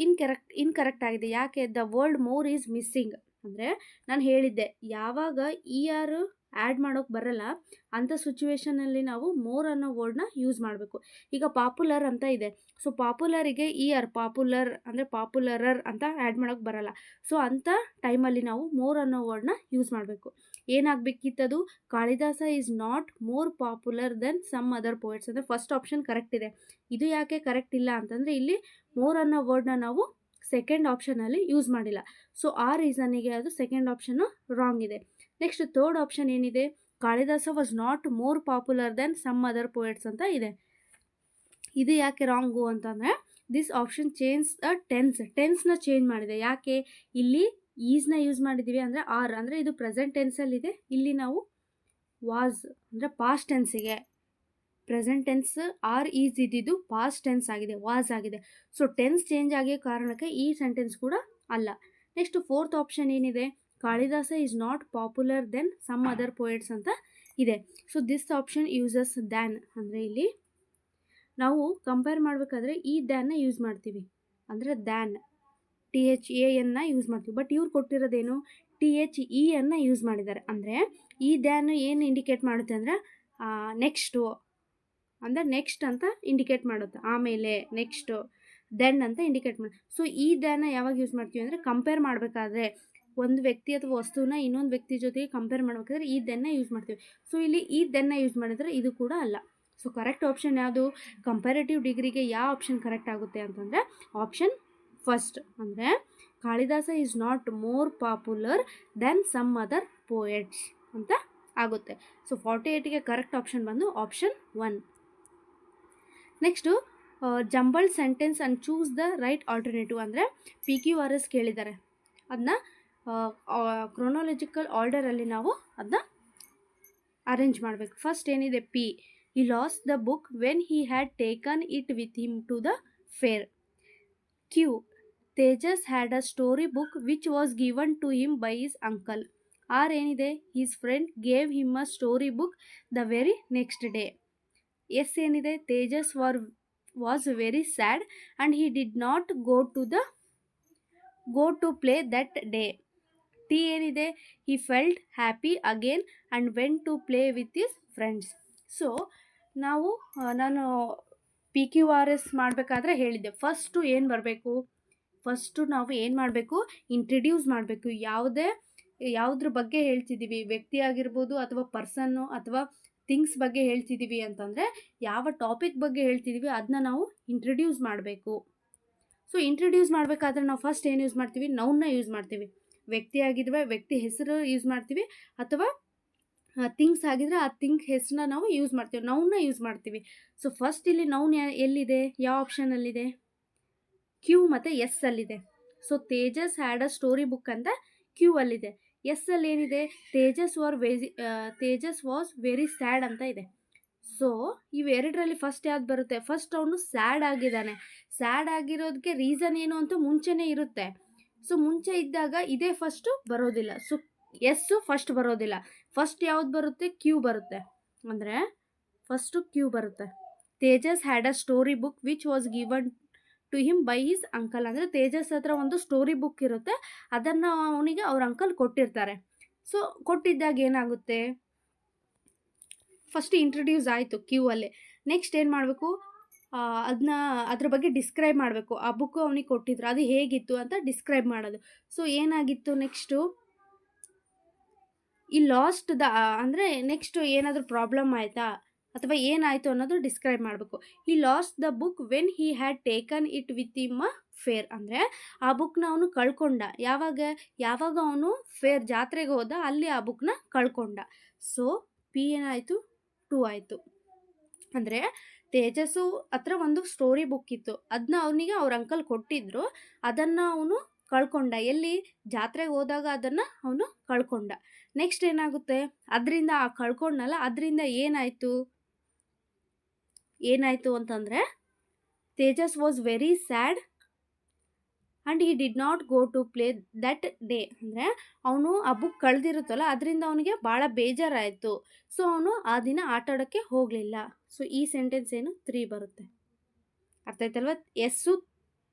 ಇನ್ಕರೆಕ್ಟ್ ಆಗಿದೆ. ಯಾಕೆ? The word more is missing. ಅಂದರೆ ನಾನು ಹೇಳಿದ್ದೆ, ಯಾವಾಗ ಆ್ಯಡ್ ಮಾಡೋಕ್ಕೆ ಬರಲ್ಲ ಅಂಥ ಸಿಚುವೇಷನಲ್ಲಿ ನಾವು ಮೋರ್ ಅನ್ನೋ ವರ್ಡ್ನ ಯೂಸ್ ಮಾಡಬೇಕು. ಈಗ ಪಾಪ್ಯುಲರ್ ಅಂತ ಇದೆ. ಸೊ ಪಾಪ್ಯುಲರಿಗೆ ಪಾಪ್ಯುಲರ್ ಅಂದರೆ ಪಾಪ್ಯುಲರರ್ ಅಂತ ಆ್ಯಡ್ ಮಾಡೋಕ್ಕೆ ಬರಲ್ಲ. ಸೊ ಅಂಥ ಟೈಮಲ್ಲಿ ನಾವು ಮೋರ್ ಅನ್ನೋ ವರ್ಡ್ನ ಯೂಸ್ ಮಾಡಬೇಕು. ಏನಾಗಬೇಕಿತ್ತದು, Kalidasa is not more popular then some other poets. ಅಂದರೆ ಫಸ್ಟ್ ಆಪ್ಷನ್ ಕರೆಕ್ಟ್ ಇದೆ. ಇದು ಯಾಕೆ ಕರೆಕ್ಟ್ ಇಲ್ಲ ಅಂತಂದರೆ ಇಲ್ಲಿ ಮೋರ್ ಅನ್ನೋ ವರ್ಡ್ನ ನಾವು ಸೆಕೆಂಡ್ ಆಪ್ಷನಲ್ಲಿ ಯೂಸ್ ಮಾಡಿಲ್ಲ. ಸೊ ಆ ರೀಸನ್ನಿಗೆ ಅದು ಸೆಕೆಂಡ್ ಆಪ್ಷನ್ನು ರಾಂಗ್ ಇದೆ. ನೆಕ್ಸ್ಟ್ ಥರ್ಡ್ ಆಪ್ಷನ್ ಏನಿದೆ, Kalidasa was not more popular then some other poets ಅಂತ ಇದೆ. ಇದು ಯಾಕೆ ರಾಂಗು ಅಂತಂದರೆ ದಿಸ್ ಆಪ್ಷನ್ ಚೇಂಜ್ ದ ಟೆನ್ಸ್ನ ಚೇಂಜ್ ಮಾಡಿದೆ. ಯಾಕೆ? ಇಲ್ಲಿ ಈಸ್ನ ಯೂಸ್ ಮಾಡಿದ್ದೀವಿ ಅಂದರೆ ಅಂದರೆ ಇದು ಪ್ರೆಸೆಂಟ್ ಟೆನ್ಸಲ್ಲಿದೆ. ಇಲ್ಲಿ ನಾವು ವಾಸ್ ಅಂದರೆ ಪಾಸ್ಟ್ ಟೆನ್ಸಿಗೆ, ಪ್ರೆಸೆಂಟ್ ಟೆನ್ಸ್ ಈಸ್ ಇದ್ದಿದ್ದು ಪಾಸ್ಟ್ ಟೆನ್ಸ್ ಆಗಿದೆ, ವಾಸ್ ಆಗಿದೆ. ಸೊ ಟೆನ್ಸ್ ಚೇಂಜ್ ಆಗಿರೋ ಕಾರಣಕ್ಕೆ ಈ ಸೆಂಟೆನ್ಸ್ ಕೂಡ ಅಲ್ಲ. ನೆಕ್ಸ್ಟ್ ಫೋರ್ತ್ ಆಪ್ಷನ್ ಏನಿದೆ, Kalidasa is not popular then some other poets ಅಂತ ಇದೆ. So this option uses than. ಅಂದರೆ ಇಲ್ಲಿ ನಾವು ಕಂಪೇರ್ ಮಾಡಬೇಕಾದ್ರೆ ಈ ದ್ಯಾನ್ನ ಯೂಸ್ ಮಾಡ್ತೀವಿ. ಅಂದರೆ ದ್ಯಾನ್ THAN ಯೂಸ್ ಮಾಡ್ತೀವಿ. ಬಟ್ ಇವ್ರು ಕೊಟ್ಟಿರೋದೇನು THE ಯೂಸ್ ಮಾಡಿದ್ದಾರೆ. ಅಂದರೆ ಈ ದ್ಯಾನ್ ಏನು ಇಂಡಿಕೇಟ್ ಮಾಡುತ್ತೆ ಅಂದರೆ ನೆಕ್ಸ್ಟು ಅಂದರೆ ನೆಕ್ಸ್ಟ್ ಅಂತ ಇಂಡಿಕೇಟ್ ಮಾಡುತ್ತೆ. ಆಮೇಲೆ ನೆಕ್ಸ್ಟು ದೆನ್ ಅಂತ ಇಂಡಿಕೇಟ್ ಮಾಡಿ. ಸೊ ಈ ದ್ಯಾನ್ನ ಯಾವಾಗ ಯೂಸ್ ಮಾಡ್ತೀವಿ ಅಂದರೆ ಕಂಪೇರ್ ಮಾಡಬೇಕಾದ್ರೆ ಒಂದು ವ್ಯಕ್ತಿ ಅಥವಾ ವಸ್ತುನ ಇನ್ನೊಂದು ವ್ಯಕ್ತಿ ಜೊತೆಗೆ ಕಂಪೇರ್ ಮಾಡಬೇಕಾದ್ರೆ ಈ ದೆನ್ನ ಯೂಸ್ ಮಾಡ್ತೀವಿ. ಸೊ ಇಲ್ಲಿ ಈ ದೆನ್ನ ಯೂಸ್ ಮಾಡಿದರೆ ಇದು ಕೂಡ ಅಲ್ಲ. ಸೊ ಕರೆಕ್ಟ್ ಆಪ್ಷನ್ ಯಾವುದು? ಕಂಪ್ಯಾರೇಟಿವ್ ಡಿಗ್ರಿಗೆ ಯಾವ ಆಪ್ಷನ್ ಕರೆಕ್ಟ್ ಆಗುತ್ತೆ ಅಂತಂದರೆ ಆಪ್ಷನ್ ಫಸ್ಟ್. ಅಂದರೆ Kalidasa is not more popular then some other poets ಅಂತ ಆಗುತ್ತೆ. ಸೊ 48ಗೆ ಕರೆಕ್ಟ್ ಆಪ್ಷನ್ ಬಂದು option 1. Next jumble sentence and choose the right alternative. ಅಂದರೆ PQRS ಕೇಳಿದ್ದಾರೆ, ಅದನ್ನ ಕ್ರೊನಾಲಜಿಕಲ್ ಆರ್ಡರಲ್ಲಿ ನಾವು ಅದನ್ನ ಅರೇಂಜ್ ಮಾಡಬೇಕು. ಫಸ್ಟ್ ಏನಿದೆ, P, he lost the book when he had taken it with him to the fair. Q, Tejas had a story book which was given to him by his uncle. R ಏನಿದೆ, his friend gave him a story book the very next day. S ಏನಿದೆ, Tejas was very sad and he did not go to play that day. T ಏನಿದೆ, he felt happy again and went to play with his friends. So ನಾನು PQRS ಮಾಡಬೇಕಾದ್ರೆ ಹೇಳಿದ್ದೆ, first ಏನು ಬರಬೇಕು, first ನಾವು ಏನು ಮಾಡಬೇಕು, ಇಂಟ್ರಡ್ಯೂಸ್ ಮಾಡಬೇಕು. ಯಾವುದ್ರ ಬಗ್ಗೆ ಹೇಳ್ತಿದ್ದೀವಿ, ವ್ಯಕ್ತಿ ಆಗಿರ್ಬೋದು ಅಥವಾ ಪರ್ಸನ್ನು ಅಥವಾ ಥಿಂಗ್ಸ್ ಬಗ್ಗೆ ಹೇಳ್ತಿದ್ದೀವಿ ಅಂತಂದರೆ ಯಾವ ಟಾಪಿಕ್ ಬಗ್ಗೆ ಹೇಳ್ತಿದ್ದೀವಿ ಅದನ್ನ ನಾವು ಇಂಟ್ರಡ್ಯೂಸ್ ಮಾಡಬೇಕು. ಸೊ ಇಂಟ್ರಡ್ಯೂಸ್ ಮಾಡಬೇಕಾದ್ರೆ ನಾವು ಫಸ್ಟ್ ಏನು ಯೂಸ್ ಮಾಡ್ತೀವಿ, ನೌನ್ನ ಯೂಸ್ ಮಾಡ್ತೀವಿ. ವ್ಯಕ್ತಿ ಆಗಿದ್ರೆ ವ್ಯಕ್ತಿ ಹೆಸರು ಯೂಸ್ ಮಾಡ್ತೀವಿ, ಅಥವಾ ಥಿಂಗ್ಸ್ ಆಗಿದ್ರೆ ಆ ಥಿಂಗ್ ಹೆಸರನ್ನ ನಾವು ಯೂಸ್ ಮಾಡ್ತೀವಿ, ನೌನ್ನ ಯೂಸ್ ಮಾಡ್ತೀವಿ. ಸೊ ಫಸ್ಟ್ ಇಲ್ಲಿ ನೌನ್ ಎಲ್ಲಿದೆ, ಯಾವ ಆಪ್ಷನಲ್ಲಿದೆ, Q ಮತ್ತು S ಅಲ್ಲಿದೆ. So Tejas had a story book ಅಂತ Q ಅಲ್ಲಿದೆ. S ಅಲ್ಲಿ ಏನಿದೆ, ತೇಜಸ್ ವಾಸ್ ವೆರಿ ಸ್ಯಾಡ್ ಅಂತ ಇದೆ. ಸೊ ಇವೆರಡರಲ್ಲಿ ಫಸ್ಟ್ ಯಾವ್ದು ಬರುತ್ತೆ, ಫಸ್ಟ್ ಅವನು ಸ್ಯಾಡ್ ಆಗಿದ್ದಾನೆ. ಸ್ಯಾಡ್ ಆಗಿರೋದಕ್ಕೆ ರೀಸನ್ ಏನು ಅಂತ ಮುಂಚೆನೇ ಇರುತ್ತೆ. ಸೊ ಮುಂಚೆ ಇದ್ದಾಗ ಇದೇ ಫಸ್ಟು ಬರೋದಿಲ್ಲ. ಸೊ ಎಸ್ಸು ಫಸ್ಟ್ ಬರೋದಿಲ್ಲ. ಫಸ್ಟ್ ಯಾವ್ದು ಬರುತ್ತೆ, Q ಬರುತ್ತೆ. ಅಂದರೆ ಫಸ್ಟು Q ಬರುತ್ತೆ. Tejas had a story book which was given to him by his uncle. ಅಂದರೆ ತೇಜಸ್ ಹತ್ರ ಒಂದು ಸ್ಟೋರಿ ಬುಕ್ ಇರುತ್ತೆ, ಅದನ್ನು ಅವನಿಗೆ ಅವ್ರ ಅಂಕಲ್ ಕೊಟ್ಟಿರ್ತಾರೆ. ಸೊ ಕೊಟ್ಟಿದ್ದಾಗ ಏನಾಗುತ್ತೆ, ಫಸ್ಟ್ ಇಂಟ್ರಡ್ಯೂಸ್ ಆಯಿತು ಕ್ಯೂ ಅಲ್ಲೇ. ನೆಕ್ಸ್ಟ್ ಏನು ಮಾಡಬೇಕು, ಅದ್ರ ಬಗ್ಗೆ ಡಿಸ್ಕ್ರೈಬ್ ಮಾಡಬೇಕು. ಆ ಬುಕ್ಕು ಅವನಿಗೆ ಕೊಟ್ಟಿದ್ರು, ಅದು ಹೇಗಿತ್ತು ಅಂತ ಡಿಸ್ಕ್ರೈಬ್ ಮಾಡೋದು. ಸೊ ಏನಾಗಿತ್ತು ನೆಕ್ಸ್ಟು, ಈ ಲಾಸ್ಟ್ ಅಂದರೆ ನೆಕ್ಸ್ಟ್ ಏನಾದರೂ ಪ್ರಾಬ್ಲಮ್ ಆಯಿತಾ ಅಥವಾ ಏನಾಯಿತು ಅನ್ನೋದು ಡಿಸ್ಕ್ರೈಬ್ ಮಾಡಬೇಕು. ಈ last the book when he had taken it with him a fair. ಅಂದರೆ ಆ ಬುಕ್ನ ಅವನು ಕಳ್ಕೊಂಡ. ಯಾವಾಗ ಅವನು ಫೇರ್ ಜಾತ್ರೆಗೆ ಹೋದ ಅಲ್ಲಿ ಆ ಬುಕ್ನ ಕಳ್ಕೊಂಡ. ಸೊ ಪಿ ಏನಾಯಿತು, 2 ಆಯಿತು. ಅಂದರೆ ತೇಜಸ್ಸು ಹತ್ರ ಒಂದು ಸ್ಟೋರಿ ಬುಕ್ ಇತ್ತು, ಅದನ್ನ ಅವನಿಗೆ ಅವ್ರ ಅಂಕಲ್ ಕೊಟ್ಟಿದ್ರು, ಅದನ್ನು ಅವನು ಕಳ್ಕೊಂಡ. ಎಲ್ಲಿ, ಜಾತ್ರೆಗೆ ಹೋದಾಗ ಅದನ್ನು ಅವನು ಕಳ್ಕೊಂಡ. ನೆಕ್ಸ್ಟ್ ಏನಾಗುತ್ತೆ, ಅದರಿಂದ ಆ ಕಳ್ಕೊಂಡಲ್ಲ, ಅದರಿಂದ ಏನಾಯಿತು ಅಂತಂದರೆ Tejas was very sad and he did not go to play that day. ಅಂದರೆ ಅವನು ಆ ಬುಕ್ ಕಳೆದಿರುತ್ತಲ್ಲ, ಅದರಿಂದ ಅವನಿಗೆ ಭಾಳ ಬೇಜಾರಾಯಿತು. ಸೊ ಅವನು ಆ ದಿನ ಆಟ ಆಡೋಕ್ಕೆ ಹೋಗಲಿಲ್ಲ. ಸೊ ಈ ಸೆಂಟೆನ್ಸ್ ಏನು, 3 ಬರುತ್ತೆ. ಅರ್ಥ ಆಯ್ತಲ್ವ? ಎಸ್ಸು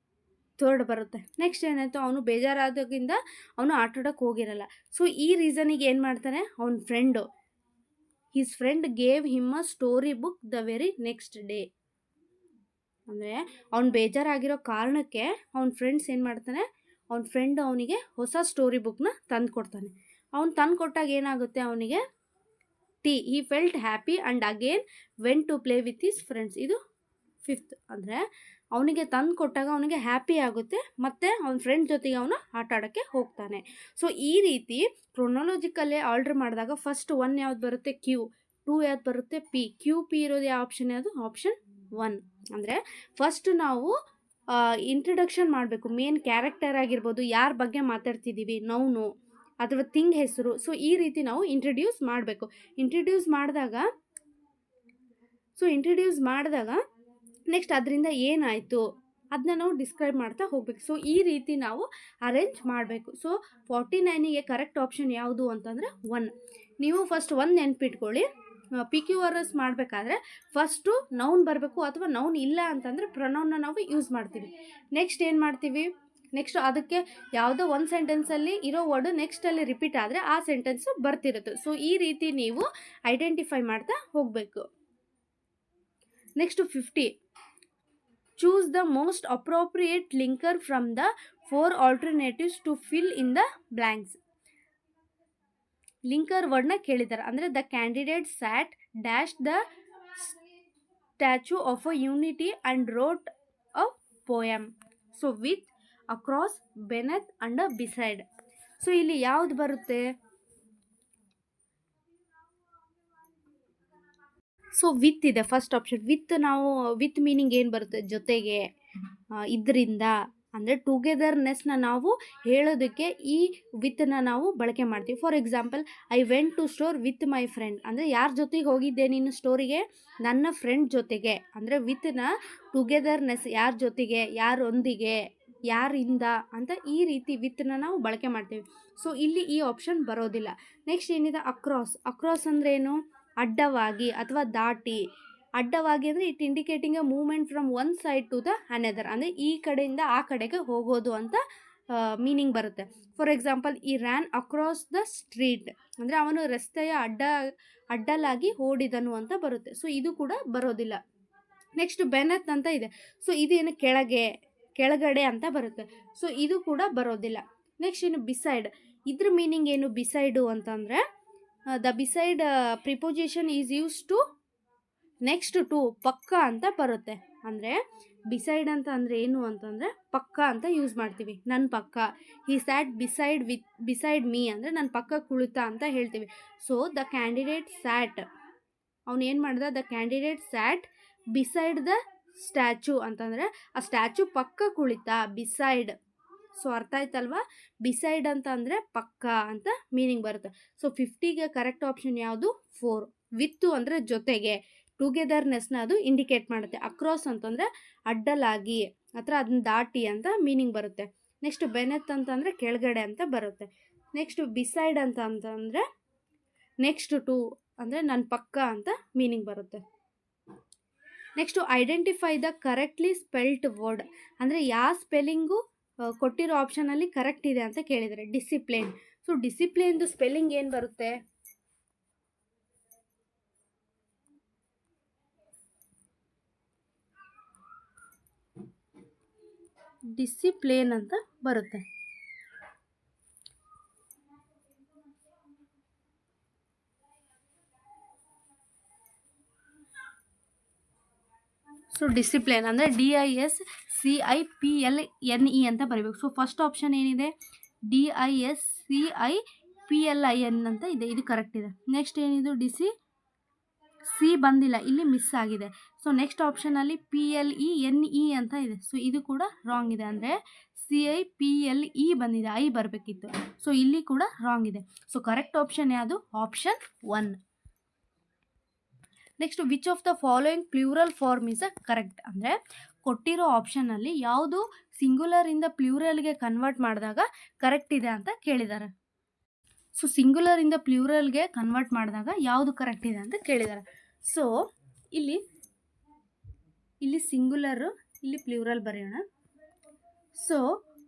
3rd ಬರುತ್ತೆ. ನೆಕ್ಸ್ಟ್ ಏನಾಯಿತು, ಅವನು ಬೇಜಾರಾದಾಗಿಂದ ಅವನು ಆಟ ಆಡೋಕ್ಕೆ ಹೋಗಿರಲ್ಲ. ಸೊ ಈ ರೀಸನಿಗೆ ಏನು ಮಾಡ್ತಾನೆ, ಅವನ friend, his friend gave him a story book the very next day. ಅಂದರೆ ಅವ್ನು ಬೇಜಾರಾಗಿರೋ ಕಾರಣಕ್ಕೆ ಅವನ ಫ್ರೆಂಡ್ಸ್ ಏನು ಮಾಡ್ತಾನೆ, ಅವನ ಫ್ರೆಂಡ್ ಅವನಿಗೆ ಹೊಸ ಸ್ಟೋರಿ ಬುಕ್ನ ತಂದು ಕೊಡ್ತಾನೆ. ಅವ್ನು ತಂದು ಕೊಟ್ಟಾಗ ಏನಾಗುತ್ತೆ ಅವನಿಗೆ, he felt happy and again went to play with his friends. ಇದು 5th. ಅಂದರೆ ಅವನಿಗೆ ತಂದು ಕೊಟ್ಟಾಗ ಅವನಿಗೆ ಹ್ಯಾಪಿ ಆಗುತ್ತೆ, ಮತ್ತು ಅವನ ಫ್ರೆಂಡ್ ಜೊತೆಗೆ ಅವನು ಆಟ ಆಡೋಕ್ಕೆ ಹೋಗ್ತಾನೆ. ಸೊ ಈ ರೀತಿ ಕ್ರೊನಾಲಜಿಕಲ್ಲೇ ಆರ್ಡ್ರ್ ಮಾಡಿದಾಗ ಫಸ್ಟ್ 1 ಯಾವ್ದು ಬರುತ್ತೆ, ಕ್ಯೂ. 2 ಯಾವ್ದು ಬರುತ್ತೆ, ಪಿ. ಕ್ಯೂ ಪಿ ಇರೋದು ಯಾವ ಆಪ್ಷನ್ ಯಾವುದು, ಆಪ್ಷನ್ 1. ಅಂದರೆ ಫಸ್ಟ್ ನಾವು ಇಂಟ್ರಡಕ್ಷನ್ ಮಾಡಬೇಕು. ಮೇನ್ ಕ್ಯಾರೆಕ್ಟರ್ ಆಗಿರ್ಬೋದು, ಯಾರ ಬಗ್ಗೆ ಮಾತಾಡ್ತಿದ್ದೀವಿ, ನೌನು ಅಥವಾ ಥಿಂಗ್ ಹೆಸರು. ಸೊ ಈ ರೀತಿ ನಾವು ಇಂಟ್ರಡ್ಯೂಸ್ ಮಾಡಬೇಕು. ಇಂಟ್ರಡ್ಯೂಸ್ ಮಾಡಿದಾಗ ನೆಕ್ಸ್ಟ್ ಅದರಿಂದ ಏನಾಯಿತು ಅದನ್ನ ನಾವು ಡಿಸ್ಕ್ರೈಬ್ ಮಾಡ್ತಾ ಹೋಗ್ಬೇಕು. ಸೊ ಈ ರೀತಿ ನಾವು ಅರೇಂಜ್ ಮಾಡಬೇಕು. ಸೊ 49ಗೆ ಕರೆಕ್ಟ್ ಆಪ್ಷನ್ ಯಾವುದು ಅಂತಂದರೆ 1. ನೀವು ಫಸ್ಟ್ 1 ನೆನ್ಪಿಟ್ಕೊಳ್ಳಿ. PQRS ಮಾಡಬೇಕಾದ್ರೆ ಫಸ್ಟು ನೌನ್ ಬರಬೇಕು, ಅಥವಾ ನೌನ್ ಇಲ್ಲ ಅಂತಂದರೆ ಪ್ರೊನೌನ್ನ ನಾವು ಯೂಸ್ ಮಾಡ್ತೀವಿ. ನೆಕ್ಸ್ಟ್ ಏನು ಮಾಡ್ತೀವಿ, ನೆಕ್ಸ್ಟ್ ಅದಕ್ಕೆ ಯಾವುದೋ ಒಂದು ಸೆಂಟೆನ್ಸಲ್ಲಿ ಇರೋ ವರ್ಡು ನೆಕ್ಸ್ಟಲ್ಲಿ ರಿಪೀಟ್ ಆದರೆ ಆ ಸೆಂಟೆನ್ಸು ಬರ್ತಿರುತ್ತೆ. ಸೊ ಈ ರೀತಿ ನೀವು ಐಡೆಂಟಿಫೈ ಮಾಡ್ತಾ ಹೋಗಬೇಕು. Next 50, choose the most appropriate linker from the 4 alternatives to fill in the blanks. Linker ವರ್ಡ್ನ ಕೇಳಿದ್ದಾರೆ. ಅಂದರೆ the candidate sat dash the statue of a unity and wrote a poem. So with, across, beneath and beside. So ಇಲ್ಲಿ ಯಾವುದು ಬರುತ್ತೆ, so with ಇದೆ first option. With meaning ಏನು ಬರುತ್ತೆ, ಜೊತೆಗೆ, ಇದರಿಂದ. ಅಂದರೆ ಟುಗೆದರ್ನೆಸ್ನ ನಾವು ಹೇಳೋದಕ್ಕೆ ಈ ವಿತ್ನ ನಾವು ಬಳಕೆ ಮಾಡ್ತೀವಿ. For example, I went to store with my friend. ಅಂದರೆ ಯಾರ ಜೊತೆಗೆ ಹೋಗಿದ್ದೆ ನೀನು ಸ್ಟೋರಿಗೆ, ನನ್ನ ಫ್ರೆಂಡ್ ಜೊತೆಗೆ. ಅಂದರೆ ವಿತ್ನ ಟುಗೆದರ್ನೆಸ್, ಯಾರ ಜೊತೆಗೆ, ಯಾರೊಂದಿಗೆ, ಯಾರಿಂದ ಅಂತ ಈ ರೀತಿ ವಿತ್ನ ನಾವು ಬಳಕೆ ಮಾಡ್ತೀವಿ. ಸೊ ಇಲ್ಲಿ ಈ ಆಪ್ಷನ್ ಬರೋದಿಲ್ಲ. ನೆಕ್ಸ್ಟ್ ಏನಿದೆ, ಅಕ್ರಾಸ್ ಅಂದರೆ ಏನು, ಅಡ್ಡವಾಗಿ ಅಥವಾ ದಾಟಿ. ಅಡ್ಡವಾಗಿ ಅಂದರೆ it indicating a movement from one side to the another. ಅಂದರೆ ಈ ಕಡೆಯಿಂದ ಆ ಕಡೆಗೆ ಹೋಗೋದು ಅಂತ ಮೀನಿಂಗ್ ಬರುತ್ತೆ. For example, he ran across the street ಅಂದರೆ ಅವನು ರಸ್ತೆಯ ಅಡ್ಡಲಾಗಿ ಓಡಿದನು ಅಂತ ಬರುತ್ತೆ. ಸೊ ಇದು ಕೂಡ ಬರೋದಿಲ್ಲ. ನೆಕ್ಸ್ಟ್ ಬೆನೆತ್ ಅಂತ ಇದೆ. ಸೊ ಇದೇನು, ಕೆಳಗಡೆ ಅಂತ ಬರುತ್ತೆ. ಸೊ ಇದು ಕೂಡ ಬರೋದಿಲ್ಲ. ನೆಕ್ಸ್ಟ್ ಏನು, ಬಿಸೈಡ್. ಇದ್ರ ಮೀನಿಂಗ್ ಏನು, ಬಿಸೈಡು ಅಂತಂದರೆ the beside preposition is use to next to, ಪಕ್ಕ ಅಂತ ಬರುತ್ತೆ. ಅಂದರೆ ಬಿಸೈಡ್ ಅಂತ ಅಂದರೆ ಏನು ಅಂತಂದರೆ ಪಕ್ಕ ಅಂತ ಯೂಸ್ ಮಾಡ್ತೀವಿ. ನನ್ನ ಪಕ್ಕ, ಹಿ ಸ್ಯಾಟ್ ಬಿಸೈಡ್ ಮೀ ಅಂದರೆ ನನ್ನ ಪಕ್ಕ ಕುಳಿತ ಅಂತ ಹೇಳ್ತೀವಿ. ಸೊ ದ ಕ್ಯಾಂಡಿಡೇಟ್ ಸ್ಯಾಟ್, ಅವನು ಏನು ಮಾಡ್ದ, the candidate sat beside the statue ಅಂತಂದರೆ ಆ ಸ್ಟ್ಯಾಚ್ಯೂ ಪಕ್ಕ ಕುಳಿತ, ಬಿಸೈಡ್. ಸೊ ಅರ್ಥ ಆಯ್ತಲ್ವಾ, ಬಿಸೈಡ್ ಅಂತ ಅಂದರೆ ಪಕ್ಕ ಅಂತ ಮೀನಿಂಗ್ ಬರುತ್ತೆ. ಸೊ 50ಗೆ ಕರೆಕ್ಟ್ ಆಪ್ಷನ್ ಯಾವುದು, 4. ವಿತ್ತು ಅಂದರೆ ಜೊತೆಗೆ, ಟುಗೆದರ್ನೆಸ್ನ ಅದು ಇಂಡಿಕೇಟ್ ಮಾಡುತ್ತೆ. ಅಕ್ರಾಸ್ ಅಂತಂದರೆ ಅಡ್ಡಲಾಗಿ ಅಥವಾ ಅದನ್ನ ದಾಟಿ ಅಂತ ಮೀನಿಂಗ್ ಬರುತ್ತೆ. ನೆಕ್ಸ್ಟ್ ಬೆನೆತ್ ಅಂತಂದರೆ ಕೆಳಗಡೆ ಅಂತ ಬರುತ್ತೆ. ನೆಕ್ಸ್ಟ್ ಬಿಸೈಡ್ ಅಂತಂದರೆ ನೆಕ್ಸ್ಟ್ ಟು ಅಂದರೆ ನನ್ನ ಪಕ್ಕ ಅಂತ ಮೀನಿಂಗ್ ಬರುತ್ತೆ. Next identify the correctly spelt word, ಅಂದರೆ ಯಾವ ಸ್ಪೆಲ್ಲಿಂಗು ಕೊಟ್ಟಿರೋ ಆಪ್ಷನಲ್ಲಿ ಕರೆಕ್ಟ್ ಇದೆ ಅಂತ ಕೇಳಿದರೆ. ಡಿಸಿಪ್ಲಿನ್. ಸೊ ಡಿಸಿಪ್ಲಿನ್ದು ಸ್ಪೆಲ್ಲಿಂಗ್ ಏನು ಬರುತ್ತೆ? ಡಿಸಿಪ್ಲಿನ್ ಅಂತ ಬರುತ್ತೆ. ಸೊ ಡಿಸಿಪ್ಲಿನ್ ಅಂದರೆ DISCIPLNE ಅಂತ ಬರೀಬೇಕು. ಸೊ ಫಸ್ಟ್ ಆಪ್ಷನ್ ಏನಿದೆ? DISCIPLIN ಅಂತ ಇದೆ, ಇದು ಕರೆಕ್ಟ್ ಇದೆ. ನೆಕ್ಸ್ಟ್ ಏನಿದು? ಸಿ ಬಂದಿಲ್ಲ, ಇಲ್ಲಿ ಮಿಸ್ ಆಗಿದೆ. ಸೊ ನೆಕ್ಸ್ಟ್ ಆಪ್ಷನಲ್ಲಿ PLENE ಅಂತ ಇದೆ. ಸೊ ಇದು ಕೂಡ ರಾಂಗ್ ಇದೆ, ಅಂದರೆ CIPLE ಬಂದಿದೆ, ಐ ಬರಬೇಕಿತ್ತು. ಸೊ ಇಲ್ಲಿ ಕೂಡ ರಾಂಗ್ ಇದೆ. ಸೊ ಕರೆಕ್ಟ್ ಆಪ್ಷನ್ ಯಾವುದು? Option 1. Next which of the following plural form is correct, ಅಂದರೆ ಕೊಟ್ಟಿರೋ ಆಪ್ಷನಲ್ಲಿ ಯಾವುದು ಸಿಂಗುಲರಿಂದ ಪ್ಲೂರಲ್ಗೆ ಕನ್ವರ್ಟ್ ಮಾಡಿದಾಗ ಕರೆಕ್ಟ್ ಇದೆ ಅಂತ ಕೇಳಿದ್ದಾರೆ. ಸೊ ಸಿಂಗುಲರಿಂದ ಪ್ಲೂರಲ್ಗೆ ಕನ್ವರ್ಟ್ ಮಾಡಿದಾಗ ಯಾವುದು ಕರೆಕ್ಟ್ ಇದೆ ಅಂತ ಕೇಳಿದ್ದಾರೆ. ಸೊ ಇಲ್ಲಿ ಸಿಂಗುಲರು, ಇಲ್ಲಿ ಪ್ಲೂರಲ್ ಬರೆಯೋಣ. ಸೊ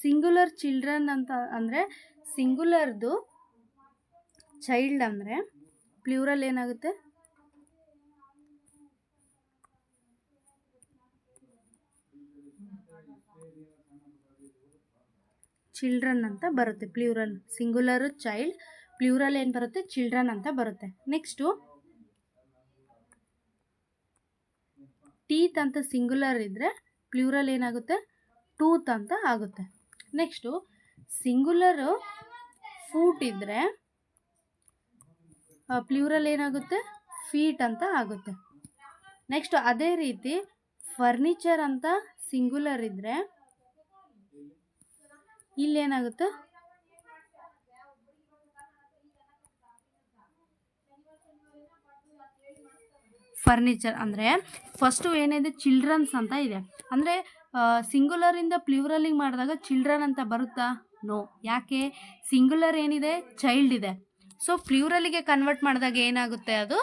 ಸಿಂಗುಲರ್ ಚಿಲ್ಡ್ರನ್ ಅಂತ ಅಂದರೆ ಸಿಂಗುಲರ್ದು ಚೈಲ್ಡ್ ಅಂದರೆ ಪ್ಲೂರಲ್ ಏನಾಗುತ್ತೆ? ಚಿಲ್ಡ್ರನ್ ಅಂತ ಬರುತ್ತೆ. ಪ್ಲೂರಲ್ ಸಿಂಗುಲರು ಚೈಲ್ಡ್, ಪ್ಲೂರಲ್ ಏನು ಬರುತ್ತೆ? ಚಿಲ್ಡ್ರನ್ ಅಂತ ಬರುತ್ತೆ. ನೆಕ್ಸ್ಟು ಟೀತ್ ಅಂತ ಸಿಂಗುಲರ್ ಇದ್ದರೆ ಪ್ಲೂರಲ್ ಏನಾಗುತ್ತೆ? ಟೂತ್ ಅಂತ ಆಗುತ್ತೆ. ನೆಕ್ಸ್ಟು ಸಿಂಗುಲರು ಫೂಟ್ ಇದ್ದರೆ ಪ್ಲೂರಲ್ ಏನಾಗುತ್ತೆ? ಫೀಟ್ ಅಂತ ಆಗುತ್ತೆ. ನೆಕ್ಸ್ಟ್ ಅದೇ ರೀತಿ ಫರ್ನಿಚರ್ ಅಂತ ಸಿಂಗುಲರ್ ಇದ್ದರೆ ಇಲ್ಲೇನಾಗುತ್ತೆ? ಫರ್ನಿಚರ್ ಅಂದರೆ ಫಸ್ಟು ಏನಿದೆ? ಚಿಲ್ಡ್ರನ್ಸ್ ಅಂತ ಇದೆ, ಅಂದರೆ ಸಿಂಗುಲರಿಂದ ಪ್ಲೂರಲಿಗೆ ಮಾಡಿದಾಗ ಚಿಲ್ಡ್ರನ್ ಅಂತ ಬರುತ್ತಾ? ನೋ. ಯಾಕೆ? ಸಿಂಗುಲರ್ ಏನಿದೆ? ಚೈಲ್ಡ್ ಇದೆ. ಸೊ ಪ್ಲೂರಲಿಗೆ ಕನ್ವರ್ಟ್ ಮಾಡಿದಾಗ ಏನಾಗುತ್ತೆ? ಅದು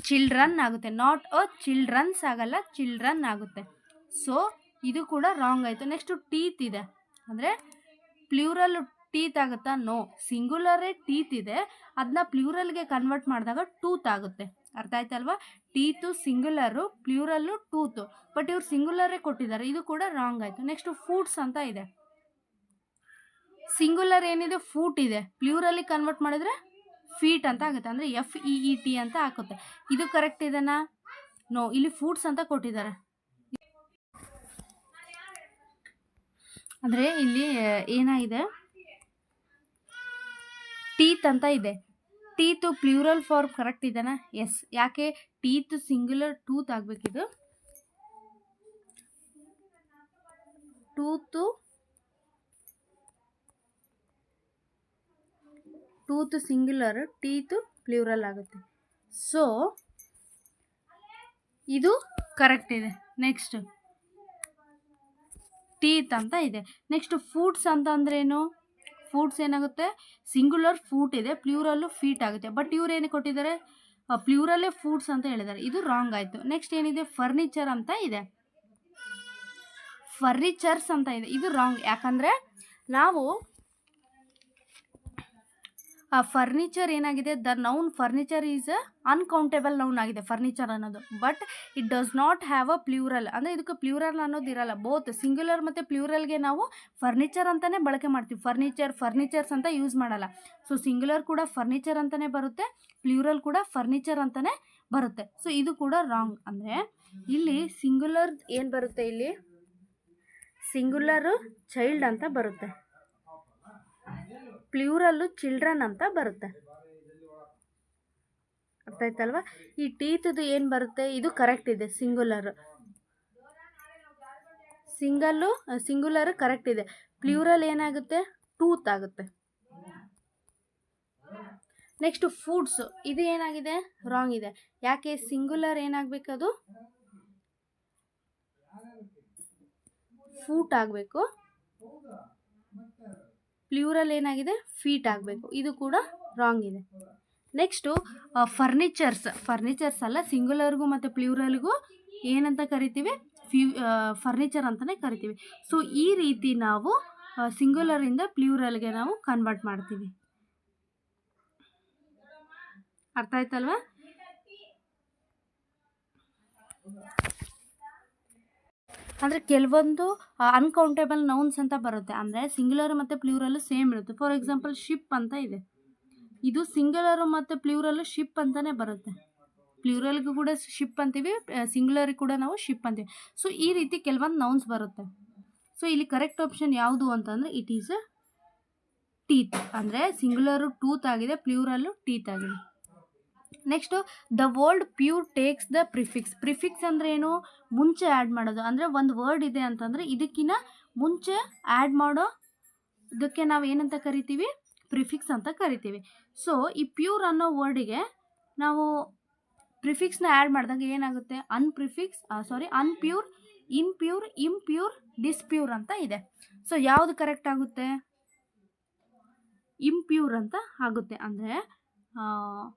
ಚಿಲ್ಡ್ರನ್ ಆಗುತ್ತೆ. ನಾಟ್ ಚಿಲ್ಡ್ರನ್ಸ್ ಆಗಲ್ಲ, ಚಿಲ್ಡ್ರನ್ ಆಗುತ್ತೆ. ಸೊ ಇದು ಕೂಡ ರಾಂಗ್ ಆಯಿತು. ನೆಕ್ಸ್ಟು ಟೀತ್ ಇದೆ, ಅಂದರೆ ಪ್ಲೂರಲ್ ಟೀತ್ ಆಗುತ್ತಾ? ನೋ. ಸಿಂಗುಲರೇ ಟೀತ್ ಇದೆ, ಅದನ್ನ ಪ್ಲೂರಲ್ಗೆ ಕನ್ವರ್ಟ್ ಮಾಡಿದಾಗ ಟೂತ್ ಆಗುತ್ತೆ. ಅರ್ಥ ಆಯ್ತಲ್ವಾ? ಟೀತು ಸಿಂಗುಲರು, ಪ್ಲೂರಲ್ಲು ಟೂತು. ಬಟ್ ಇವ್ರು ಸಿಂಗುಲರೇ ಕೊಟ್ಟಿದ್ದಾರೆ, ಇದು ಕೂಡ ರಾಂಗ್ ಆಯಿತು. ನೆಕ್ಸ್ಟು ಫೂಟ್ಸ್ ಅಂತ ಇದೆ. ಸಿಂಗುಲರ್ ಏನಿದೆ? ಫೂಟ್ ಇದೆ, ಪ್ಲೂರಲ್ಲಿಗೆ ಕನ್ವರ್ಟ್ ಮಾಡಿದ್ರೆ ಫೀಟ್ ಅಂತ ಆಗುತ್ತೆ, ಅಂದರೆ FEET ಅಂತ ಆಗುತ್ತೆ. ಇದು ಕರೆಕ್ಟ್ ಇದೆನಾ? ನೋ. ಇಲ್ಲಿ ಫೂಟ್ಸ್ ಅಂತ ಕೊಟ್ಟಿದ್ದಾರೆ. ಅಂದರೆ ಇಲ್ಲಿ ಏನಾಗಿದೆ? ಟೀತ್ ಅಂತ ಇದೆ. ಟೀತು ಪ್ಲೂರಲ್ ಫಾರ್ಮ್ ಕರೆಕ್ಟ್ ಇದೆನಾ? ಎಸ್. ಯಾಕೆ? ಟೀತ್ ಸಿಂಗುಲರ್, ಟೂತ್ ಆಗಬೇಕಿದು. ಟೂತ್ ಸಿಂಗುಲರ್, ಟೀತು ಪ್ಲೂರಲ್ ಆಗುತ್ತೆ. ಸೊ ಇದು ಕರೆಕ್ಟ್ ಇದೆ. ನೆಕ್ಸ್ಟ್ ಟೀತ್ ಅಂತ ಇದೆ. ನೆಕ್ಸ್ಟ್ ಫೂಟ್ಸ್ ಅಂತ ಅಂದ್ರೇನು? ಫೂಟ್ಸ್ ಏನಾಗುತ್ತೆ? ಸಿಂಗುಲರ್ ಫೂಟ್ ಇದೆ, ಪ್ಲೂರಲ್ಲು ಫೀಟ್ ಆಗುತ್ತೆ. ಬಟ್ ಇವ್ರು ಏನು ಕೊಟ್ಟಿದ್ದಾರೆ? ಪ್ಲೂರಲ್ಲೇ ಫೂಟ್ಸ್ ಅಂತ ಹೇಳಿದ್ದಾರೆ, ಇದು ರಾಂಗ್ ಆಯಿತು. ನೆಕ್ಸ್ಟ್ ಏನಿದೆ? ಫರ್ನಿಚರ್ ಅಂತ ಇದೆ, ಫರ್ನಿಚರ್ಸ್ ಅಂತ ಇದೆ, ಇದು ರಾಂಗ್. ಯಾಕಂದರೆ ನಾವು ಫರ್ನಿಚರ್ ಏನಾಗಿದೆ? The noun furniture is uncountable noun ಆಗಿದೆ ಫರ್ನಿಚರ್ ಅನ್ನೋದು. But it does not have a plural, ಅಂದರೆ ಇದಕ್ಕೆ ಪ್ಲೂರಲ್ ಅನ್ನೋದು ಇರಲ್ಲ. ಬೋತ್ ಸಿಂಗ್ಯುಲರ್ ಮತ್ತು ಪ್ಲೂರಲ್ಗೆ ನಾವು ಫರ್ನಿಚರ್ ಅಂತಲೇ ಬಳಕೆ ಮಾಡ್ತೀವಿ, ಫರ್ನಿಚರ್ಸ್ ಅಂತ ಯೂಸ್ ಮಾಡಲ್ಲ. ಸೊ ಸಿಂಗ್ಯುಲರ್ ಕೂಡ ಫರ್ನಿಚರ್ ಅಂತಲೇ ಬರುತ್ತೆ, ಪ್ಲೂರಲ್ ಕೂಡ ಫರ್ನಿಚರ್ ಅಂತಲೇ ಬರುತ್ತೆ. ಸೊ ಇದು ಕೂಡ ರಾಂಗ್. ಅಂದರೆ ಇಲ್ಲಿ ಸಿಂಗ್ಯುಲರ್ ಏನು ಬರುತ್ತೆ? ಇಲ್ಲಿ ಸಿಂಗ್ಯುಲರು ಚೈಲ್ಡ್ ಅಂತ ಬರುತ್ತೆ, ಪ್ಲೂರಲ್ಲು ಚಿಲ್ಡ್ರನ್ ಅಂತ ಬರುತ್ತೆ. ಅರ್ಥ ಆಯ್ತಲ್ವಾ? ಈ ಟೀತ್ದು ಏನು ಬರುತ್ತೆ? ಇದು ಕರೆಕ್ಟ್ ಇದೆ, ಸಿಂಗುಲರ್ ಕರೆಕ್ಟ್ ಇದೆ. ಪ್ಲೂರಲ್ ಏನಾಗುತ್ತೆ? ಟೂತ್ ಆಗುತ್ತೆ. ನೆಕ್ಸ್ಟ್ ಫುಡ್ಸ್, ಇದು ಏನಾಗಿದೆ? ರಾಂಗ್ ಇದೆ. ಯಾಕೆ? ಸಿಂಗುಲರ್ ಏನಾಗಬೇಕು? ಅದು ಫೂಟ್ ಆಗಬೇಕು, ಪ್ಲೂರಲ್ ಏನಾಗಿದೆ? ಫೀಟ್ ಆಗಬೇಕು. ಇದು ಕೂಡ ರಾಂಗ್ ಇದೆ. ನೆಕ್ಸ್ಟು ಫರ್ನಿಚರ್ಸ್ ಅಲ್ಲ, ಸಿಂಗುಲರ್ಗೂ ಮತ್ತು ಪ್ಲ್ಯೂರಲ್ಗೂ ಏನಂತ ಕರಿತೀವಿ, ಫರ್ನಿಚರ್ ಅಂತಲೇ ಕರಿತೀವಿ. ಸೊ ಈ ರೀತಿ ನಾವು ಸಿಂಗುಲರಿಂದ ಪ್ಲ್ಯೂರಲ್ಗೆ ನಾವು ಕನ್ವರ್ಟ್ ಮಾಡ್ತೀವಿ. ಅರ್ಥ ಆಯ್ತಲ್ವಾ? ಅಂದರೆ ಕೆಲವೊಂದು ಅನ್ಕೌಂಟೇಬಲ್ ನೌನ್ಸ್ ಅಂತ ಬರುತ್ತೆ. ಅಂದರೆ ಸಿಂಗುಲರ್ ಮತ್ತು ಪ್ಲ್ಯೂರಲ್ಲು ಸೇಮ್ ಇರುತ್ತೆ. ಫಾರ್ ಎಕ್ಸಾಂಪಲ್ ಶಿಪ್ ಅಂತ ಇದೆ, ಇದು ಸಿಂಗುಲರು ಮತ್ತು ಪ್ಲ್ಯೂರಲ್ಲು ಶಿಪ್ ಅಂತಲೇ ಬರುತ್ತೆ. ಪ್ಲ್ಯೂರಲ್ಗೂ ಕೂಡ ಶಿಪ್ ಅಂತೀವಿ, ಸಿಂಗುಲರ್ಗೆ ಕೂಡ ನಾವು ಶಿಪ್ ಅಂತೀವಿ. ಸೊ ಈ ರೀತಿ ಕೆಲವೊಂದು ನೌನ್ಸ್ ಬರುತ್ತೆ. ಸೊ ಇಲ್ಲಿ ಕರೆಕ್ಟ್ ಆಪ್ಷನ್ ಯಾವುದು ಅಂತಂದರೆ ಇಟ್ ಈಸ್ ಟೀತ್. ಅಂದರೆ ಸಿಂಗುಲರು ಟೂತ್ ಆಗಿದೆ, ಪ್ಲ್ಯೂರಲ್ಲು ಟೀತ್ ಆಗಿದೆ. Next the word pure takes the prefix ಅಂದರೆ ಏನು, ಮುಂಚೆ ಆ್ಯಡ್ ಮಾಡೋದು. ಅಂದರೆ ಒಂದು ವರ್ಡ್ ಇದೆ ಅಂತಂದರೆ ಇದಕ್ಕಿಂತ ಮುಂಚೆ ಆ್ಯಡ್ ಮಾಡೋದಕ್ಕೆ ನಾವು ಏನಂತ ಕರಿತೀವಿ, ಪ್ರಿಫಿಕ್ಸ್ ಅಂತ ಕರಿತೀವಿ. ಸೊ ಈ ಪ್ಯೂರ್ ಅನ್ನೋ ವರ್ಡಿಗೆ ನಾವು ಪ್ರಿಫಿಕ್ಸ್ನ ಆ್ಯಡ್ ಮಾಡಿದಾಗ ಏನಾಗುತ್ತೆ, ಅನ್ಪ್ಯೂರ್, ಇನ್ಪ್ಯೂರ್, ಇಂಪ್ಯೂರ್, ಡಿಸ್ಪ್ಯೂರ್ ಅಂತ ಇದೆ. ಸೊ ಯಾವುದು ಕರೆಕ್ಟ್ ಆಗುತ್ತೆ, ಇಂಪ್ಯೂರ್ ಅಂತ ಆಗುತ್ತೆ. ಅಂದರೆ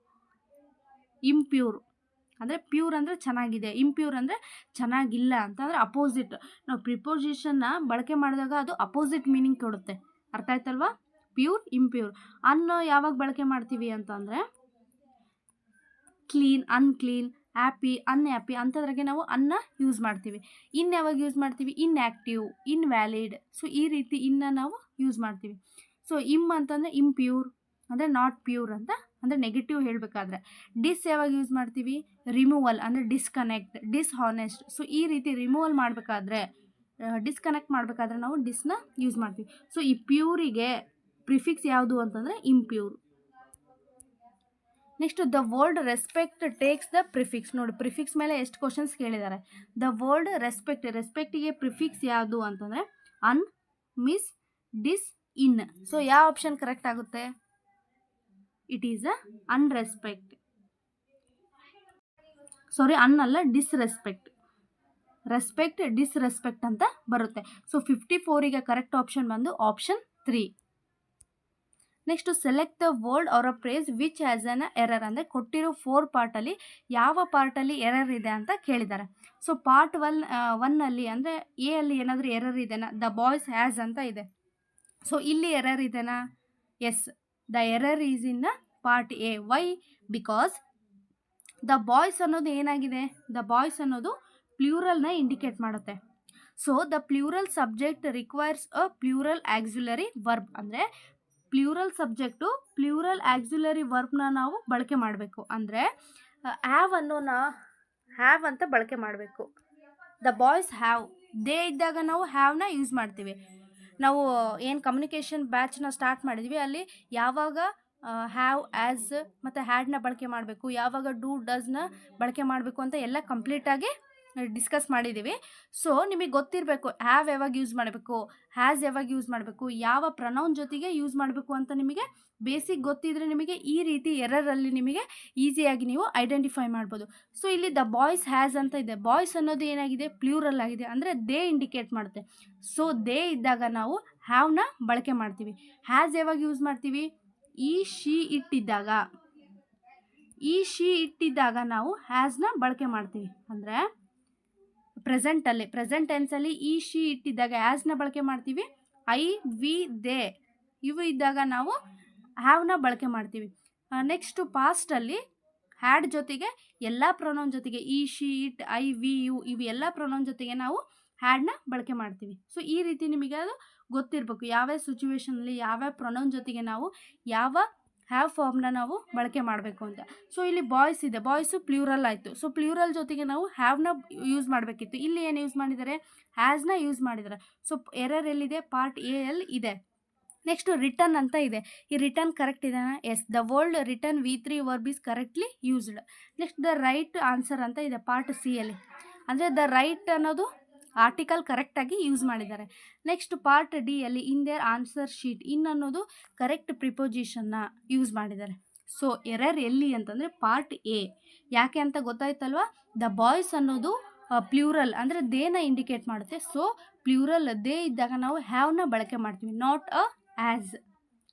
ಇಂಪ್ಯೂರ್ ಅಂದರೆ ಪ್ಯೂರ್ ಅಂದರೆ ಚೆನ್ನಾಗಿದೆ, ಇಂಪ್ಯೂರ್ ಅಂದರೆ ಚೆನ್ನಾಗಿಲ್ಲ ಅಂತಂದರೆ ಅಪೋಸಿಟ್. ನಾವು ಪ್ರಿಪೋಸಿಷನ್ನ ಬಳಕೆ ಮಾಡಿದಾಗ ಅದು ಅಪೋಸಿಟ್ ಮೀನಿಂಗ್ ಕೊಡುತ್ತೆ. ಅರ್ಥ ಆಯ್ತಲ್ವಾ? Pure, impure. ಅನ್ನೋ ಯಾವಾಗ ಬಳಕೆ ಮಾಡ್ತೀವಿ ಅಂತಂದರೆ ಕ್ಲೀನ್, ಅನ್ಕ್ಲೀನ್, ಹ್ಯಾಪಿ, ಅನ್ಹ್ಯಾಪಿ ಅಂಥದ್ರಾಗೆ ನಾವು ಅನ್ನ ಯೂಸ್ ಮಾಡ್ತೀವಿ. ಇನ್ನು ಯಾವಾಗ ಯೂಸ್ ಮಾಡ್ತೀವಿ, ಇನ್ಆ್ಯಕ್ಟಿವ್, ಇನ್ವ್ಯಾಲಿಡ್. ಸೊ ಈ ರೀತಿ ಇನ್ನು ನಾವು ಯೂಸ್ ಮಾಡ್ತೀವಿ. ಸೊ ಅಂತಂದರೆ ಇಂಪ್ಯೂರ್ ಅಂದರೆ ನಾಟ್ ಪ್ಯೂರ್ ಅಂತ, ಅಂದರೆ ನೆಗೆಟಿವ್ ಹೇಳಬೇಕಾದ್ರೆ. ಡಿಸ್ ಯಾವಾಗ ಯೂಸ್ ಮಾಡ್ತೀವಿ, ರಿಮೂವಲ್ ಅಂದರೆ ಡಿಸ್ಕನೆಕ್ಟ್, ಡಿಸ್ಹಾನೆಸ್ಟ್. ಸೊ ಈ ರೀತಿ ರಿಮೂವಲ್ ಮಾಡಬೇಕಾದ್ರೆ, ಡಿಸ್ಕನೆಕ್ಟ್ ಮಾಡಬೇಕಾದ್ರೆ ನಾವು ಡಿಸ್ನ ಯೂಸ್ ಮಾಡ್ತೀವಿ. ಸೊ ಈ ಪ್ಯೂರಿಗೆ ಪ್ರಿಫಿಕ್ಸ್ ಯಾವುದು ಅಂತಂದರೆ impure. Next the word respect takes the prefix. ನೋಡಿ ಪ್ರಿಫಿಕ್ಸ್ ಮೇಲೆ ಎಷ್ಟು ಕ್ವಶನ್ಸ್ ಕೇಳಿದ್ದಾರೆ. ದ ವರ್ಡ್ ರೆಸ್ಪೆಕ್ಟಿಗೆ ಪ್ರಿಫಿಕ್ಸ್ ಯಾವುದು ಅಂತಂದರೆ ಅನ್, ಮಿಸ್, ಡಿಸ್, ಇನ್. ಸೊ ಯಾವ ಆಪ್ಷನ್ ಕರೆಕ್ಟ್ ಆಗುತ್ತೆ, ಇಟ್ ಈಸ್ ಅನ್ರೆಸ್ಪೆಕ್ಟ್. ಅನ್ನಲ್ಲ, ಡಿಸ್ರೆಸ್ಪೆಕ್ಟ್. ರೆಸ್ಪೆಕ್ಟ್, ಡಿಸ್ರೆಸ್ಪೆಕ್ಟ್ ಅಂತ ಬರುತ್ತೆ. ಸೊ 54ಗೆ ಕರೆಕ್ಟ್ ಆಪ್ಷನ್ ಬಂದು option 3. Next select the word or a phrase which has an error. ಅಂದರೆ ಕೊಟ್ಟಿರೋ 4 ಪಾರ್ಟಲ್ಲಿ ಯಾವ ಪಾರ್ಟಲ್ಲಿ ಎರರ್ ಇದೆ ಅಂತ ಕೇಳಿದ್ದಾರೆ. ಸೊ ಪಾರ್ಟ್ 1 ಅಂದರೆ ಎ ಅಲ್ಲಿ ಏನಾದರೂ ಎರರ್ ಇದೆನಾ, ದ ಬಾಯ್ಸ್ ಹ್ಯಾಸ್ ಅಂತ ಇದೆ. ಸೊ ಇಲ್ಲಿ ಎರರ್ ಇದೆನಾ, yes, the error is in the part A. Why, because the boys ಅನ್ನೋದು ಏನಾಗಿದೆ, ದ ಬಾಯ್ಸ್ ಅನ್ನೋದು ಪ್ಲ್ಯೂರಲ್ನ ಇಂಡಿಕೇಟ್ ಮಾಡುತ್ತೆ. So the plural subject requires a plural auxiliary verb. ಅಂದರೆ ಪ್ಲ್ಯೂರಲ್ ಸಬ್ಜೆಕ್ಟು ಪ್ಲ್ಯೂರಲ್ ಆಕ್ಸಿಲರಿ ವರ್ಬ್ನ ನಾವು ಬಳಕೆ ಮಾಡಬೇಕು. ಅಂದರೆ ಹ್ಯಾವ್ ಅಂತ ಬಳಕೆ ಮಾಡಬೇಕು. ದ ಬಾಯ್ಸ್ ಹ್ಯಾವ್, ದೇ ಇದ್ದಾಗ ನಾವು ಹ್ಯಾವ್ನ ಯೂಸ್ ಮಾಡ್ತೀವಿ. ನಾವು ಏನು ಕಮ್ಯುನಿಕೇಷನ್ ಬ್ಯಾಚ್ನ ಸ್ಟಾರ್ಟ್ ಮಾಡಿದ್ವಿ ಅಲ್ಲಿ ಯಾವಾಗ ಹ್ಯಾವ್, ಆ್ಯಸ್ ಮತ್ತು ಹ್ಯಾಡ್ನ ಬಳಕೆ ಮಾಡಬೇಕು, ಯಾವಾಗ ಡೂ, ಡಸ್ನ ಬಳಕೆ ಮಾಡಬೇಕು ಅಂತ ಎಲ್ಲ ಕಂಪ್ಲೀಟಾಗಿ ಡಿಸ್ಕಸ್ ಮಾಡಿದ್ದೀವಿ. ಸೊ ನಿಮಗೆ ಗೊತ್ತಿರಬೇಕು ಹ್ಯಾವ್ ಯಾವಾಗ ಯೂಸ್ ಮಾಡಬೇಕು, ಹ್ಯಾಸ್ ಯಾವಾಗ ಯೂಸ್ ಮಾಡಬೇಕು, ಯಾವ ಪ್ರನೌನ್ ಜೊತೆಗೆ ಯೂಸ್ ಮಾಡಬೇಕು ಅಂತ ನಿಮಗೆ ಬೇಸಿಕ್ ಗೊತ್ತಿದ್ರೆ ನಿಮಗೆ ಈ ರೀತಿ ಎರರಲ್ಲಿ ನಿಮಗೆ ಈಸಿಯಾಗಿ ನೀವು ಐಡೆಂಟಿಫೈ ಮಾಡ್ಬೋದು. ಸೊ ಇಲ್ಲಿ ದ ಬಾಯ್ಸ್ ಹ್ಯಾಸ್ ಅಂತ ಇದೆ. ಬಾಯ್ಸ್ ಅನ್ನೋದು ಏನಾಗಿದೆ, ಪ್ಲ್ಯೂರಲ್ ಆಗಿದೆ, ಅಂದರೆ ದೇ ಇಂಡಿಕೇಟ್ ಮಾಡುತ್ತೆ. ಸೊ ದೇ ಇದ್ದಾಗ ನಾವು ಹ್ಯಾವ್ನ ಬಳಕೆ ಮಾಡ್ತೀವಿ. ಹ್ಯಾಸ್ ಯಾವಾಗ ಯೂಸ್ ಮಾಡ್ತೀವಿ, ಈ ಶಿ ಇಟ್ಟಿದ್ದಾಗ ನಾವು ಹ್ಯಾಸ್ನ ಬಳಕೆ ಮಾಡ್ತೀವಿ. ಅಂದರೆ ಪ್ರೆಸೆಂಟ್ ಟೆನ್ಸಲ್ಲಿ ಈ ಶಿ ಇಟ್ಟಿದ್ದಾಗ ಹ್ಯಾಸ್ನ ಬಳಕೆ ಮಾಡ್ತೀವಿ. ಐ, ವಿ, ದೇ ಇವು ಇದ್ದಾಗ ನಾವು ಹ್ಯಾವ್ನ ಬಳಕೆ ಮಾಡ್ತೀವಿ. ನೆಕ್ಸ್ಟು ಪಾಸ್ಟಲ್ಲಿ ಹ್ಯಾಡ್ ಜೊತೆಗೆ ಎಲ್ಲ ಪ್ರೊನೌನ್ ಜೊತೆಗೆ he, she, it, I, we, you ಇವು ಎಲ್ಲ ಪ್ರೊನೌನ್ ಜೊತೆಗೆ ನಾವು ಹ್ಯಾಡ್ನ ಬಳಕೆ ಮಾಡ್ತೀವಿ. ಸೊ ಈ ರೀತಿ ನಿಮಗೆ ಅದು ಗೊತ್ತಿರಬೇಕು ಯಾವ್ಯಾವ ಸಿಚುವೇಷನಲ್ಲಿ ಯಾವ್ಯಾವ ಪ್ರೊನೌನ್ ಜೊತೆಗೆ ನಾವು ಯಾವ ಹ್ಯಾವ್ ಫಾರ್ಮ್ನ ನಾವು ಬಳಕೆ ಮಾಡಬೇಕು ಅಂತ. ಸೊ ಇಲ್ಲಿ ಬಾಯ್ಸ್ ಇದೆ, ಬಾಯ್ಸು ಪ್ಲ್ಯೂರಲ್ ಆಯಿತು. ಸೊ ಪ್ಲ್ಯೂರಲ್ ಜೊತೆಗೆ ನಾವು ಹ್ಯಾವ್ನ ಯೂಸ್ ಮಾಡಬೇಕಿತ್ತು. ಇಲ್ಲಿ ಏನು ಯೂಸ್ ಮಾಡಿದ್ದಾರೆ, ಹ್ಯಾಸ್ನ ಯೂಸ್ ಮಾಡಿದ್ದಾರೆ. ಸೊ ಎರರ್ ಎಲ್ಲಿದೆ, ಪಾರ್ಟ್ ಎ ಅಲ್ಲಿ ಇದೆ. ನೆಕ್ಸ್ಟು ರಿಟರ್ನ್ ಅಂತ ಇದೆ. ಈ ರಿಟರ್ನ್ ಕರೆಕ್ಟ್ ಇದೆನಾ, yes, the word return V3 verb is correctly used. Next the right answer ಅಂತ ಇದೆ ಪಾರ್ಟ್ ಸಿ ಅಲ್ಲಿ. ಅಂದರೆ ದ ರೈಟ್ ಅನ್ನೋದು ಆರ್ಟಿಕಲ್ ಕರೆಕ್ಟಾಗಿ ಯೂಸ್ ಮಾಡಿದ್ದಾರೆ. ನೆಕ್ಸ್ಟ್ ಪಾರ್ಟ್ ಡಿ ಅಲ್ಲಿ ಇನ್ ದೇರ್ ಆನ್ಸರ್ ಶೀಟ್, ಇನ್ ಅನ್ನೋದು ಕರೆಕ್ಟ್ ಪ್ರಿಪೋಸಿಷನ್ನ ಯೂಸ್ ಮಾಡಿದ್ದಾರೆ. ಸೊ ಎರರ್ ಎಲ್ಲಿ ಅಂತಂದರೆ ಪಾರ್ಟ್ ಎ. ಯಾಕೆ ಅಂತ ಗೊತ್ತಾಯ್ತಲ್ವಾ, ದ ಬಾಯ್ಸ್ ಅನ್ನೋದು ಪ್ಲ್ಯೂರಲ್ ಅಂದರೆ ದೇನ ಇಂಡಿಕೇಟ್ ಮಾಡುತ್ತೆ. ಸೊ ಪ್ಲ್ಯೂರಲ್ ದೇ ಇದ್ದಾಗ ನಾವು ಹ್ಯಾವ್ನ ಬಳಕೆ ಮಾಡ್ತೀವಿ, ನಾಟ್ ಅ ಆ್ಯಸ್.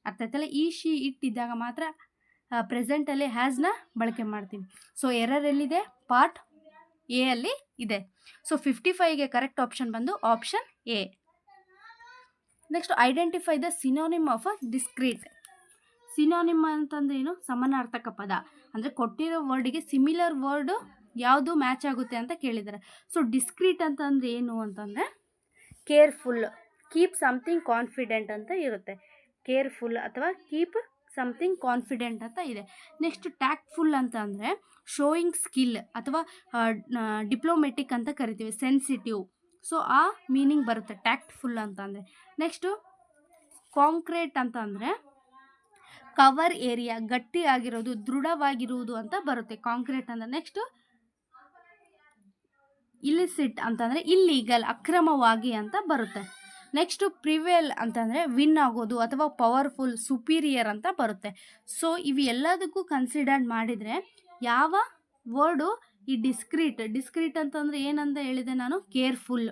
ಅರ್ಥಾಯ್ತಲ್ಲ, ಈ ಶಿ ಇಟ್ಟಿದ್ದಾಗ ಮಾತ್ರ ಪ್ರೆಸೆಂಟಲ್ಲಿ ಹ್ಯಾಸ್ನ ಬಳಕೆ ಮಾಡ್ತೀವಿ. ಸೊ ಎರರ್ ಎಲ್ಲಿದೆ? ಪಾರ್ಟ್ ಎ ಅಲ್ಲಿ ಇದೆ. ಸೊ 55ಗೆ ಕರೆಕ್ಟ್ ಆಪ್ಷನ್ ಬಂದು option A. Next identify the synonym of a discrete. Synonym ಅಂತಂದ್ರೆ ಏನು? ಸಮಾನಾರ್ಥಕ ಪದ. ಅಂದರೆ ಕೊಟ್ಟಿರೋ ವರ್ಡಿಗೆ ಸಿಮಿಲರ್ ವರ್ಡ್ ಯಾವುದು ಮ್ಯಾಚ್ ಆಗುತ್ತೆ ಅಂತ ಕೇಳಿದ್ದಾರೆ. ಸೊ ಡಿಸ್ಕ್ರೀಟ್ ಅಂತಂದರೆ ಏನು ಅಂತಂದರೆ ಕೇರ್ಫುಲ್, ಕೀಪ್ ಸಮಥಿಂಗ್ ಕಾನ್ಫಿಡೆಂಟ್ ಅಂತ ಇರುತ್ತೆ. ಕೇರ್ಫುಲ್ ಅಥವಾ ಕೀಪ್ ಸಮಥಿಂಗ್ ಕಾನ್ಫಿಡೆಂಟ್ ಅಂತ ಇದೆ. ನೆಕ್ಸ್ಟ್ ಟ್ಯಾಕ್ಟ್ಫುಲ್ ಅಂತ ಅಂದರೆ ಶೋಯಿಂಗ್ ಸ್ಕಿಲ್ ಅಥವಾ ಡಿಪ್ಲೊಮೆಟಿಕ್ ಅಂತ ಕರಿತೀವಿ. ಸೆನ್ಸಿಟಿವ್, ಸೊ ಆ ಮೀನಿಂಗ್ ಬರುತ್ತೆ ಟ್ಯಾಕ್ಟ್ಫುಲ್ ಅಂತ ಅಂದರೆ. ನೆಕ್ಸ್ಟು ಕಾಂಕ್ರೀಟ್ ಅಂತ ಅಂದರೆ ಕವರ್ ಏರಿಯಾ, ಗಟ್ಟಿ ಆಗಿರೋದು, ದೃಢವಾಗಿರುವುದು ಅಂತ ಬರುತ್ತೆ ಕಾಂಕ್ರೀಟ್ ಅಂದರೆ. ನೆಕ್ಸ್ಟು ಇಲಿಸಿಟ್ ಅಂತಂದರೆ ಇಲ್ಲೀಗಲ್, ಅಕ್ರಮವಾಗಿ ಅಂತ ಬರುತ್ತೆ. ನೆಕ್ಸ್ಟು ಪ್ರಿವೇಲ್ ಅಂತಂದರೆ ವಿನ್ ಆಗೋದು ಅಥವಾ ಪವರ್ಫುಲ್, ಸುಪೀರಿಯರ್ ಅಂತ ಬರುತ್ತೆ. ಸೊ ಇವು ಎಲ್ಲದಕ್ಕೂ ಕನ್ಸಿಡರ್ ಮಾಡಿದರೆ ಯಾವ ವರ್ಡು ಈ ಡಿಸ್ಕ್ರೀಟ್ ಅಂತಂದರೆ ಏನಂತ ಹೇಳಿದೆ ನಾನು? ಕೇರ್ಫುಲ್,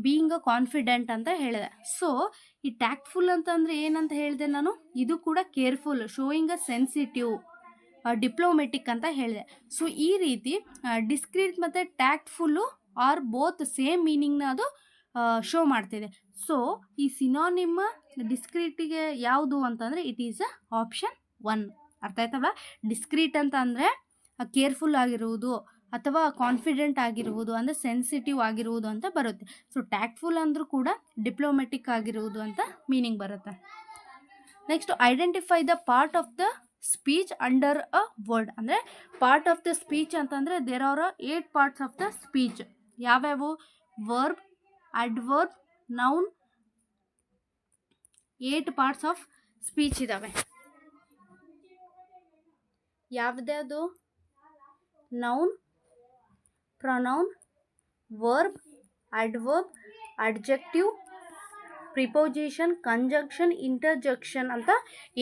ಬೀಯಿಂಗ್ ಅ ಕಾನ್ಫಿಡೆಂಟ್ ಅಂತ ಹೇಳಿದೆ. ಸೊ ಈ ಟ್ಯಾಕ್ಟ್ಫುಲ್ ಅಂತಂದರೆ ಏನಂತ ಹೇಳಿದೆ ನಾನು? ಇದು ಕೂಡ careful, showing a sensitive, diplomatic ಅಂತ ಹೇಳಿದೆ. ಸೊ ಈ ರೀತಿ ಡಿಸ್ಕ್ರೀಟ್ ಮತ್ತು ಟ್ಯಾಕ್ಟ್ಫುಲ್ಲು ಆರ್ ಬೋತ್ ಸೇಮ್ ಮೀನಿಂಗ್ನ ಅದು ಶೋ ಮಾಡ್ತಿದೆ. ಸೊ ಈ ಸಿನೋನಿಮ್ ಡಿಸ್ಕ್ರೀಟಿಗೆ ಯಾವುದು ಅಂತಂದರೆ ಇಟ್ ಈಸ್ ಅ ಆಪ್ಷನ್ 1. ಅರ್ಥ ಆಯ್ತಲ್ಲ? ಡಿಸ್ಕ್ರೀಟ್ ಅಂತ ಅಂದರೆ ಕೇರ್ಫುಲ್ ಆಗಿರುವುದು ಅಥವಾ ಕಾನ್ಫಿಡೆಂಟ್ ಆಗಿರುವುದು, ಅಂದರೆ ಸೆನ್ಸಿಟಿವ್ ಆಗಿರುವುದು ಅಂತ ಬರುತ್ತೆ. ಸೊ ಟ್ಯಾಕ್ಟ್ಫುಲ್ ಅಂದರೂ ಕೂಡ ಡಿಪ್ಲೊಮೆಟಿಕ್ ಆಗಿರುವುದು ಅಂತ ಮೀನಿಂಗ್ ಬರುತ್ತೆ. Next identify the part of the speech under a word. ಅಂದರೆ ಪಾರ್ಟ್ ಆಫ್ ದ ಸ್ಪೀಚ್ ಅಂತಂದರೆ there are 8 parts of the speech. ಯಾವ್ಯಾವು? Verb, adverb, noun, 8 parts of speech ಇದ್ದಾವೆ. ಯಾವುದ್ಯಾವುದು? Noun, pronoun, verb, adverb, adjective, preposition, conjunction, interjection ಅಂತ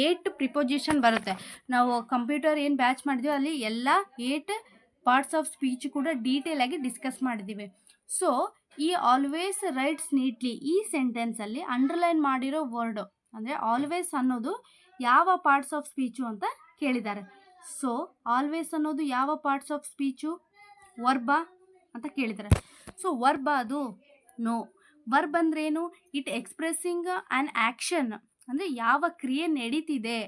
8 preposition ಬರುತ್ತೆ. ನಾವು computer ಏನು batch ಮಾಡಿದ್ವಿ ಅಲ್ಲಿ ಎಲ್ಲ 8 ಪಾರ್ಟ್ಸ್ ಆಫ್ ಸ್ಪೀಚ್ ಕೂಡ ಡೀಟೇಲಾಗಿ ಡಿಸ್ಕಸ್ ಮಾಡಿದ್ದೀವಿ. ಸೊ ಈ ಆಲ್ವೇಸ್ ರೈಟ್ಸ್ ನೀಟ್ಲಿ ಈ ಸೆಂಟೆನ್ಸಲ್ಲಿ ಅಂಡರ್ಲೈನ್ ಮಾಡಿರೋ ವರ್ಡು ಅಂದರೆ ಆಲ್ವೇಸ್ ಅನ್ನೋದು ಯಾವ ಪಾರ್ಟ್ಸ್ ಆಫ್ ಸ್ಪೀಚು ಅಂತ ಕೇಳಿದ್ದಾರೆ. ಸೊ ಆಲ್ವೇಸ್ ಅನ್ನೋದು ಯಾವ ಪಾರ್ಟ್ಸ್ ಆಫ್ ಸ್ಪೀಚು? ವರ್ಬಾ ಅಂತ ಕೇಳಿದ್ದಾರೆ. ಸೊ ವರ್ಬ ಅದು? ನೋ. ವರ್ಬ್ ಅಂದ್ರೇನು? ಇಟ್ ಎಕ್ಸ್ಪ್ರೆಸ್ಸಿಂಗ್ ಆ್ಯನ್ ಆ್ಯಕ್ಷನ್, ಅಂದರೆ ಯಾವ ಕ್ರಿಯೆ ನಡೀತಿದೆ,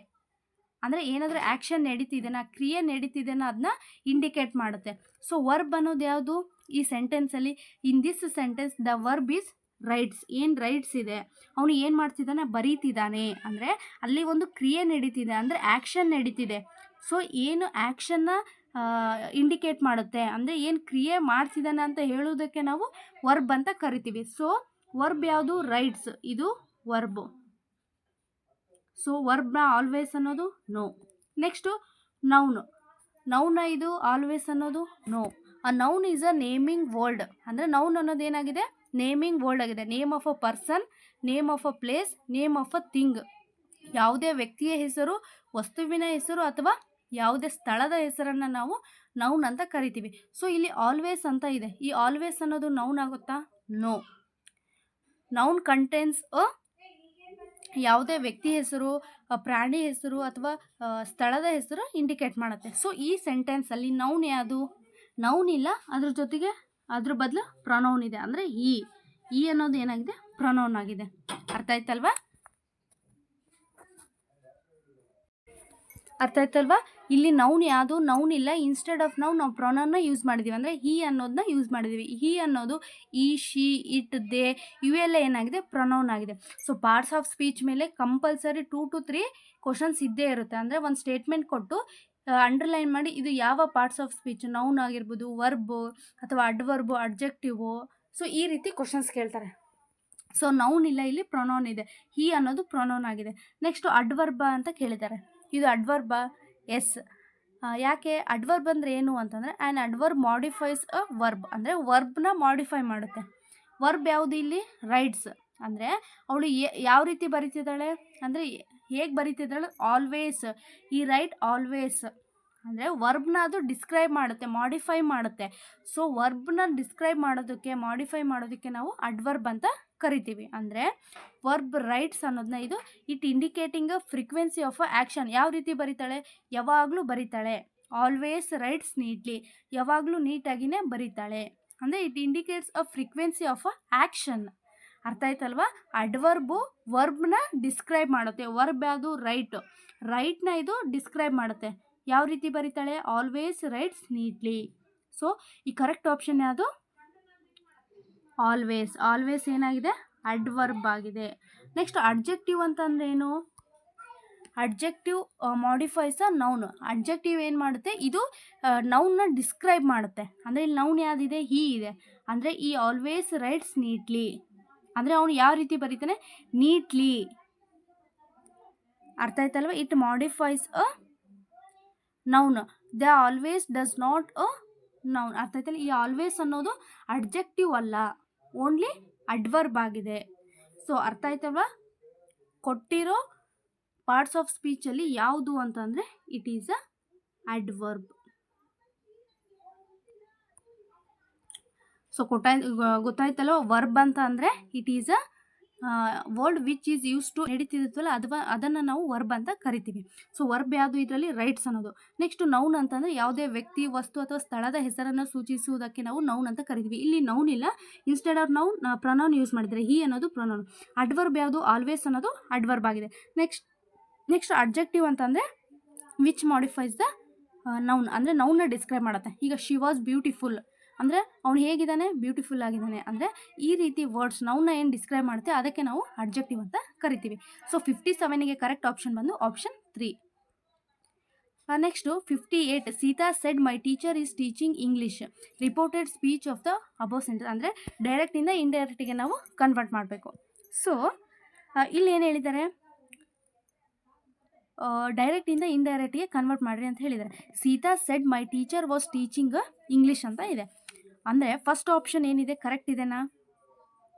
ಅಂದರೆ ಏನಾದರೂ ಆ್ಯಕ್ಷನ್ ನಡೀತಿದೆನಾ, ಕ್ರಿಯೆ ನಡೀತಿದೆನಾ ಅದನ್ನ ಇಂಡಿಕೇಟ್ ಮಾಡುತ್ತೆ. ಸೊ ವರ್ಬ್ ಅನ್ನೋದು ಯಾವುದು? ಈ ಸೆಂಟೆನ್ಸಲ್ಲಿ in this sentence the verb is writes. ಏನು ರೈಟ್ಸ್ ಇದೆ? ಅವನು ಏನು ಮಾಡ್ತಿದ್ದಾನೆ? ಬರೀತಿದ್ದಾನೆ. ಅಂದರೆ ಅಲ್ಲಿ ಒಂದು ಕ್ರಿಯೆ ನಡೀತಿದೆ, ಅಂದರೆ ಆ್ಯಕ್ಷನ್ ನಡೀತಿದೆ. ಸೊ ಏನು ಆ್ಯಕ್ಷನ್ನ ಇಂಡಿಕೇಟ್ ಮಾಡುತ್ತೆ, ಅಂದರೆ ಏನು ಕ್ರಿಯೆ ಮಾಡ್ತಿದ್ದಾನೆ ಅಂತ ಹೇಳೋದಕ್ಕೆ ನಾವು ವರ್ಬ್ ಅಂತ ಕರಿತೀವಿ. ಸೊ ವರ್ಬ್ ಯಾವುದು? ರೈಟ್ಸ್, ಇದು ವರ್ಬು. ಸೊ ವರ್ಬ್ನ ಆಲ್ವೇಸ್ ಅನ್ನೋದು ನೋ. ನೆಕ್ಸ್ಟು ನೌನ ಇದು ಆಲ್ವೇಸ್ ಅನ್ನೋದು ನೋ. ಆ noun is a naming word. ಅಂದರೆ ನೌನ್ ಅನ್ನೋದು ಏನಾಗಿದೆ? ನೇಮಿಂಗ್ ವರ್ಡ್ ಆಗಿದೆ. Name of a person, name of a place, name of a thing. ಯಾವುದೇ ವ್ಯಕ್ತಿಯ ಹೆಸರು, ವಸ್ತುವಿನ ಹೆಸರು ಅಥವಾ ಯಾವುದೇ ಸ್ಥಳದ ಹೆಸರನ್ನು ನಾವು ನೌನ್ ಅಂತ ಕರಿತೀವಿ. ಸೊ ಇಲ್ಲಿ ಆಲ್ವೇಸ್ ಅಂತ ಇದೆ. ಈ ಆಲ್ವೇಸ್ ಅನ್ನೋದು ನೌನ್ ಆಗುತ್ತಾ? ನೋ. ನೌನ್ ಕಂಟೈನ್ಸ್ ಯಾವುದೇ ವ್ಯಕ್ತಿ ಹೆಸರು, ಪ್ರಾಣಿ ಹೆಸರು ಅಥವಾ ಸ್ಥಳದ ಹೆಸರು ಇಂಡಿಕೇಟ್ ಮಾಡುತ್ತೆ. ಸೊ ಈ ಸೆಂಟೆನ್ಸಲ್ಲಿ ನೌನ್ ಯಾವುದು? ನೌನ್ ಇಲ್ಲ, ಅದ್ರ ಜೊತೆಗೆ ಅದ್ರ ಬದಲು ಪ್ರೊನೌನ್ ಇದೆ. ಅಂದರೆ ಈ ಅನ್ನೋದು ಏನಾಗಿದೆ? ಪ್ರೊನೌನ್ ಆಗಿದೆ. ಅರ್ಥ ಆಯ್ತಲ್ವಾ? ಇಲ್ಲಿ ನೌನ್ ಯಾವುದು? ನೌನ್ ಇಲ್ಲ. ಇನ್ಸ್ಟೆಡ್ ಆಫ್ ನಾವು ಪ್ರೊನೌನ್ನ ಯೂಸ್ ಮಾಡಿದ್ದೀವಿ. ಅಂದರೆ ಹಿ ಅನ್ನೋದನ್ನ ಯೂಸ್ ಮಾಡಿದ್ದೀವಿ. ಹಿ ಅನ್ನೋದು ಈ, ಶಿ, ಇಟ್, ದೇ ಇವೆಲ್ಲ ಏನಾಗಿದೆ? ಪ್ರೊನೌನ್ ಆಗಿದೆ. ಸೊ ಪಾರ್ಟ್ಸ್ ಆಫ್ ಸ್ಪೀಚ್ ಮೇಲೆ ಕಂಪಲ್ಸರಿ 2 to 3 ಕ್ವಶನ್ಸ್ ಇದ್ದೇ ಇರುತ್ತೆ. ಅಂದರೆ ಒಂದು ಸ್ಟೇಟ್ಮೆಂಟ್ ಕೊಟ್ಟು ಅಂಡರ್ಲೈನ್ ಮಾಡಿ ಇದು ಯಾವ ಪಾರ್ಟ್ಸ್ ಆಫ್ ಸ್ಪೀಚ್, ನೌನ್ ಆಗಿರ್ಬೋದು, ವರ್ಬು ಅಥವಾ ಅಡ್ವರ್ಬು, ಅಡ್ಜೆಕ್ಟಿವು. ಸೊ ಈ ರೀತಿ ಕ್ವಶನ್ಸ್ ಕೇಳ್ತಾರೆ. ಸೊ ನೌನ್ ಇಲ್ಲ, ಇಲ್ಲಿ ಪ್ರೊನೌನ್ ಇದೆ. ಹಿ ಅನ್ನೋದು ಪ್ರೊನೌನ್ ಆಗಿದೆ. ನೆಕ್ಸ್ಟು ಅಡ್ವರ್ಬ ಅಂತ ಕೇಳಿದ್ದಾರೆ. ಇದು ಅಡ್ವರ್ಬ? ಎಸ್. ಯಾಕೆ? ಅಡ್ವರ್ಬ್ ಅಂದರೆ ಏನು ಅಂತಂದರೆ an adverb modifies a verb. ಅಂದರೆ ವರ್ಬ್ನ ಮಾಡಿಫೈ ಮಾಡುತ್ತೆ. ವರ್ಬ್ ಯಾವುದು ಇಲ್ಲಿ? ರೈಟ್ಸ್. ಅಂದರೆ ಅವಳು ಯಾವ ರೀತಿ ಬರೀತಿದ್ದಾಳೆ ಅಂದರೆ ಹೇಗೆ ಬರೀತಿದ್ದಾಳೆ? ಆಲ್ವೇಸ್. ಈ ರೈಟ್ ಆಲ್ವೇಸ್ ಅಂದರೆ ವರ್ಬ್ನ ಅದು ಡಿಸ್ಕ್ರೈಬ್ ಮಾಡುತ್ತೆ, ಮಾಡಿಫೈ ಮಾಡುತ್ತೆ. ಸೊ ವರ್ಬ್ನ ಡಿಸ್ಕ್ರೈಬ್ ಮಾಡೋದಕ್ಕೆ, ಮಾಡಿಫೈ ಮಾಡೋದಕ್ಕೆ ನಾವು ಅಡ್ವರ್ಬ್ ಅಂತ ಕರಿತೀವಿ. ಅಂದರೆ ವರ್ಬ್ ರೈಟ್ಸ್ ಅನ್ನೋದನ್ನ ಇದು it indicating a frequency of a action. ಯಾವ ರೀತಿ ಬರೀತಾಳೆ? ಯಾವಾಗಲೂ ಬರೀತಾಳೆ. ಆಲ್ವೇಸ್ ರೈಟ್ಸ್ ನೀಟ್ಲಿ, ಯಾವಾಗಲೂ ನೀಟಾಗಿಯೇ ಬರೀತಾಳೆ. ಅಂದರೆ it indicates a frequency of a action. ಅರ್ಥ ಆಯ್ತಲ್ವಾ? ಅಡ್ವರ್ಬು ವರ್ಬ್ನ ಡಿಸ್ಕ್ರೈಬ್ ಮಾಡುತ್ತೆ. ವರ್ಬ್ ಯಾವುದು? ರೈಟ್ನ ಇದು ಡಿಸ್ಕ್ರೈಬ್ ಮಾಡುತ್ತೆ. ಯಾವ ರೀತಿ ಬರೀತಾಳೆ? Always writes neatly. ಸೊ ಈ ಕರೆಕ್ಟ್ ಆಪ್ಷನ್ ಯಾವುದು? ಆಲ್ವೇಸ್ ಏನಾಗಿದೆ? ಅಡ್ವರ್ಬ್ ಆಗಿದೆ. ನೆಕ್ಸ್ಟ್ ಅಡ್ಜೆಕ್ಟಿವ್ ಅಂತಂದ್ರೆ ಏನು? Adjective modifies a noun. Adjective ಏನು ಮಾಡುತ್ತೆ? ಇದು ನೌನ್ನ ಡಿಸ್ಕ್ರೈಬ್ ಮಾಡುತ್ತೆ. ಅಂದರೆ ಇಲ್ಲಿ ನೌನ್ ಯಾವುದಿದೆ? ಹೀ ಇದೆ. ಅಂದರೆ ಈ ಆಲ್ವೇಸ್ ರೈಟ್ಸ್ ನೀಟ್ಲಿ ಅಂದರೆ ಅವನು ಯಾವ ರೀತಿ ಬರೀತಾನೆ? ನೀಟ್ಲಿ. ಅರ್ಥ ಆಯ್ತಲ್ವ? It modifies a noun. The always does not a noun. ಅರ್ಥ ಆಯ್ತಲ್ಲ? ಈ ಆಲ್ವೇಸ್ ಅನ್ನೋದು ಅಡ್ಜೆಕ್ಟಿವ್ ಅಲ್ಲ, ಓನ್ಲಿ ಅಡ್ವರ್ಬ್ ಆಗಿದೆ. ಸೊ ಅರ್ಥ ಆಯ್ತಲ್ವಾ? ಕೊಟ್ಟಿರೋ ಪಾರ್ಟ್ಸ್ ಆಫ್ ಸ್ಪೀಚಲ್ಲಿ ಯಾವುದು ಅಂತಂದರೆ it is a adverb. So ಗೊತ್ತಾಯ್ತಲ್ವ? ವರ್ಬ್ ಅಂತ ಅಂದರೆ it is a word which is use to ನಡೀತಿರುತ್ತಲ್ಲ ಅದನ್ನು ನಾವು ವರ್ಬ್ ಅಂತ ಕರಿತೀವಿ. ಸೊ ವರ್ಬ್ ಯಾವುದು ಇದರಲ್ಲಿ? ರೈಟ್ಸ್ ಅನ್ನೋದು. ನೆಕ್ಸ್ಟ್ ನೌನ್ ಅಂತಂದರೆ ಯಾವುದೇ ವ್ಯಕ್ತಿ, ವಸ್ತು ಅಥವಾ ಸ್ಥಳದ ಹೆಸರನ್ನು ಸೂಚಿಸುವುದಕ್ಕೆ ನಾವು ನೌನ್ ಅಂತ ಕರಿತೀವಿ. ಇಲ್ಲಿ ನೌನ್ ಇಲ್ಲ, instead of noun pronoun use ಮಾಡಿದರೆ. ಹಿ ಅನ್ನೋದು ಪ್ರೊನೌನ್. ಅಡ್ವರ್ಬ್ ಯಾವುದು? ಆಲ್ವೇಸ್ ಅನ್ನೋದು ಅಡ್ವರ್ಬ್ ಆಗಿದೆ. ನೆಕ್ಸ್ಟ್ ಅಡ್ಜೆಕ್ಟಿವ್ ಅಂತಂದರೆ ವಿಚ್ ಮಾಡಿಫೈಸ್ ದ ನೌನ್. ಅಂದರೆ ನೌನ್ನ ಡಿಸ್ಕ್ರೈಬ್ ಮಾಡುತ್ತೆ. ಈಗ ಶಿ ವಾಸ್ ಬ್ಯೂಟಿಫುಲ್ ಅಂದರೆ ಅವನು ಹೇಗಿದ್ದಾನೆ? ಬ್ಯೂಟಿಫುಲ್ ಆಗಿದ್ದಾನೆ. ಅಂದರೆ ಈ ರೀತಿ ವರ್ಡ್ಸ್ ನೌನ್ನ ಏನು ಡಿಸ್ಕ್ರೈಬ್ ಮಾಡುತ್ತೆ ಅದಕ್ಕೆ ನಾವು ಅಡ್ಜೆಕ್ಟಿವ್ ಅಂತ ಕರಿತೀವಿ. ಸೊ 57ಗೆ ಕರೆಕ್ಟ್ ಆಪ್ಷನ್ ಬಂದು option 3. Next 58. Sita said my teacher is teaching English. Reported speech of the above sentence. ಅಂದರೆ ಡೈರೆಕ್ಟಿಂದ ಇಂಡೈರೆಕ್ಟಿಗೆ ನಾವು ಕನ್ವರ್ಟ್ ಮಾಡಬೇಕು. ಸೊ ಇಲ್ಲಿ ಏನು ಹೇಳಿದ್ದಾರೆ? ಡೈರೆಕ್ಟಿಂದ ಇಂಡೈರೆಕ್ಟಿಗೆ ಕನ್ವರ್ಟ್ ಮಾಡಿರಿ ಅಂತ ಹೇಳಿದ್ದಾರೆ. Sita said my teacher was teaching English ಅಂತ ಇದೆ. ಅಂದರೆ ಫಸ್ಟ್ ಆಪ್ಷನ್ ಏನಿದೆ? ಕರೆಕ್ಟ್ ಇದೆನಾ?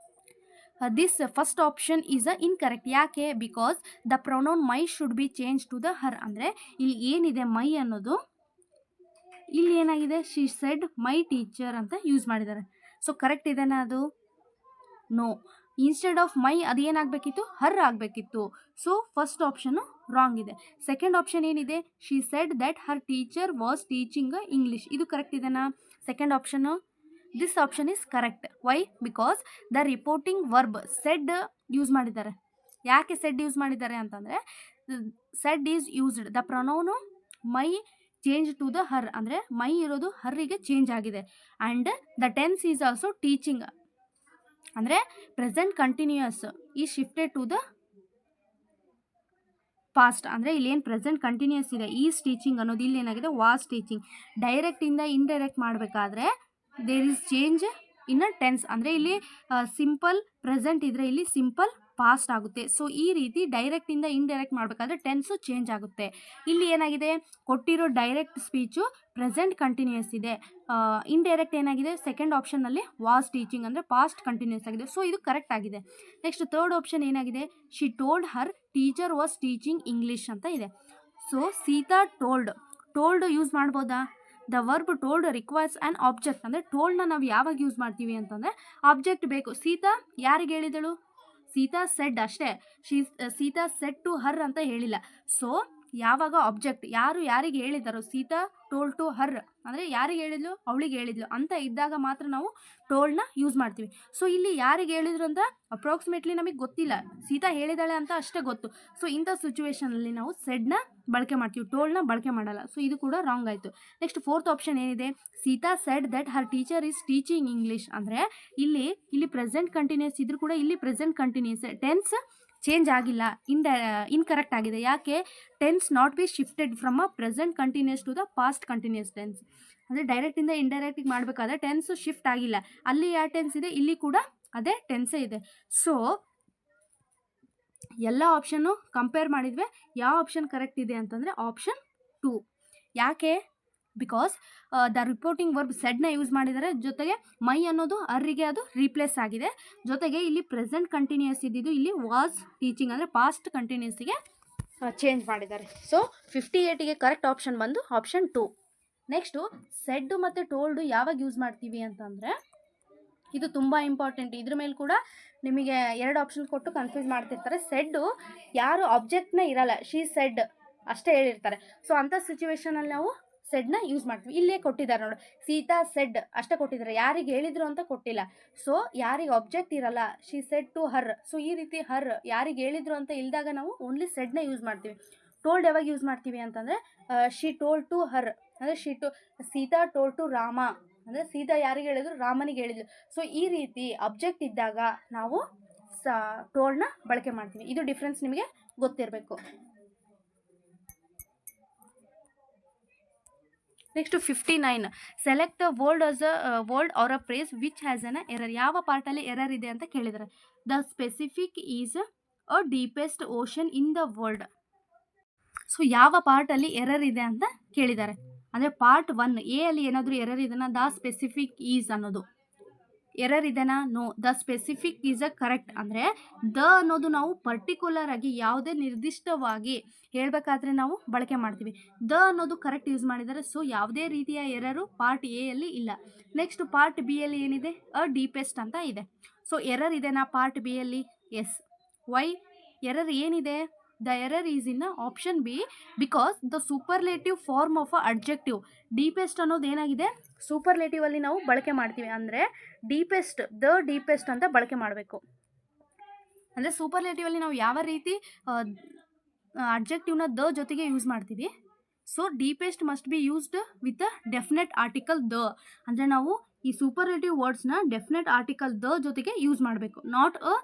This first option is a incorrect. ಯಾಕೆ? Because the pronoun my should be change to the her. ಅಂದರೆ ಇಲ್ಲಿ ಏನಿದೆ ಮೈ ಅನ್ನೋದು ಇಲ್ಲಿ ಏನಾಗಿದೆ? ಶಿ ಸೆಡ್ ಮೈ ಟೀಚರ್ ಅಂತ ಯೂಸ್ ಮಾಡಿದ್ದಾರೆ. ಸೊ ಕರೆಕ್ಟ್ ಇದೆನಾ ಅದು? ನೋ. ಇನ್ಸ್ಟೆಡ್ ಆಫ್ ಮೈ ಅದು ಏನಾಗಬೇಕಿತ್ತು? ಹರ್ ಆಗಬೇಕಿತ್ತು. ಸೊ ಫಸ್ಟ್ ಆಪ್ಷನ್ನು ರಾಂಗ್ ಇದೆ. ಸೆಕೆಂಡ್ ಆಪ್ಷನ್ ಏನಿದೆ? She said that her teacher was teaching English. ಇದು ಕರೆಕ್ಟ್ ಇದೆನಾ? Second option. This option is correct. Why? Because the reporting verb said use ಮಾಡಿದ್ದಾರೆ. ಯಾಕೆ said use ಮಾಡಿದ್ದಾರೆ ಅಂತಂದರೆ said is used. The pronoun my change to the her. ಅಂದರೆ my ಇರೋದು ಹರ್ರಿಗೆ change ಆಗಿದೆ. And the tense is also teaching. ಅಂದರೆ present continuous is shifted to the past. ಅಂದರೆ ಇಲ್ಲೇನು ಪ್ರೆಸೆಂಟ್ ಕಂಟಿನ್ಯೂಸ್ ಇದೆ ಈಸ್ ಟೀಚಿಂಗ್ ಅನ್ನೋದು ಇಲ್ಲಿ ಏನಾಗಿದೆ? Was teaching. ಡೈರೆಕ್ಟಿಂದ ಇಂಡೈರೆಕ್ಟ್ ಮಾಡಬೇಕಾದ್ರೆ there is change in a tense. ಅಂದರೆ ಇಲ್ಲಿ ಸಿಂಪಲ್ ಪ್ರೆಸೆಂಟ್ ಇದ್ದರೆ ಇಲ್ಲಿ ಸಿಂಪಲ್ ಪಾಸ್ಟ್ ಆಗುತ್ತೆ. ಸೊ ಈ ರೀತಿ ಡೈರೆಕ್ಟಿಂದ ಇಂಡೈರೆಕ್ಟ್ ಮಾಡಬೇಕಾದ್ರೆ ಟೆನ್ಸು ಚೇಂಜ್ ಆಗುತ್ತೆ. ಇಲ್ಲಿ ಏನಾಗಿದೆ? ಕೊಟ್ಟಿರೋ ಡೈರೆಕ್ಟ್ ಸ್ಪೀಚು ಪ್ರೆಸೆಂಟ್ ಕಂಟಿನ್ಯೂಸ್ ಇದೆ. ಇಂಡೈರೆಕ್ಟ್ ಏನಾಗಿದೆ? ಸೆಕೆಂಡ್ ಆಪ್ಷನ್ನಲ್ಲಿ ವಾಸ್ ಟೀಚಿಂಗ್ ಅಂದರೆ ಪಾಸ್ಟ್ ಕಂಟಿನ್ಯೂಸ್ ಆಗಿದೆ. ಸೊ ಇದು ಕರೆಕ್ಟ್ ಆಗಿದೆ. ನೆಕ್ಸ್ಟ್ ಥರ್ಡ್ ಆಪ್ಷನ್ ಏನಾಗಿದೆ? She told Har teacher was teaching English ಅಂತ ಇದೆ. ಸೊ ಸೀತಾ ಟೋಲ್ಡ್ ಯೂಸ್ ಮಾಡ್ಬೋದಾ? The verb told requires an object. ಅಂದರೆ ಟೋಲ್ಡ್ನ ನಾವು ಯಾವಾಗ ಯೂಸ್ ಮಾಡ್ತೀವಿ ಅಂತಂದರೆ ಆಬ್ಜೆಕ್ಟ್ ಬೇಕು. ಸೀತಾ ಯಾರಿಗೆ ಹೇಳಿದಳು? ಸೀತಾ ಸೆಡ್ ಅಷ್ಟೇ. ಸೀತಾ ಸೆಡ್ ಟು ಹರ್ ಅಂತ ಹೇಳಿಲ್ಲ. ಸೊ ಯಾವಾಗ ಆಬ್ಜೆಕ್ಟ್ ಯಾರಿಗೆ ಹೇಳಿದಾರೋ? ಸೀತಾ ಟೋಲ್ಡ್ ಟು ಹರ್ ಅಂದರೆ ಯಾರಿಗೆ ಹೇಳಿದ್ಲು? ಅವಳಿಗೆ ಹೇಳಿದ್ಲು ಅಂತ ಇದ್ದಾಗ ಮಾತ್ರ ನಾವು ಟೋಲ್ಡ್ನ ಯೂಸ್ ಮಾಡ್ತೀವಿ. ಸೊ ಇಲ್ಲಿ ಯಾರಿಗೆ ಹೇಳಿದ್ರು ಅಂತ ಅಪ್ರಾಕ್ಸಿಮೇಟ್ಲಿ ನಮಗೆ ಗೊತ್ತಿಲ್ಲ, ಸೀತಾ ಹೇಳಿದಾಳೆ ಅಂತ ಅಷ್ಟೇ ಗೊತ್ತು. ಸೊ ಇಂಥ ಸಿಚುವೇಷನಲ್ಲಿ ನಾವು ಸೆಡ್ನ ಬಳಕೆ ಮಾಡ್ತೀವಿ, ಟೋಲ್ಡ್ನ ಬಳಕೆ ಮಾಡಲ್ಲ. ಸೊ ಇದು ಕೂಡ ರಾಂಗ್ ಆಯಿತು. ನೆಕ್ಸ್ಟ್ ಫೋರ್ತ್ ಆಪ್ಷನ್ ಏನಿದೆ? Sita said that her teacher is teaching English. ಅಂದರೆ ಇಲ್ಲಿ ಪ್ರೆಸೆಂಟ್ ಕಂಟಿನ್ಯೂಸ್ ಇದ್ರೂ ಕೂಡ ಇಲ್ಲಿ ಪ್ರೆಸೆಂಟ್ ಕಂಟಿನ್ಯೂಸ್, ಟೆನ್ಸ್ ಚೇಂಜ್ ಆಗಿಲ್ಲ, ಇನ್ಕರೆಕ್ಟ್ ಆಗಿದೆ. ಯಾಕೆ? Tense not be shifted from a present continuous to the past continuous tense. ಅಂದರೆ ಡೈರೆಕ್ಟಿಂದ ಇಂಡೈರೆಕ್ಟಿಗೆ ಮಾಡಬೇಕಾದ್ರೆ ಟೆನ್ಸು ಶಿಫ್ಟ್ ಆಗಿಲ್ಲ. ಅಲ್ಲಿ ಯಾವ ಟೆನ್ಸ್ ಇದೆ ಇಲ್ಲಿ ಕೂಡ ಅದೇ ಟೆನ್ಸೇ ಇದೆ. ಸೊ ಎಲ್ಲ ಆಪ್ಷನ್ನು ಕಂಪೇರ್ ಮಾಡಿದ್ವಿ. ಯಾವ ಆಪ್ಷನ್ ಕರೆಕ್ಟ್ ಇದೆ ಅಂತಂದರೆ ಆಪ್ಷನ್ 2. ಯಾಕೆ? ಬಿಕಾಸ್ ದ ರಿಪೋರ್ಟಿಂಗ್ ವರ್ಬ್ ಸೆಡ್ನ ಯೂಸ್ ಮಾಡಿದ್ದಾರೆ, ಜೊತೆಗೆ ಮೈ ಅನ್ನೋದು ಅರ್ರಿಗೆ ಅದು ರೀಪ್ಲೇಸ್ ಆಗಿದೆ, ಜೊತೆಗೆ ಇಲ್ಲಿ ಪ್ರೆಸೆಂಟ್ ಕಂಟಿನ್ಯೂಸ್ ಇದ್ದಿದ್ದು ಇಲ್ಲಿ ವಾಸ್ ಟೀಚಿಂಗ್ ಅಂದರೆ ಪಾಸ್ಟ್ ಕಂಟಿನ್ಯೂಸಿಗೆ ಚೇಂಜ್ ಮಾಡಿದ್ದಾರೆ. ಸೊ 58ಗೆ ಕರೆಕ್ಟ್ ಆಪ್ಷನ್ ಬಂದು ಆಪ್ಷನ್ 2. ನೆಕ್ಸ್ಟು ಸೆಡ್ ಮತ್ತು ಟೋಲ್ಡು ಯಾವಾಗ ಯೂಸ್ ಮಾಡ್ತೀವಿ ಅಂತಂದರೆ ಇದು ತುಂಬ ಇಂಪಾರ್ಟೆಂಟ್. ಇದ್ರ ಮೇಲೆ ಕೂಡ ನಿಮಗೆ 2 ಆಪ್ಷನ್ ಕೊಟ್ಟು ಕನ್ಫ್ಯೂಸ್ ಮಾಡ್ತಿರ್ತಾರೆ. ಸೆಡ್ಡು ಯಾರು ಆಬ್ಜೆಕ್ಟ್ನೇ ಇರಲ್ಲ, ಶಿ ಸೆಡ್ ಅಷ್ಟೇ ಹೇಳಿರ್ತಾರೆ. ಸೊ ಅಂಥ ಸಿಚುವೇಶನಲ್ಲಿ ನಾವು ಸೆಡ್ನ ಯೂಸ್ ಮಾಡ್ತೀವಿ. ಇಲ್ಲೇ ಕೊಟ್ಟಿದ್ದಾರೆ ನೋಡಿ, ಸೀತಾ ಸೆಡ್ ಅಷ್ಟೇ ಕೊಟ್ಟಿದ್ದಾರೆ, ಯಾರಿಗೆ ಹೇಳಿದ್ರು ಅಂತ ಕೊಟ್ಟಿಲ್ಲ. ಸೊ ಯಾರಿಗೆ ಆಬ್ಜೆಕ್ಟ್ ಇರಲ್ಲ, she said to her. So ಈ ರೀತಿ ಹರ್ ಯಾರಿಗೆ ಹೇಳಿದ್ರು ಅಂತ ಇಲ್ದಾಗ ನಾವು ಓನ್ಲಿ ಸೆಡ್ನ ಯೂಸ್ ಮಾಡ್ತೀವಿ. ಟೋಲ್ಡ್ ಯಾವಾಗ ಯೂಸ್ ಮಾಡ್ತೀವಿ ಅಂತಂದರೆ ಶಿ ಟೋಲ್ಡ್ ಟು ಹರ್, ಅಂದರೆ ಸೀತಾ ಟೋಲ್ಡ್ ಟು ರಾಮ, ಅಂದರೆ ಸೀತಾ ಯಾರಿಗೆ ಹೇಳಿದ್ರು, ರಾಮನಿಗೆ ಹೇಳಿದ್ರು. ಸೊ ಈ ರೀತಿ ಅಬ್ಜೆಕ್ಟ್ ಇದ್ದಾಗ ನಾವು ಟೋಲ್ಡ್ನ ಬಳಕೆ ಮಾಡ್ತೀವಿ. ಇದು ಡಿಫ್ರೆನ್ಸ್ ನಿಮಗೆ ಗೊತ್ತಿರಬೇಕು. Next 59, select the word as a word or a phrase which has an error. ಯಾವ ಪಾರ್ಟಲ್ಲಿ ಎರರ್ ಇದೆ ಅಂತ ಕೇಳಿದ್ದಾರೆ. The specific is a deepest ocean in the world. So ಯಾವ ಪಾರ್ಟಲ್ಲಿ ಎರರ್ ಇದೆ ಅಂತ ಕೇಳಿದ್ದಾರೆ. ಅಂದರೆ ಪಾರ್ಟ್ 1 ಎ ಅಲ್ಲಿ ಏನಾದರೂ ಎರರ್ ಇದೆನಾ, ದ ಸ್ಪೆಸಿಫಿಕ್ ಈಸ್ ಅನ್ನೋದು ಎರರ್ ಇದೆನಾ, no. The specific is a correct. ಅಂದರೆ ದ ಅನ್ನೋದು ನಾವು ಪರ್ಟಿಕ್ಯುಲರ್ ಆಗಿ ಯಾವುದೇ ನಿರ್ದಿಷ್ಟವಾಗಿ ಹೇಳಬೇಕಾದ್ರೆ ನಾವು ಬಳಕೆ ಮಾಡ್ತೀವಿ. ದ ಅನ್ನೋದು ಕರೆಕ್ಟ್ ಯೂಸ್ ಮಾಡಿದ್ದಾರೆ. ಸೊ ಯಾವುದೇ ರೀತಿಯ ಎರರು ಪಾರ್ಟ್ ಎ ಅಲ್ಲಿ ಇಲ್ಲ. ನೆಕ್ಸ್ಟ್ ಪಾರ್ಟ್ ಬಿ ಅಲ್ಲಿ ಏನಿದೆ, ಅ ಡೀಪೆಸ್ಟ್ ಅಂತ ಇದೆ. ಸೊ ಎರರ್ ಇದೆನಾ ಪಾರ್ಟ್ ಬಿ ಅಲ್ಲಿ? ಎಸ್. ವೈ ಎರರ್ ಏನಿದೆ? The error is in option B because the superlative form of a adjective. Deepest ಅನ್ನೋದು ಏನಾಗಿದೆ, ಸೂಪರ್ಲೇಟಿವ್ ಅಲ್ಲಿ ನಾವು ಬಳಕೆ ಮಾಡ್ತೀವಿ. ಅಂದರೆ ಡೀಪೆಸ್ಟ್, ದ ಡೀಪೆಸ್ಟ್ ಅಂತ ಬಳಕೆ ಮಾಡಬೇಕು. ಅಂದರೆ ಸೂಪರ್ಲೇಟಿವ್ ಅಲ್ಲಿ ನಾವು ಯಾವ ರೀತಿ ಅಡ್ಜೆಕ್ಟಿವ್ನ ದ ಜೊತೆಗೆ ಯೂಸ್ ಮಾಡ್ತೀವಿ. So deepest must be used with a definite article the. ಅಂದರೆ ನಾವು ಈ ಸೂಪರ್ಲೇಟಿವ್ ವರ್ಡ್ಸ್ನ ಡೆಫಿನೆಟ್ ಆರ್ಟಿಕಲ್ ದ ಜೊತೆಗೆ ಯೂಸ್ ಮಾಡಬೇಕು, not a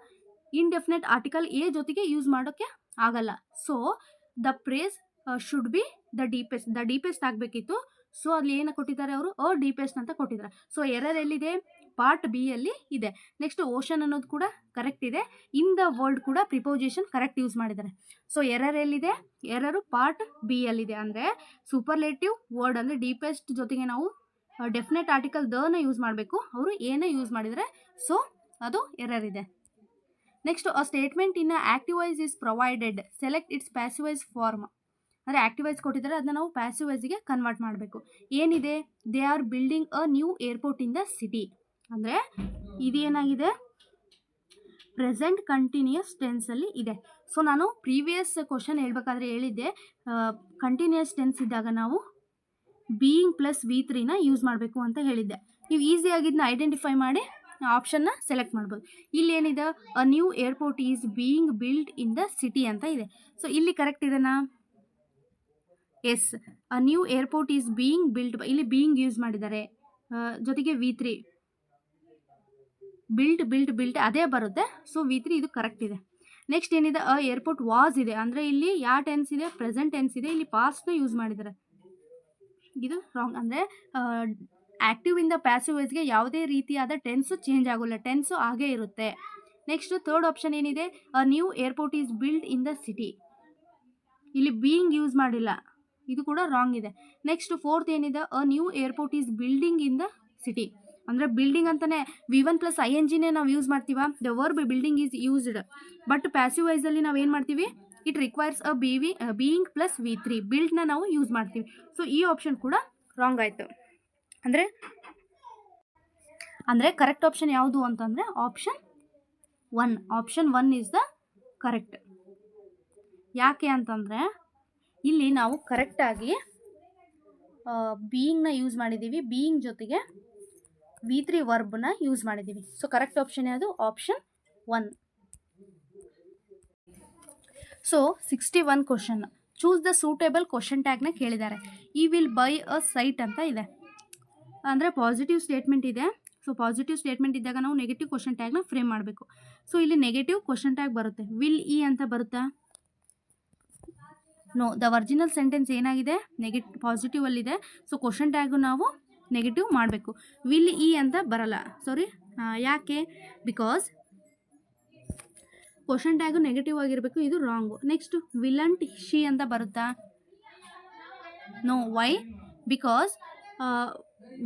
indefinite article a ಜೊತೆಗೆ ಯೂಸ್ ಮಾಡೋಕ್ಕೆ ಆಗಲ್ಲ. So the phrase should be the deepest ಆಗಬೇಕಿತ್ತು. ಸೊ ಅಲ್ಲಿ ಏನು ಕೊಟ್ಟಿದ್ದಾರೆ ಅವರು, ಅ ಡೀಪೆಸ್ಟ್ ಅಂತ ಕೊಟ್ಟಿದ್ದಾರೆ. ಸೊ ಎರರ್ ಎಲ್ಲಿದೆ, ಪಾರ್ಟ್ ಬಿ ಅಲ್ಲಿ ಇದೆ. ನೆಕ್ಸ್ಟ್ ಓಷನ್ ಅನ್ನೋದು ಕೂಡ ಕರೆಕ್ಟ್ ಇದೆ. ಇನ್ ದ ವರ್ಲ್ಡ್ ಕೂಡ ಪ್ರಿಪೋಸಿಷನ್ ಕರೆಕ್ಟ್ ಯೂಸ್ ಮಾಡಿದ್ದಾರೆ. ಸೊ ಎರರ್ ಎಲ್ಲಿದೆ, ಎರರು ಪಾರ್ಟ್ ಬಿ ಅಲ್ಲಿದೆ. ಅಂದರೆ ಸೂಪರ್ಲೇಟಿವ್ ವರ್ಡ್ ಅಂದರೆ ಡೀಪೆಸ್ಟ್ ಜೊತೆಗೆ ನಾವು ಡೆಫಿನೆಟ್ ಆರ್ಟಿಕಲ್ ದನ ಯೂಸ್ ಮಾಡಬೇಕು, ಅವರು ಏನೇ ಯೂಸ್ ಮಾಡಿದರೆ. ಸೊ ಅದು ಎರರ್ ಇದೆ. Next a statement in active voice is provided, select its passive voice form. ಅಂದರೆ ಆಕ್ಟಿವ್ ವಾಯ್ಸ್ ಕೊಟ್ಟಿದ್ದಾರೆ, ಅದನ್ನ ನಾವು ಪ್ಯಾಸಿವ್ ವಾಯ್ಸ್ಗೆ ಕನ್ವರ್ಟ್ ಮಾಡಬೇಕು. ಏನಿದೆ, they are building a new airport in the city. ಅಂದರೆ ಇದೇನಾಗಿದೆ, ಪ್ರೆಸೆಂಟ್ ಕಂಟಿನ್ಯೂಸ್ ಟೆನ್ಸಲ್ಲಿ ಇದೆ. ಸೊ ನಾನು ಪ್ರೀವಿಯಸ್ ಕ್ವಶನ್ ಹೇಳ್ಬೇಕಾದ್ರೆ ಹೇಳಿದ್ದೆ, ಕಂಟಿನ್ಯೂಸ್ ಟೆನ್ಸ್ ಇದ್ದಾಗ ನಾವು ಬೀಯಿಂಗ್ ಪ್ಲಸ್ V3ನ ಯೂಸ್ ಮಾಡಬೇಕು ಅಂತ ಹೇಳಿದ್ದೆ. ನೀವು ಈಸಿಯಾಗಿ ಇದನ್ನ ಐಡೆಂಟಿಫೈ ಮಾಡಿ ಆಪ್ಷನ್ನ ಸೆಲೆಕ್ಟ್ ಮಾಡ್ಬೋದು. ಇಲ್ಲಿ ಏನಿದೆ, a new airport is being build in the city ಅಂತ ಇದೆ. ಸೊ ಇಲ್ಲಿ ಕರೆಕ್ಟ್ ಇದೆನಾ? Yes, a new airport is being build. ಇಲ್ಲಿ ಬೀಯಿಂಗ್ ಯೂಸ್ ಮಾಡಿದ್ದಾರೆ, ಜೊತೆಗೆ V3 ಬಿಲ್ಡ್ ಅದೇ ಬರುತ್ತೆ. ಸೊ V3 ಇದು ಕರೆಕ್ಟ್ ಇದೆ. ನೆಕ್ಸ್ಟ್ ಏನಿದೆ, ಅ ಏರ್ಪೋರ್ಟ್ ವಾಸ್ ಇದೆ. ಅಂದರೆ ಇಲ್ಲಿ ಯಾವ ಟೆನ್ಸ್ ಇದೆ, ಪ್ರೆಸೆಂಟ್ ಟೆನ್ಸ್ ಇದೆ, ಇಲ್ಲಿ ಪಾಸ್ಟ್ನ ಯೂಸ್ ಮಾಡಿದ್ದಾರೆ. ಇದು ರಾಂಗ್. ಅಂದರೆ ಆ್ಯಕ್ಟಿವ್ ಇಂದ ಪ್ಯಾಸಿವ್ ವಾಯ್ಸ್ಗೆ ಯಾವುದೇ ರೀತಿಯಾದ ಟೆನ್ಸು ಚೇಂಜ್ ಆಗೋಲ್ಲ, ಟೆನ್ಸು ಹಾಗೇ ಇರುತ್ತೆ. ನೆಕ್ಸ್ಟ್ ಥರ್ಡ್ ಆಪ್ಷನ್ ಏನಿದೆ, a new airport is build in the city. ಇಲ್ಲಿ ಬೀಯಿಂಗ್ ಯೂಸ್ ಮಾಡಿಲ್ಲ, ಇದು ಕೂಡ ರಾಂಗ್ ಇದೆ. ನೆಕ್ಸ್ಟ್ ಫೋರ್ತ್ ಏನಿದೆ, a new airport is building in the city. ಅಂದರೆ ಬಿಲ್ಡಿಂಗ್ ಅಂತಲೇ V1 ಪ್ಲಸ್ INGನೇ ನಾವು ಯೂಸ್ ಮಾಡ್ತೀವ. The verb building is used. But passive ವಾಯ್ಸಲ್ಲಿ ನಾವು ಏನು ಮಾಡ್ತೀವಿ, it requires a being plus V3, ಬಿಲ್ಡ್ನ ನಾವು ಯೂಸ್ ಮಾಡ್ತೀವಿ. ಸೊ ಈ ಆಪ್ಷನ್ ಕೂಡ ರಾಂಗ್ ಆಯಿತು. ಅಂದರೆ ಕರೆಕ್ಟ್ ಆಪ್ಷನ್ ಯಾವುದು ಅಂತಂದರೆ ಆಪ್ಷನ್ 1 ಈಸ್ ದ ಕರೆಕ್ಟ್. ಯಾಕೆ ಅಂತಂದರೆ ಇಲ್ಲಿ ನಾವು ಕರೆಕ್ಟಾಗಿ ಬೀಯಿಂಗ್ನ ಯೂಸ್ ಮಾಡಿದ್ದೀವಿ, ಬೀಯಿಂಗ್ ಜೊತೆಗೆ V3 ವರ್ಬ್ನ ಯೂಸ್ ಮಾಡಿದ್ದೀವಿ. ಸೊ ಕರೆಕ್ಟ್ ಆಪ್ಷನ್ ಯಾವುದು, option 1. So 61 question, choose the suitable question ಟ್ಯಾಗ್ನ ಕೇಳಿದ್ದಾರೆ. He will buy a site ಅಂತ ಇದೆ. ಅಂದರೆ ಪಾಸಿಟಿವ್ ಸ್ಟೇಟ್ಮೆಂಟ್ ಇದೆ. ಸೊ ಪಾಸಿಟಿವ್ ಸ್ಟೇಟ್ಮೆಂಟ್ ಇದ್ದಾಗ ನಾವು ನೆಗೆಟಿವ್ ಕ್ವಶನ್ ಟ್ಯಾಗ್ನ ಫ್ರೇಮ್ ಮಾಡಬೇಕು. ಸೊ ಇಲ್ಲಿ ನೆಗೆಟಿವ್ ಕ್ವಶನ್ ಟ್ಯಾಗ್ ಬರುತ್ತೆ, ವಿಲ್ ಇ ಅಂತ ಬರುತ್ತಾ? ನೋ, ದ ಒರಿಜಿನಲ್ ಸೆಂಟೆನ್ಸ್ ಏನಾಗಿದೆ, ಪಾಸಿಟಿವ್ ಅಲ್ಲಿದೆ. ಸೊ ಕ್ವಶನ್ ಟ್ಯಾಗು ನಾವು ನೆಗೆಟಿವ್ ಮಾಡಬೇಕು. ವಿಲ್ ಇ ಅಂತ ಬರಲ್ಲ, ಸಾರಿ. ಯಾಕೆ? ಬಿಕಾಸ್ ಕ್ವಶನ್ ಟ್ಯಾಗು ನೆಗೆಟಿವ್ ಆಗಿರಬೇಕು, ಇದು ರಾಂಗು. ನೆಕ್ಸ್ಟ್ ವಿಲಂಟ್ ಶಿ ಅಂತ ಬರುತ್ತಾ? ನೋ. ವೈ? ಬಿಕಾಸ್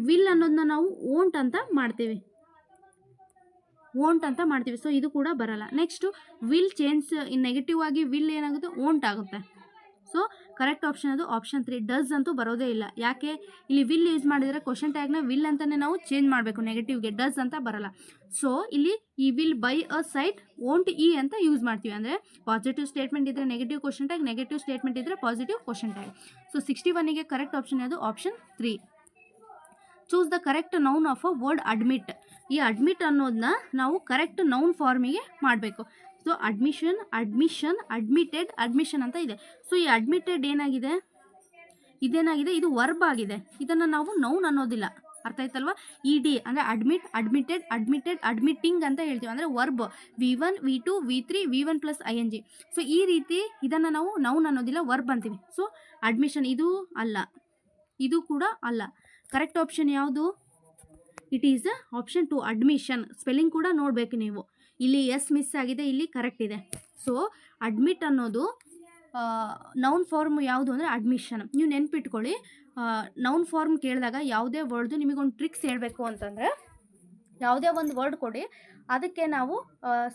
ವಿಲ್ ಅನ್ನೋದನ್ನ ನಾವು ಓಂಟ್ ಅಂತ ಮಾಡ್ತೀವಿ. ಸೊ ಇದು ಕೂಡ ಬರಲ್ಲ. ನೆಕ್ಸ್ಟು ವಿಲ್ ಚೇಂಜ್ ನೆಗೆಟಿವ್ ಆಗಿ ವಿಲ್ ಏನಾಗುತ್ತೆ, ಓಂಟ್ ಆಗುತ್ತೆ. ಸೊ ಕರೆಕ್ಟ್ ಆಪ್ಷನ್ ಅದು ಆಪ್ಷನ್ 3. ಡಸ್ ಅಂತೂ ಬರೋದೇ ಇಲ್ಲ. ಯಾಕೆ? ಇಲ್ಲಿ ವಿಲ್ ಯೂಸ್ ಮಾಡಿದರೆ ಕ್ವಶನ್ ಟ್ಯಾಗ್ನ ವಿಲ್ ಅಂತಲೇ ನಾವು ಚೇಂಜ್ ಮಾಡಬೇಕು ನೆಗೆಟಿವ್ಗೆ, ಡಸ್ ಅಂತ ಬರಲ್ಲ. ಸೊ ಇಲ್ಲಿ he will buy a site won't he ಅಂತ ಯೂಸ್ ಮಾಡ್ತೀವಿ. ಅಂದರೆ ಪಾಸಿಟಿವ್ ಸ್ಟೇಟ್ಮೆಂಟ್ ಇದ್ದರೆ negative question tag, negative statement ಇದ್ದರೆ ಪಾಸಿಟಿವ್ ಕ್ವಶನ್ ಟ್ಯಾಗ್. ಸೊ 61ಗೆ ಕರೆಕ್ಟ್ ಆಪ್ಷನ್ ಅದು option 3. Choose the correct noun of a word admit. ಈ admit ಅನ್ನೋದನ್ನ ನಾವು ಕರೆಕ್ಟ್ ನೌನ್ ಫಾರ್ಮಿಗೆ ಮಾಡಬೇಕು. So admission, admission, admitted, admission ಅಂತ ಇದೆ. ಸೊ ಈ ಅಡ್ಮಿಟೆಡ್ ಏನಾಗಿದೆ, ಇದೇನಾಗಿದೆ, ಇದು ವರ್ಬ್ ಆಗಿದೆ. ಇದನ್ನು ನಾವು ನೌನ್ ಅನ್ನೋದಿಲ್ಲ. ಅರ್ಥ ಆಯ್ತಲ್ವಾ? ED ಅಂದರೆ ಅಡ್ಮಿಟ್, ಅಡ್ಮಿಟೆಡ್, ಅಡ್ಮಿಟೆಡ್, ಅಡ್ಮಿಟಿಂಗ್ ಅಂತ ಹೇಳ್ತೀವಿ. ಅಂದರೆ verb V1, V2, V3, V1 + ing. So ಈ ರೀತಿ ಇದನ್ನು ನಾವು ನೌನ್ ಅನ್ನೋದಿಲ್ಲ, ವರ್ಬ್ ಅಂತೀವಿ. ಸೊ ಅಡ್ಮಿಷನ್ ಇದು ಅಲ್ಲ, ಇದು ಕೂಡ ಅಲ್ಲ. ಕರೆಕ್ಟ್ ಆಪ್ಷನ್ ಯಾವುದು? It is option 2 admission. Spelling ಕೂಡ ನೋಡಬೇಕು ನೀವು. ಇಲ್ಲಿ ಎಸ್ ಮಿಸ್ ಆಗಿದೆ, ಇಲ್ಲಿ ಕರೆಕ್ಟ್ ಇದೆ. ಸೊ ಅಡ್ಮಿಟ್ ಅನ್ನೋದು ನೌನ್ ಫಾರ್ಮ್ ಯಾವುದು ಅಂದರೆ ಅಡ್ಮಿಷನ್. ನೀವು ನೆನ್ಪಿಟ್ಕೊಳ್ಳಿ, ನೌನ್ ಫಾರ್ಮ್ ಕೇಳಿದಾಗ ಯಾವುದೇ ವರ್ಡ್ದು ನಿಮಗೊಂದು ಟ್ರಿಕ್ಸ್ ಹೇಳಬೇಕು ಅಂತಂದರೆ, ಯಾವುದೇ ಒಂದು ವರ್ಡ್ ಕೊಡಿ, ಅದಕ್ಕೆ ನಾವು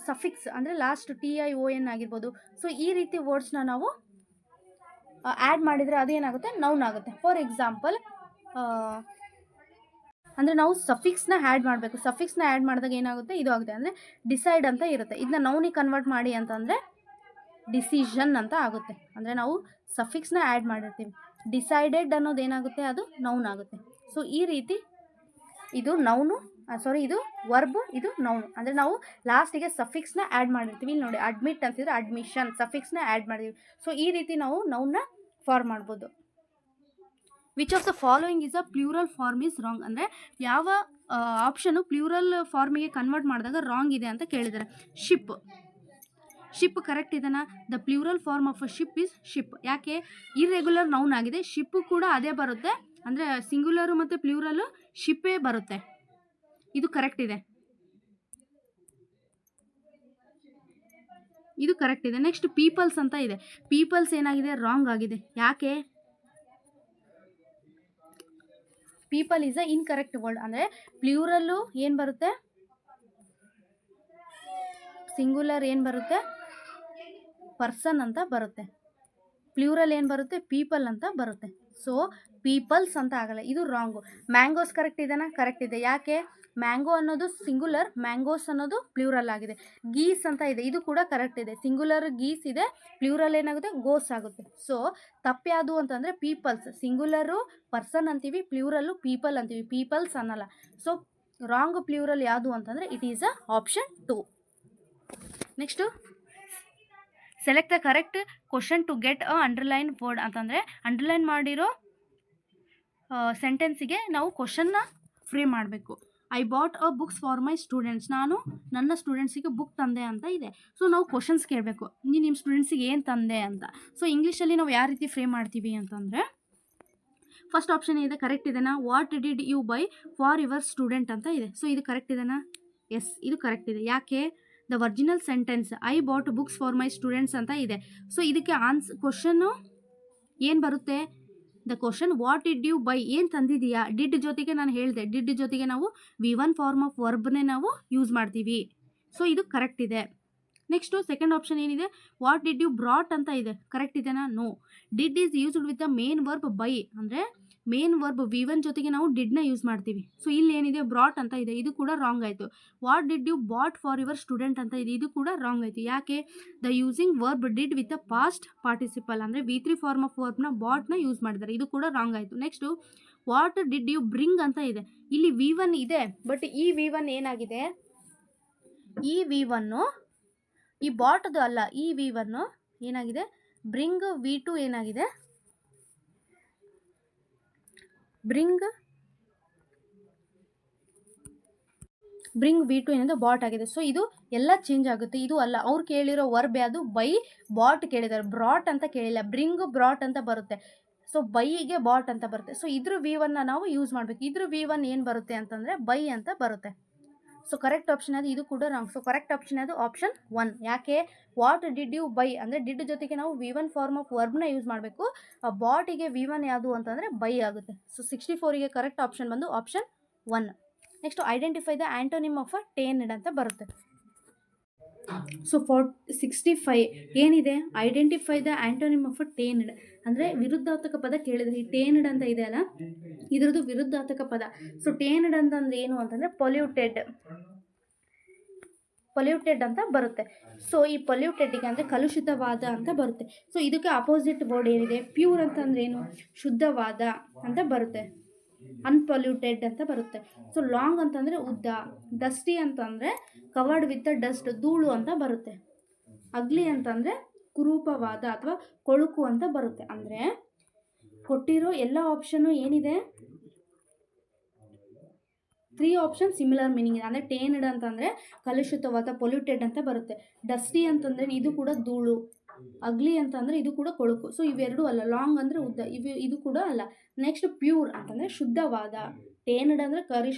ಸಫಿಕ್ಸ್ ಅಂದರೆ ಲಾಸ್ಟ್ TION ಆಗಿರ್ಬೋದು. ಸೊ ಈ ರೀತಿ ವರ್ಡ್ಸ್ನ ನಾವು ಆ್ಯಡ್ ಮಾಡಿದರೆ ಅದೇನಾಗುತ್ತೆ, ನೌನ್ ಆಗುತ್ತೆ. ಫಾರ್ ಎಕ್ಸಾಂಪಲ್, ಅಂದರೆ ನಾವು ಸಫಿಕ್ಸ್ನ ಆ್ಯಡ್ ಮಾಡಬೇಕು. ಸಫಿಕ್ಸ್ನ ಆ್ಯಡ್ ಮಾಡಿದಾಗ ಏನಾಗುತ್ತೆ, ಇದು ಆಗುತ್ತೆ. ಅಂದರೆ ಡಿಸೈಡ್ ಅಂತ ಇರುತ್ತೆ, ಇದನ್ನ ನೌನಿಗೆ ಕನ್ವರ್ಟ್ ಮಾಡಿ ಅಂತಂದರೆ ಡಿಸಿಷನ್ ಅಂತ ಆಗುತ್ತೆ. ಅಂದರೆ ನಾವು ಸಫಿಕ್ಸ್ನ ಆ್ಯಡ್ ಮಾಡಿರ್ತೀವಿ. ಡಿಸೈಡೆಡ್ ಅನ್ನೋದು ಏನಾಗುತ್ತೆ, ಅದು ನೌನ್ ಆಗುತ್ತೆ. ಸೊ ಈ ರೀತಿ ಇದು ನೌನು, ಇದು ವರ್ಬ್, ಇದು ನೌನು. ಅಂದರೆ ನಾವು ಲಾಸ್ಟಿಗೆ ಸಫಿಕ್ಸ್ನ ಆ್ಯಡ್ ಮಾಡಿರ್ತೀವಿ. ಇಲ್ಲಿ ನೋಡಿ, ಅಡ್ಮಿಟ್ ಅಂತಿದ್ರೆ ಅಡ್ಮಿಷನ್, ಸಫಿಕ್ಸ್ನ ಆ್ಯಡ್ ಮಾಡಿದ್ದೀವಿ. ಸೊ ಈ ರೀತಿ ನಾವು ನೌನ್ನ ಫಾರ್ಮ್ ಮಾಡ್ಬೋದು. Which of the following is a plural form is wrong. ಅಂದರೆ ಯಾವ ಆಪ್ಷನು ಪ್ಲೂರಲ್ ಫಾರ್ಮಿಗೆ ಕನ್ವರ್ಟ್ ಮಾಡಿದಾಗ ರಾಂಗ್ ಇದೆ ಅಂತ ಕೇಳಿದ್ದಾರೆ. ಶಿಪ್, ಶಿಪ್ ಕರೆಕ್ಟ್ ಇದೆನಾ? The plural form of a ship is ship. ಯಾಕೆ? ಇರ್ರೆಗ್ಯುಲರ್ ನೌನ್ ಆಗಿದೆ. ಶಿಪ್ಪು ಕೂಡ ಅದೇ ಬರುತ್ತೆ. ಅಂದರೆ ಸಿಂಗ್ಯುಲರು ಮತ್ತು ಪ್ಲೂರಲ್ಲು ಶಿಪ್ಪೇ ಬರುತ್ತೆ. ಇದು ಕರೆಕ್ಟ್ ಇದೆ, ಇದು ಕರೆಕ್ಟ್ ಇದೆ. ನೆಕ್ಸ್ಟ್ ಪೀಪಲ್ಸ್ ಅಂತ ಇದೆ. ಪೀಪಲ್ಸ್ ಏನಾಗಿದೆ, ರಾಂಗ್ ಆಗಿದೆ. ಯಾಕೆ? People is a incorrect word. ಅಂದರೆ ಪ್ಲೂರಲ್ಲು ಏನು ಬರುತ್ತೆ, ಸಿಂಗ್ಯುಲರ್ ಏನು ಬರುತ್ತೆ, ಪರ್ಸನ್ ಅಂತ ಬರುತ್ತೆ. ಪ್ಲೂರಲ್ ಏನು ಬರುತ್ತೆ, ಪೀಪಲ್ ಅಂತ ಬರುತ್ತೆ. ಸೊ ಪೀಪಲ್ಸ್ ಅಂತ ಆಗಲ್ಲ, ಇದು ರಾಂಗು. ಮ್ಯಾಂಗೋಸ್ ಕರೆಕ್ಟ್ ಇದೆನಾ? ಕರೆಕ್ಟ್ ಇದೆ. ಯಾಕೆ? ಮ್ಯಾಂಗೋ ಅನ್ನೋದು ಸಿಂಗ್ಯುಲರ್, ಮ್ಯಾಂಗೋಸ್ ಅನ್ನೋದು ಪ್ಲೂರಲ್ ಆಗಿದೆ. ಗೀಸ್ ಅಂತ ಇದೆ, ಇದು ಕೂಡ ಕರೆಕ್ಟ್ ಇದೆ. ಸಿಂಗ್ಯುಲರ್ ಗೀಸ್ ಇದೆ, ಪ್ಲೂರಲ್ ಏನಾಗುತ್ತೆ, ಗೋಸ್ ಆಗುತ್ತೆ. ಸೊ ತಪ್ಪು ಯಾವುದು ಅಂತಂದರೆ ಪೀಪಲ್ಸ್. ಸಿಂಗ್ಯುಲರು ಪರ್ಸನ್ ಅಂತೀವಿ, ಪ್ಲೂರಲ್ಲು ಪೀಪಲ್ ಅಂತೀವಿ, ಪೀಪಲ್ಸ್ ಅನ್ನಲ್ಲ. ಸೊ ರಾಂಗ್ ಪ್ಲೂರಲ್ ಯಾವುದು ಅಂತಂದರೆ it is a option 2. Next, select the correct question to get a underline word. ಅಂತಂದರೆ ಅಂಡರ್ಲೈನ್ ಮಾಡಿರೋ ಸೆಂಟೆನ್ಸಿಗೆ ನಾವು ಕ್ವಶನ್ನ ಫ್ರೇಮ್ ಮಾಡಬೇಕು. I bought a books for my students. ನಾನು ನನ್ನ ಸ್ಟೂಡೆಂಟ್ಸಿಗೆ ಬುಕ್ ತಂದೆ ಅಂತ ಇದೆ. ಸೊ ನಾವು ಕ್ವಶನ್ಸ್ ಕೇಳಬೇಕು, ನಿಮ್ಮ ಸ್ಟೂಡೆಂಟ್ಸಿಗೆ ಏನು ತಂದೆ ಅಂತ. ಸೊ ಇಂಗ್ಲೀಷಲ್ಲಿ ನಾವು ಯಾವ ರೀತಿ ಫ್ರೇಮ್ ಮಾಡ್ತೀವಿ ಅಂತಂದರೆ, ಫಸ್ಟ್ ಆಪ್ಷನ್ ಇದೆ, ಕರೆಕ್ಟ್ ಇದೆನಾ? What did you buy for your student ಅಂತ ಇದೆ. ಸೊ ಇದು ಕರೆಕ್ಟ್ ಇದೆನಾ? ಎಸ್, ಇದು ಕರೆಕ್ಟ್ ಇದೆ. ಯಾಕೆ? The original sentence I bought books for my students ಅಂತ ಇದೆ. ಸೊ ಇದಕ್ಕೆ ಕ್ವಶನ್ನು ಏನು ಬರುತ್ತೆ? The question what did you buy, ಏನು ತಂದಿದೆಯಾ? ಡಿಡ್ ಜೊತೆಗೆ ನಾನು ಹೇಳಿದೆ, ಡಿಡ್ ಜೊತೆಗೆ ನಾವು V1 ಫಾರ್ಮ್ ಆಫ್ ವರ್ಬ್ನೇ ನಾವು ಯೂಸ್ ಮಾಡ್ತೀವಿ. ಸೊ ಇದು ಕರೆಕ್ಟ್ ಇದೆ. ನೆಕ್ಸ್ಟು ಸೆಕೆಂಡ್ ಆಪ್ಷನ್ ಏನಿದೆ, ವಾಟ್ ಡಿಡ್ ಯು ಬ್ರಾಟ್ ಅಂತ ಇದೆ. ಕರೆಕ್ಟ್ ಇದೆನಾ? No. Did is used with the main verb buy. ಅಂದರೆ ಮೇನ್ ವರ್ಬ್ V1 ಜೊತೆಗೆ ನಾವು ಡಿಡ್ನ ಯೂಸ್ ಮಾಡ್ತೀವಿ. ಸೊ ಇಲ್ಲಿ ಏನಿದೆ, ಬ್ರಾಟ್ ಅಂತ ಇದೆ, ಇದು ಕೂಡ ರಾಂಗ್ ಆಯಿತು. What did you bought for your student ಅಂತ ಇದೆ, ಇದು ಕೂಡ ರಾಂಗ್ ಆಯಿತು. ಯಾಕೆ? The using verb did with a past participle. ಅಂದರೆ V3 ಫಾರ್ಮ್ ಆಫ್ ವರ್ಬ್ನ ಬಾಟ್ನ ಯೂಸ್ ಮಾಡಿದ್ದಾರೆ, ಇದು ಕೂಡ ರಾಂಗ್ ಆಯಿತು. Next what did you bring ಅಂತ ಇದೆ. ಇಲ್ಲಿ V1 ಇದೆ, ಬಟ್ ಈ V1 ಏನಾಗಿದೆ, ಈ V1 ಈ ಬಾಟ್ದು ಅಲ್ಲ. ಈ V1 ಏನಾಗಿದೆ, ಬ್ರಿಂಗ್ V2 ಏನಾಗಿದೆ, ಬ್ರಿಂಗ್ V2 ಏನಿದೆ ಬಾಟ್ ಆಗಿದೆ. ಸೊ ಇದು ಎಲ್ಲ ಚೇಂಜ್ ಆಗುತ್ತೆ, ಇದು ಅಲ್ಲ. ಅವ್ರು ಕೇಳಿರೋ ವರ್ಬ್ ಯಾವುದು, ಬೈ ಬಾಟ್ ಕೇಳಿದ್ದಾರೆ, ಬ್ರಾಟ್ ಅಂತ ಕೇಳಿಲ್ಲ. ಬ್ರಿಂಗ್ ಬ್ರಾಟ್ ಅಂತ ಬರುತ್ತೆ. ಸೊ ಬೈಗೆ ಬಾಟ್ ಅಂತ ಬರುತ್ತೆ. ಸೊ ಇದ್ರ V1ನ ನಾವು ಯೂಸ್ ಮಾಡಬೇಕು. ಇದ್ರ V1 ಏನು ಬರುತ್ತೆ ಅಂತಂದರೆ ಬೈ ಅಂತ ಬರುತ್ತೆ. ಸೊ ಕರೆಕ್ಟ್ ಆಪ್ಷನ್ ಅದು, ಇದು ಕೂಡ ರಾಂಗ್. ಸೊ ಕರೆಕ್ಟ್ ಆಪ್ಷನ್ ಅದು ಆಪ್ಷನ್ 1. ಯಾಕೆ? ವಾಟ್ ಡಿಡ್ ಯು ಬೈ ಅಂದರೆ ಡಿಡ್ ಜೊತೆಗೆ ನಾವು V1 ಫಾರ್ಮ್ ಆಫ್ ವರ್ಬ್ನ ಯೂಸ್ ಮಾಡಬೇಕು. ಬಾಟಿಗೆ V1 ಯಾವುದು ಅಂತಂದರೆ ಬೈ ಆಗುತ್ತೆ. ಸೊ 64ಗೆ ಕರೆಕ್ಟ್ ಆಪ್ಷನ್ ಬಂದು option 1. Next identify the antonym of attained ಅಂತ ಬರುತ್ತೆ. ಸೊ 65 ಏನಿದೆ, identify the antonym of attained, ಅಂದರೆ ವಿರುದ್ಧಾರ್ಥಕ ಪದ ಕೇಳಿದರೆ ಈ ಟೇನ್ಡ್ ಅಂತ ಇದೆ ಅಲ್ಲ, ಇದರದ್ದು ವಿರುದ್ಧಾರ್ಥಕ ಪದ. ಸೊ ಟೇನ್ಡ್ ಅಂತಂದ್ರೆ ಏನು ಅಂತಂದರೆ ಪೊಲ್ಯೂಟೆಡ್ ಅಂತ ಬರುತ್ತೆ. ಸೊ ಈ ಪೊಲ್ಯೂಟೆಡ್ಗೆ ಅಂದರೆ ಕಲುಷಿತವಾದ ಅಂತ ಬರುತ್ತೆ. ಸೊ ಇದಕ್ಕೆ ಅಪೋಸಿಟ್ ವರ್ಡ್ ಏನಿದೆ, ಪ್ಯೂರ್ ಅಂತಂದ್ರೆ ಏನು, ಶುದ್ಧವಾದ ಅಂತ ಬರುತ್ತೆ, ಅನ್ಪೊಲ್ಯೂಟೆಡ್ ಅಂತ ಬರುತ್ತೆ. ಸೊ ಲಾಂಗ್ ಅಂತಂದರೆ ಉದ್ದ, ಡಸ್ಟಿ ಅಂತಂದರೆ ಕವರ್ಡ್ ವಿತ್ ಡಸ್ಟ್, ಧೂಳು ಅಂತ ಬರುತ್ತೆ. ಅಗ್ಲಿ ಅಂತಂದರೆ ಕುರೂಪವಾದ ಅಥವಾ ಕೊಳುಕು ಅಂತ ಬರುತ್ತೆ. ಅಂದರೆ ಕೊಟ್ಟಿರೋ ಎಲ್ಲ ಆಪ್ಷನ್ನು ಏನಿದೆ, 3 ಆಪ್ಷನ್ ಸಿಮಿಲರ್ ಮೀನಿಂಗ್ ಇದೆ. ಅಂದರೆ ಟೇನ್ಡ್ ಅಂತಂದರೆ ಕಲುಷಿತವಾದ, ಪೊಲ್ಯೂಟೆಡ್ ಅಂತ ಬರುತ್ತೆ. ಡಸ್ಟಿ ಅಂತಂದರೆ ಇದು ಕೂಡ ಧೂಳು, ಅಗ್ಲಿ ಅಂತಂದರೆ ಇದು ಕೂಡ ಕೊಳುಕು. ಸೊ ಇವೆರಡೂ ಅಲ್ಲ. ಲಾಂಗ್ ಅಂದರೆ ಉದ್ದ, ಇದು ಕೂಡ ಅಲ್ಲ. ನೆಕ್ಸ್ಟ್ ಪ್ಯೂರ್ ಅಂತಂದರೆ ಶುದ್ಧವಾದ, ಟೇನ್ಡ್ ಅಂದರೆ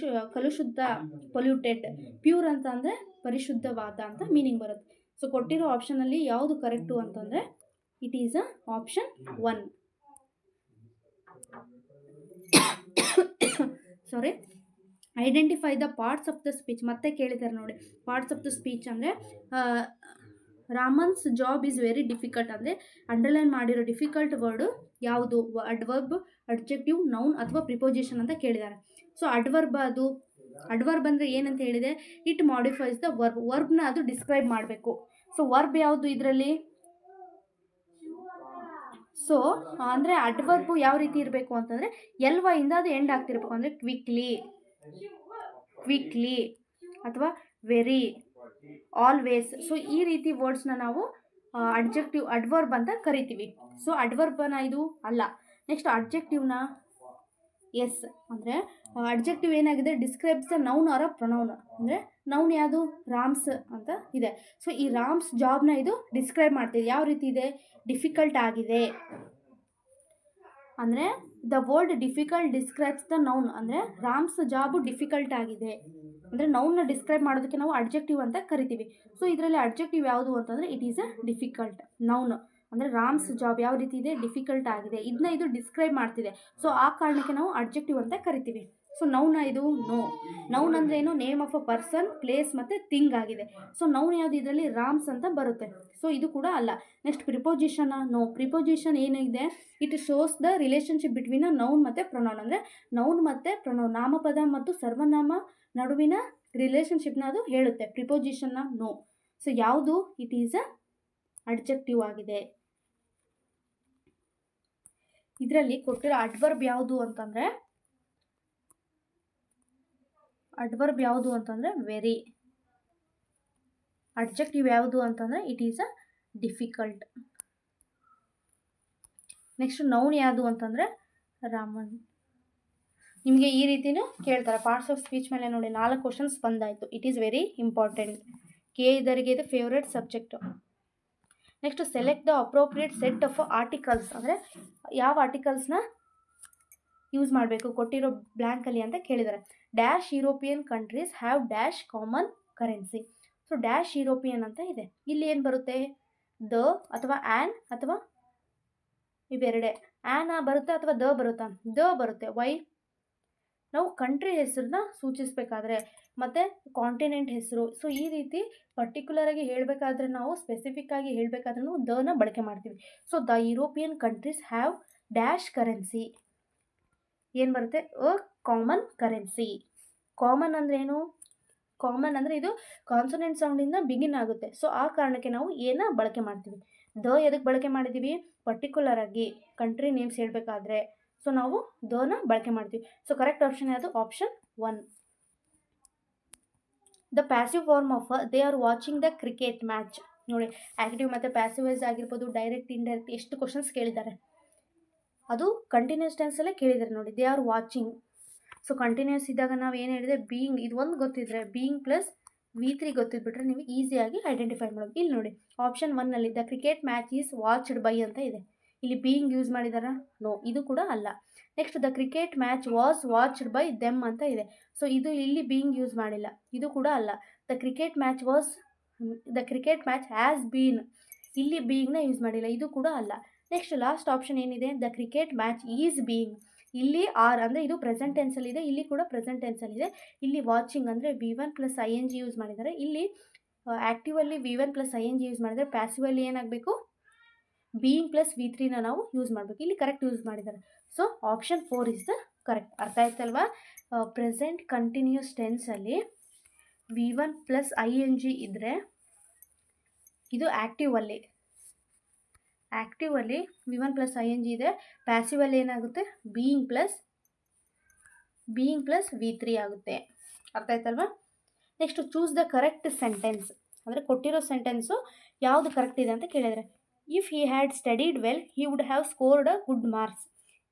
ಕಲುಷಿತ ಪೊಲ್ಯೂಟೆಡ್, ಪ್ಯೂರ್ ಅಂತ ಅಂದರೆ ಪರಿಶುದ್ಧವಾದ ಅಂತ ಮೀನಿಂಗ್ ಬರುತ್ತೆ. ಸೊ ಕೊಟ್ಟಿರೋ ಆಪ್ಷನಲ್ಲಿ ಯಾವುದು ಕರೆಕ್ಟು ಅಂತಂದರೆ it is option 1. Sorry, identify the parts of the speech. ಮತ್ತೆ ಕೇಳಿದ್ದಾರೆ ನೋಡಿ, ಪಾರ್ಟ್ಸ್ ಆಫ್ ದ ಸ್ಪೀಚ್ ಅಂದರೆ Raman's job is very difficult ಅಂದರೆ ಅಂಡರ್ಲೈನ್ ಮಾಡಿರೋ ಡಿಫಿಕಲ್ಟ್ ವರ್ಡು ಯಾವುದು, ಅಡ್ವರ್ಬ್, ಅಡ್ಜೆಕ್ಟಿವ್, ನೌನ್ ಅಥವಾ ಪ್ರಿಪೋಸಿಷನ್ ಅಂತ ಕೇಳಿದ್ದಾರೆ. ಸೊ ಅಡ್ವರ್ಬ್ ಅಂದರೆ ಏನಂತ ಹೇಳಿದೆ, ಇಟ್ ಮಾಡಿಫೈಸ್ ದ ವರ್ಬ್ನ ಅದು ಡಿಸ್ಕ್ರೈಬ್ ಮಾಡಬೇಕು. ಸೊ ವರ್ಬ್ ಯಾವುದು ಇದರಲ್ಲಿ, ಸೊ ಅಂದರೆ ಅಡ್ವರ್ಬು ಯಾವ ರೀತಿ ಇರಬೇಕು ಅಂತಂದರೆ ಇಂದ ಅದು ಎಂಡ್ ಆಗ್ತಿರ್ಬೇಕು. ಅಂದರೆ ಕ್ವಿಕ್ಲಿ ಅಥವಾ ವೆರಿ, ಆಲ್ವೇಸ್. ಸೊ ಈ ರೀತಿ ವರ್ಡ್ಸ್ನ ನಾವು ಅಡ್ವರ್ಬ್ ಅಂತ ಕರಿತೀವಿ. ಸೊ ಅಡ್ವರ್ಬನ ಇದು ಅಲ್ಲ. ನೆಕ್ಸ್ಟ್ ಅಡ್ಜೆಕ್ಟಿವ್ನ, ಎಸ್, ಅಂದರೆ ಅಡ್ಜೆಕ್ಟಿವ್ ಏನಾಗಿದೆ, describes the noun R a pronoun. ಅಂದರೆ ನೌನ್ ಯಾವುದು, ರಾಮ್ಸ್ ಅಂತ ಇದೆ. ಸೊ ಈ ರಾಮ್ಸ್ ಜಾಬ್ನ ಇದು ಡಿಸ್ಕ್ರೈಬ್ ಮಾಡ್ತಿದೆ. ಯಾವ ರೀತಿ ಇದೆ, ಡಿಫಿಕಲ್ಟ್ ಆಗಿದೆ. ಅಂದರೆ the word difficult describes the noun, ಅಂದರೆ ರಾಮ್ಸ್ ಜಾಬು ಡಿಫಿಕಲ್ಟ್ ಆಗಿದೆ. ಅಂದರೆ ನೌನ್ನ ಡಿಸ್ಕ್ರೈಬ್ ಮಾಡೋದಕ್ಕೆ ನಾವು ಅಡ್ಜೆಕ್ಟಿವ್ ಅಂತ ಕರಿತೀವಿ. ಸೊ ಇದರಲ್ಲಿ ಅಡ್ಜೆಕ್ಟಿವ್ ಯಾವುದು ಅಂತಂದರೆ it is a difficult. Noun ಅಂದರೆ ರಾಮ್ಸ್ ಜಾಬ್ ಯಾವ ರೀತಿ ಇದೆ, ಡಿಫಿಕಲ್ಟ್ ಆಗಿದೆ, ಇದನ್ನ ಇದು ಡಿಸ್ಕ್ರೈಬ್ ಮಾಡ್ತಿದೆ. ಸೊ ಆ ಕಾರಣಕ್ಕೆ ನಾವು ಅಡ್ಜೆಕ್ಟಿವ್ ಅಂತ ಕರಿತೀವಿ. ಸೊ ನೌನ ಇದು ನೋ. ನೌನ್ ಅಂದರೆ ಏನು, name of a person, place ಮತ್ತು ಥಿಂಗ್ ಆಗಿದೆ. ಸೊ ನೌನ್ ಯಾವುದು ಇದರಲ್ಲಿ, ರಾಮ್ಸ್ ಅಂತ ಬರುತ್ತೆ. ಸೊ ಇದು ಕೂಡ ಅಲ್ಲ. Next preposition, no. ಪ್ರಿಪೋಸಿಷನ್ ಏನಿದೆ, it shows the relationship between noun ಮತ್ತು ಪ್ರೊನೌನ್. ಅಂದರೆ ನೌನ್ ಮತ್ತು ಪ್ರೊನೌನ್, ನಾಮಪದ ಮತ್ತು ಸರ್ವನಾಮ ನಡುವಿನ ರಿಲೇಷನ್ಶಿಪ್ನ ಅದು ಹೇಳುತ್ತೆ. ಪ್ರಿಪೋಸಿಷನ್ನ ನೋ. ಸೊ ಯಾವುದು, ಇಟ್ ಈಸ್ ಅ ಅಡ್ಜೆಕ್ಟಿವ್ ಆಗಿದೆ. ಇದರಲ್ಲಿ ಕೊಟ್ಟಿರೋ ಅಡ್ವರ್ಬ್ ಯಾವುದು ಅಂತಂದರೆ ವೆರಿ. ಅಡ್ಜೆಕ್ಟಿವ್ ಯಾವುದು ಅಂತಂದರೆ it is a difficult. Next noun ಯಾವುದು ಅಂತಂದರೆ ರಾಮನ್. ನಿಮಗೆ ಈ ರೀತಿಯೂ ಕೇಳ್ತಾರೆ. ಪಾರ್ಟ್ಸ್ ಆಫ್ ಸ್ಪೀಚ್ ಮೇಲೆ ನೋಡಿ 4 ಕ್ವಶನ್ಸ್ ಬಂದಾಯಿತು. It is very important. ಇದರಿಗೆ ಇದು favourite subject. Next select the appropriate set of articles. ಅಂದರೆ ಯಾವ ಆರ್ಟಿಕಲ್ಸ್ನ ಯೂಸ್ ಮಾಡಬೇಕು ಕೊಟ್ಟಿರೋ ಬ್ಲ್ಯಾಂಕಲ್ಲಿ ಅಂತ ಕೇಳಿದ್ದಾರೆ. Dash European countries have dash common currency. So dash European ಅಂತ ಇದೆ. ಇಲ್ಲಿ ಏನು ಬರುತ್ತೆ, ದ ಅಥವಾ ಆ್ಯನ್ ಅಥವಾ ಇವೆರಡೆ. ಆ್ಯನ ಬರುತ್ತೆ ಅಥವಾ ದ ಬರುತ್ತಾ, ದ ಬರುತ್ತೆ. ವೈ, ನಾವು ಕಂಟ್ರಿ ಹೆಸರನ್ನ ಸೂಚಿಸಬೇಕಾದ್ರೆ ಮತ್ತು ಕಾಂಟಿನೆಂಟ್ ಹೆಸರು. ಸೊ ಈ ರೀತಿ ಪರ್ಟಿಕ್ಯುಲರಾಗಿ ಹೇಳಬೇಕಾದ್ರೆ, ನಾವು ಸ್ಪೆಸಿಫಿಕ್ ಆಗಿ ಹೇಳಬೇಕಾದ್ರೆ ನಾವು ದನ ಬಳಕೆ ಮಾಡ್ತೀವಿ. So the European countries have dash currency. ಏನು ಬರುತ್ತೆ, ಅ ಕಾಮನ್ ಕರೆನ್ಸಿ. ಕಾಮನ್ ಅಂದರೆ ಏನು, ಕಾಮನ್ ಅಂದರೆ ಇದು ಕಾನ್ಸನೆಂಟ್ ಸೌಂಡಿಂದ ಬಿಗಿನ್ ಆಗುತ್ತೆ. ಸೊ ಆ ಕಾರಣಕ್ಕೆ ನಾವು ಏನ ಬಳಕೆ ಮಾಡ್ತೀವಿ, ದ ಎದಕ್ಕೆ ಬಳಕೆ ಮಾಡಿದ್ದೀವಿ, ಪರ್ಟಿಕ್ಯುಲರಾಗಿ ಕಂಟ್ರಿ ನೇಮ್ಸ್ ಹೇಳಬೇಕಾದ್ರೆ. ಸೊ ನಾವು ದನ ಬಳಕೆ ಮಾಡ್ತೀವಿ. ಸೊ ಕರೆಕ್ಟ್ ಆಪ್ಷನ್ ಯಾವುದು, option 1. The passive form of they are watching the cricket match. ನೋಡಿ, ಆ್ಯಕ್ಟಿವ್ ಮತ್ತು ಪ್ಯಾಸಿವ್ ವೈಸ್ ಆಗಿರ್ಬೋದು, ಡೈರೆಕ್ಟ್ ಇಂಡೈರೆಕ್ಟ್ ಎಷ್ಟು ಕ್ವಶನ್ಸ್ ಕೇಳಿದ್ದಾರೆ. ಅದು ಕಂಟಿನ್ಯೂಸ್ ಟೆನ್ಸಲ್ಲೇ ಕೇಳಿದ್ದಾರೆ ನೋಡಿ. They are watching. So continuous ಇದ್ದಾಗ ನಾವು ಏನು ಹೇಳಿದೆ, ಬೀಯಿಂಗ್, ಇದು ಒಂದು ಗೊತ್ತಿದ್ರೆ ಬೀಯಿಂಗ್ ಪ್ಲಸ್ V3 ಗೊತ್ತಿದ್ಬಿಟ್ರೆ ನೀವು ಈಸಿಯಾಗಿ ಐಡೆಂಟಿಫೈ ಮಾಡೋದು. ಇಲ್ಲಿ ನೋಡಿ ಆಪ್ಷನ್ 1ನಲ್ಲಿ the cricket match is watched by ಅಂತ ಇದೆ. ಇಲ್ಲಿ ಬೀಯಿಂಗ್ ಯೂಸ್ ಮಾಡಿದಾರಾ, ನೋ, ಇದು ಕೂಡ ಅಲ್ಲ. Next the cricket match was watched by them ಅಂತ ಇದೆ. ಸೊ ಇದು ಇಲ್ಲಿ ಬೀಯಿಂಗ್ ಯೂಸ್ ಮಾಡಿಲ್ಲ, ಇದು ಕೂಡ ಅಲ್ಲ. The cricket match has been, ಇಲ್ಲಿ ಬೀಯಿಂಗ್ನ ಯೂಸ್ ಮಾಡಿಲ್ಲ, ಇದು ಕೂಡ ಅಲ್ಲ. ನೆಕ್ಸ್ಟ್ ಲಾಸ್ಟ್ ಆಪ್ಷನ್ ಏನಿದೆ, the cricket match is being. ಇಲ್ಲಿ ಆರ್ ಅಂದರೆ ಇದು ಪ್ರೆಸೆಂಟ್ ಟೆನ್ಸಲ್ಲಿದೆ, ಇಲ್ಲಿ ಕೂಡ ಪ್ರೆಸೆಂಟ್ ಟೆನ್ಸಲ್ಲಿದೆ. ಇಲ್ಲಿ ವಾಚಿಂಗ್ ಅಂದರೆ V1 + ing ಯೂಸ್ ಮಾಡಿದ್ದಾರೆ. ಇಲ್ಲಿ ಆ್ಯಕ್ಟಿವಲ್ಲಿ V1 ಪ್ಲಸ್ ING ಯೂಸ್ ಮಾಡಿದರೆ ಪ್ಯಾಸಿವಲ್ಲಿ ಏನಾಗಬೇಕು ಬೀಯಿಂಗ್ ಪ್ಲಸ್ V3ನ ನಾವು ಯೂಸ್ ಮಾಡಬೇಕು. ಇಲ್ಲಿ ಕರೆಕ್ಟ್ ಯೂಸ್ ಮಾಡಿದ್ದಾರೆ. So option 4 is the correct. ಅರ್ಥ ಆಯ್ತಲ್ವಾ? ಪ್ರೆಸೆಂಟ್ ಕಂಟಿನ್ಯೂಸ್ ಟೆನ್ಸಲ್ಲಿ V1 ಪ್ಲಸ್ ING ಇದ್ದರೆ ಇದು ಆ್ಯಕ್ಟಿವಲ್ಲಿ V1 ಪ್ಲಸ್ ING ಇದೆ. ಪ್ಯಾಸಿವಲ್ಲಿ ಏನಾಗುತ್ತೆ ಬೀಯಿಂಗ್ ಪ್ಲಸ್ V3 ಆಗುತ್ತೆ. ಅರ್ಥ ಆಯ್ತಲ್ವಾ? Next choose the correct sentence. ಅಂದರೆ ಕೊಟ್ಟಿರೋ ಸೆಂಟೆನ್ಸು ಯಾವುದು ಕರೆಕ್ಟ್ ಇದೆ ಅಂತ ಕೇಳಿದರೆ, if he had studied well he would have scored a good marks.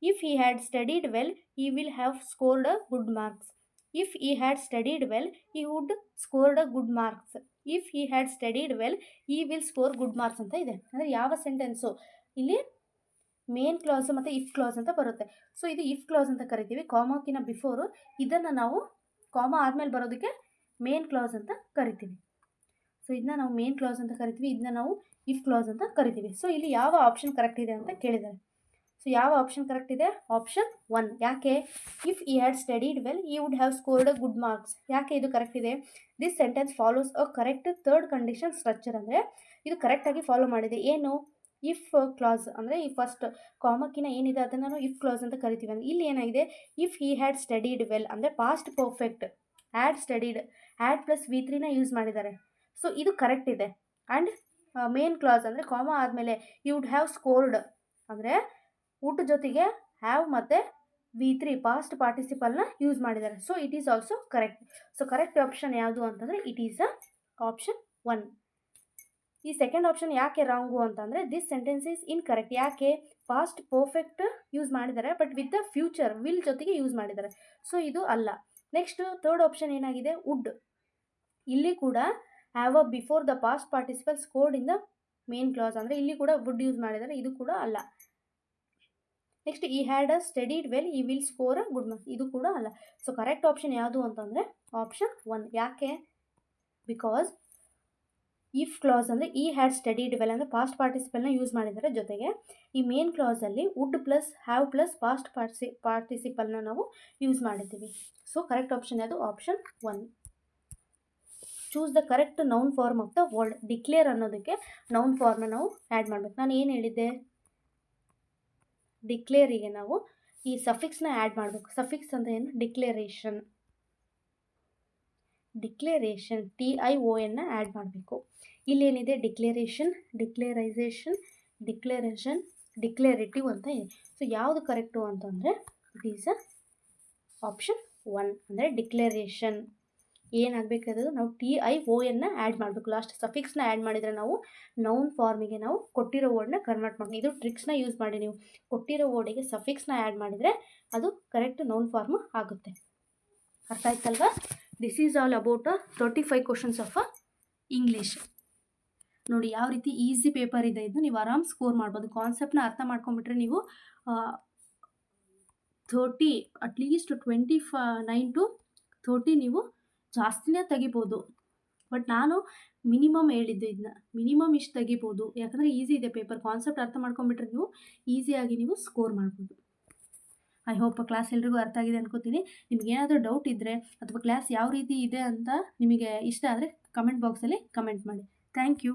If he had studied well he will have scored a good marks. If he had studied well he would scored a good marks. If he had studied well he will score good marks ಅಂತ ಇದೆ. ಅಂದರೆ ಯಾವ sentence ಇಲ್ಲಿ main clause ಮತ್ತು if clause ಅಂತ ಬರುತ್ತೆ. So ಇದು if clause ಅಂತ ಕರಿತೀವಿ. ಕಾಮಾಕಿನ ಬಿಫೋರು ಇದನ್ನು ನಾವು ಕಾಮಾ ಆದಮೇಲೆ ಬರೋದಕ್ಕೆ ಮೇನ್ ಕ್ಲಾಸ್ ಅಂತ ಕರಿತೀವಿ. ಸೊ ಇದನ್ನ ನಾವು ಮೇನ್ ಕ್ಲಾಸ್ ಅಂತ ಕರಿತೀವಿ, ಇದನ್ನ ನಾವು ಇಫ್ ಕ್ಲಾಸ್ ಅಂತ ಕರಿತೀವಿ. ಸೊ ಇಲ್ಲಿ ಯಾವ ಆಪ್ಷನ್ ಕರೆಕ್ಟ್ ಇದೆ ಅಂತ ಕೇಳಿದ್ದಾರೆ. ಸೊ ಯಾವ ಆಪ್ಷನ್ ಕರೆಕ್ಟ್ ಇದೆ? ಆಪ್ಷನ್ 1. ಯಾಕೆ? If he had studied well he would have scored a good marks. ಯಾಕೆ ಇದು ಕರೆಕ್ಟ್ ಇದೆ? This sentence follows a correct third condition structure. ಅಂದರೆ ಇದು ಕರೆಕ್ಟಾಗಿ ಫಾಲೋ ಮಾಡಿದೆ. ಏನು? ಇಫ್ ಕ್ಲಾಸ್ ಅಂದರೆ ಈ ಫಸ್ಟ್ ಕಾಮಕ್ಕಿನ ಏನಿದೆ ಅದನ್ನು ನಾವು ಇಫ್ ಕ್ಲಾಸ್ ಅಂತ ಕರಿತೀವಿ. ಅಂದರೆ ಇಲ್ಲಿ ಏನಾಗಿದೆ? If he had studied well ಅಂದರೆ past perfect had studied, had plus V3ನ ಯೂಸ್ ಮಾಡಿದ್ದಾರೆ. ಸೊ ಇದು ಕರೆಕ್ಟ್ ಇದೆ. ಆ್ಯಂಡ್ ಮೇನ್ ಕ್ಲಾಸ್ ಅಂದರೆ ಕಾಮಾ ಆದಮೇಲೆ ಯು ವುಡ್ ಹ್ಯಾವ್ ಸ್ಕೋರ್ಡ್ ಅಂದರೆ ವುಡ್ ಜೊತೆಗೆ ಹ್ಯಾವ್ ಮತ್ತು V3 ಪಾಸ್ಟ್ ಪಾರ್ಟಿಸಿಪಲ್ನ ಯೂಸ್ ಮಾಡಿದ್ದಾರೆ. So it is also correct. So correct option ಯಾವುದು ಅಂತಂದರೆ ಇಟ್ ಈಸ್ ಅ ಆಪ್ಷನ್ 1. ಈ ಸೆಕೆಂಡ್ ಆಪ್ಷನ್ ಯಾಕೆ ರಾಂಗು ಅಂತಂದರೆ ದಿಸ್ ಸೆಂಟೆನ್ಸ್ ಈಸ್ ಇನ್ಕರೆಕ್ಟ್. ಯಾಕೆ? ಪಾಸ್ಟ್ ಪರ್ಫೆಕ್ಟ್ ಯೂಸ್ ಮಾಡಿದ್ದಾರೆ but with the future will ಜೊತೆಗೆ ಯೂಸ್ ಮಾಡಿದ್ದಾರೆ. ಸೊ ಇದು ಅಲ್ಲ. ನೆಕ್ಸ್ಟ್ ಥರ್ಡ್ ಆಪ್ಷನ್ ಏನಾಗಿದೆ? ವುಡ್. ಇಲ್ಲಿ ಕೂಡ have a before the past participle scored in the main clause. ಅಂದರೆ ಇಲ್ಲಿ ಕೂಡ ವುಡ್ ಯೂಸ್ ಮಾಡಿದ್ದಾರೆ, ಇದು ಕೂಡ ಅಲ್ಲ. Next he had a studied well he will score a good marks, ಇದು ಕೂಡ ಅಲ್ಲ. ಸೊ ಕರೆಕ್ಟ್ ಆಪ್ಷನ್ ಯಾವುದು ಅಂತಂದರೆ ಆಪ್ಷನ್ 1. ಯಾಕೆ? ಬಿಕಾಸ್ ಇಫ್ ಕ್ಲಾಸ್ ಅಂದರೆ ಈ ಹ್ಯಾಡ್ ಸ್ಟಡಿಡ್ ವೆಲ್ ಅಂದರೆ ಪಾಸ್ಟ್ ಪಾರ್ಟಿಸಿಪಲ್ನ ಯೂಸ್ ಮಾಡಿದ್ದಾರೆ. ಜೊತೆಗೆ ಈ ಮೇನ್ ಕ್ಲಾಸಲ್ಲಿ would plus have plus past ಪಾರ್ಟಿಸಿಪಲ್ನ ನಾವು ಯೂಸ್ ಮಾಡಿದ್ದೀವಿ. ಸೊ ಕರೆಕ್ಟ್ ಆಪ್ಷನ್ ಯಾವುದು? Option 1. Choose the correct noun form of the word. Declare ಅನ್ನೋದಕ್ಕೆ ನೌನ್ ಫಾರ್ಮ್ನ ನಾವು ಆ್ಯಡ್ ಮಾಡಬೇಕು. ನಾನು ಏನು ಹೇಳಿದ್ದೆ? ಡಿಕ್ಲೇರಿಗೆ ನಾವು ಈ ಸಫಿಕ್ಸ್ನ ಆ್ಯಡ್ ಮಾಡಬೇಕು. ಸಫಿಕ್ಸ್ ಅಂತ ಏನು? ಡಿಕ್ಲೇರೇಷನ್ TION ಆ್ಯಡ್ ಮಾಡಬೇಕು. ಇಲ್ಲೇನಿದೆ? ಡಿಕ್ಲೇರೇಷನ್, ಡಿಕ್ಲೇರೈಸೇಷನ್, ಡಿಕ್ಲೇರೇಟಿವ್ ಅಂತ ಇದೆ. ಸೊ ಯಾವುದು ಕರೆಕ್ಟು ಅಂತಂದರೆ ಇಟ್ ಈಸ್ ಅ ಆಪ್ಷನ್ 1. ಅಂದರೆ ಡಿಕ್ಲೇರೇಷನ್ ಏನಾಗಬೇಕಾದ್ರೆ ನಾವು TION ಆ್ಯಡ್ ಮಾಡಬೇಕು. ಲಾಸ್ಟ್ ಸಫಿಕ್ಸ್ನ ಆ್ಯಡ್ ಮಾಡಿದರೆ ನಾವು ನೌನ್ ಫಾರ್ಮಿಗೆ ನಾವು ಕೊಟ್ಟಿರೋ ವರ್ಡ್ನ ಕನ್ವರ್ಟ್ ಮಾಡಬೇಕು. ಇದು ಟ್ರಿಕ್ಸ್ನ ಯೂಸ್ ಮಾಡಿ ನೀವು ಕೊಟ್ಟಿರೋ ವರ್ಡಿಗೆ ಸಫಿಕ್ಸ್ನ ಆ್ಯಡ್ ಮಾಡಿದರೆ ಅದು ಕರೆಕ್ಟ್ ನೌನ್ ಫಾರ್ಮ್ ಆಗುತ್ತೆ. ಅರ್ಥ ಆಯ್ತಲ್ವಾ? This is all about 35 questions of English. ನೋಡಿ ಯಾವ ರೀತಿ ಈಸಿ ಪೇಪರ್ ಇದೆ. ಇದು ನೀವು ಆರಾಮ್ ಸ್ಕೋರ್ ಮಾಡ್ಬೋದು. ಕಾನ್ಸೆಪ್ಟ್ನ ಅರ್ಥ ಮಾಡ್ಕೊಂಬಿಟ್ರೆ ನೀವು 30 ಅಟ್ಲೀಸ್ಟ್ 29 to 30 ನೀವು ಜಾಸ್ತಿನೇ ತೆಗಿಬೋದು. ಬಟ್ ನಾನು ಮಿನಿಮಮ್ ಹೇಳಿದ್ದು ಇದನ್ನ ಮಿನಿಮಮ್ ಇಷ್ಟು ತೆಗಿಬೋದು. ಯಾಕಂದರೆ ಈಸಿ ಇದೆ ಪೇಪರ್. ಕಾನ್ಸೆಪ್ಟ್ ಅರ್ಥ ಮಾಡ್ಕೊಂಬಿಟ್ರೆ ನೀವು ಈಸಿಯಾಗಿ ನೀವು ಸ್ಕೋರ್ ಮಾಡ್ಬೋದು. ಐ ಹೋಪ್ ಕ್ಲಾಸ್ ಎಲ್ರಿಗೂ ಅರ್ಥ ಆಗಿದೆ ಅನ್ಕೋತೀನಿ. ನಿಮ್ಗೆ ಏನಾದರೂ ಡೌಟ್ ಇದ್ದರೆ ಅಥವಾ ಕ್ಲಾಸ್ ಯಾವ ರೀತಿ ಇದೆ ಅಂತ ನಿಮಗೆ ಇಷ್ಟ ಆದರೆ ಕಮೆಂಟ್ ಬಾಕ್ಸಲ್ಲಿ ಕಮೆಂಟ್ ಮಾಡಿ. Thank you.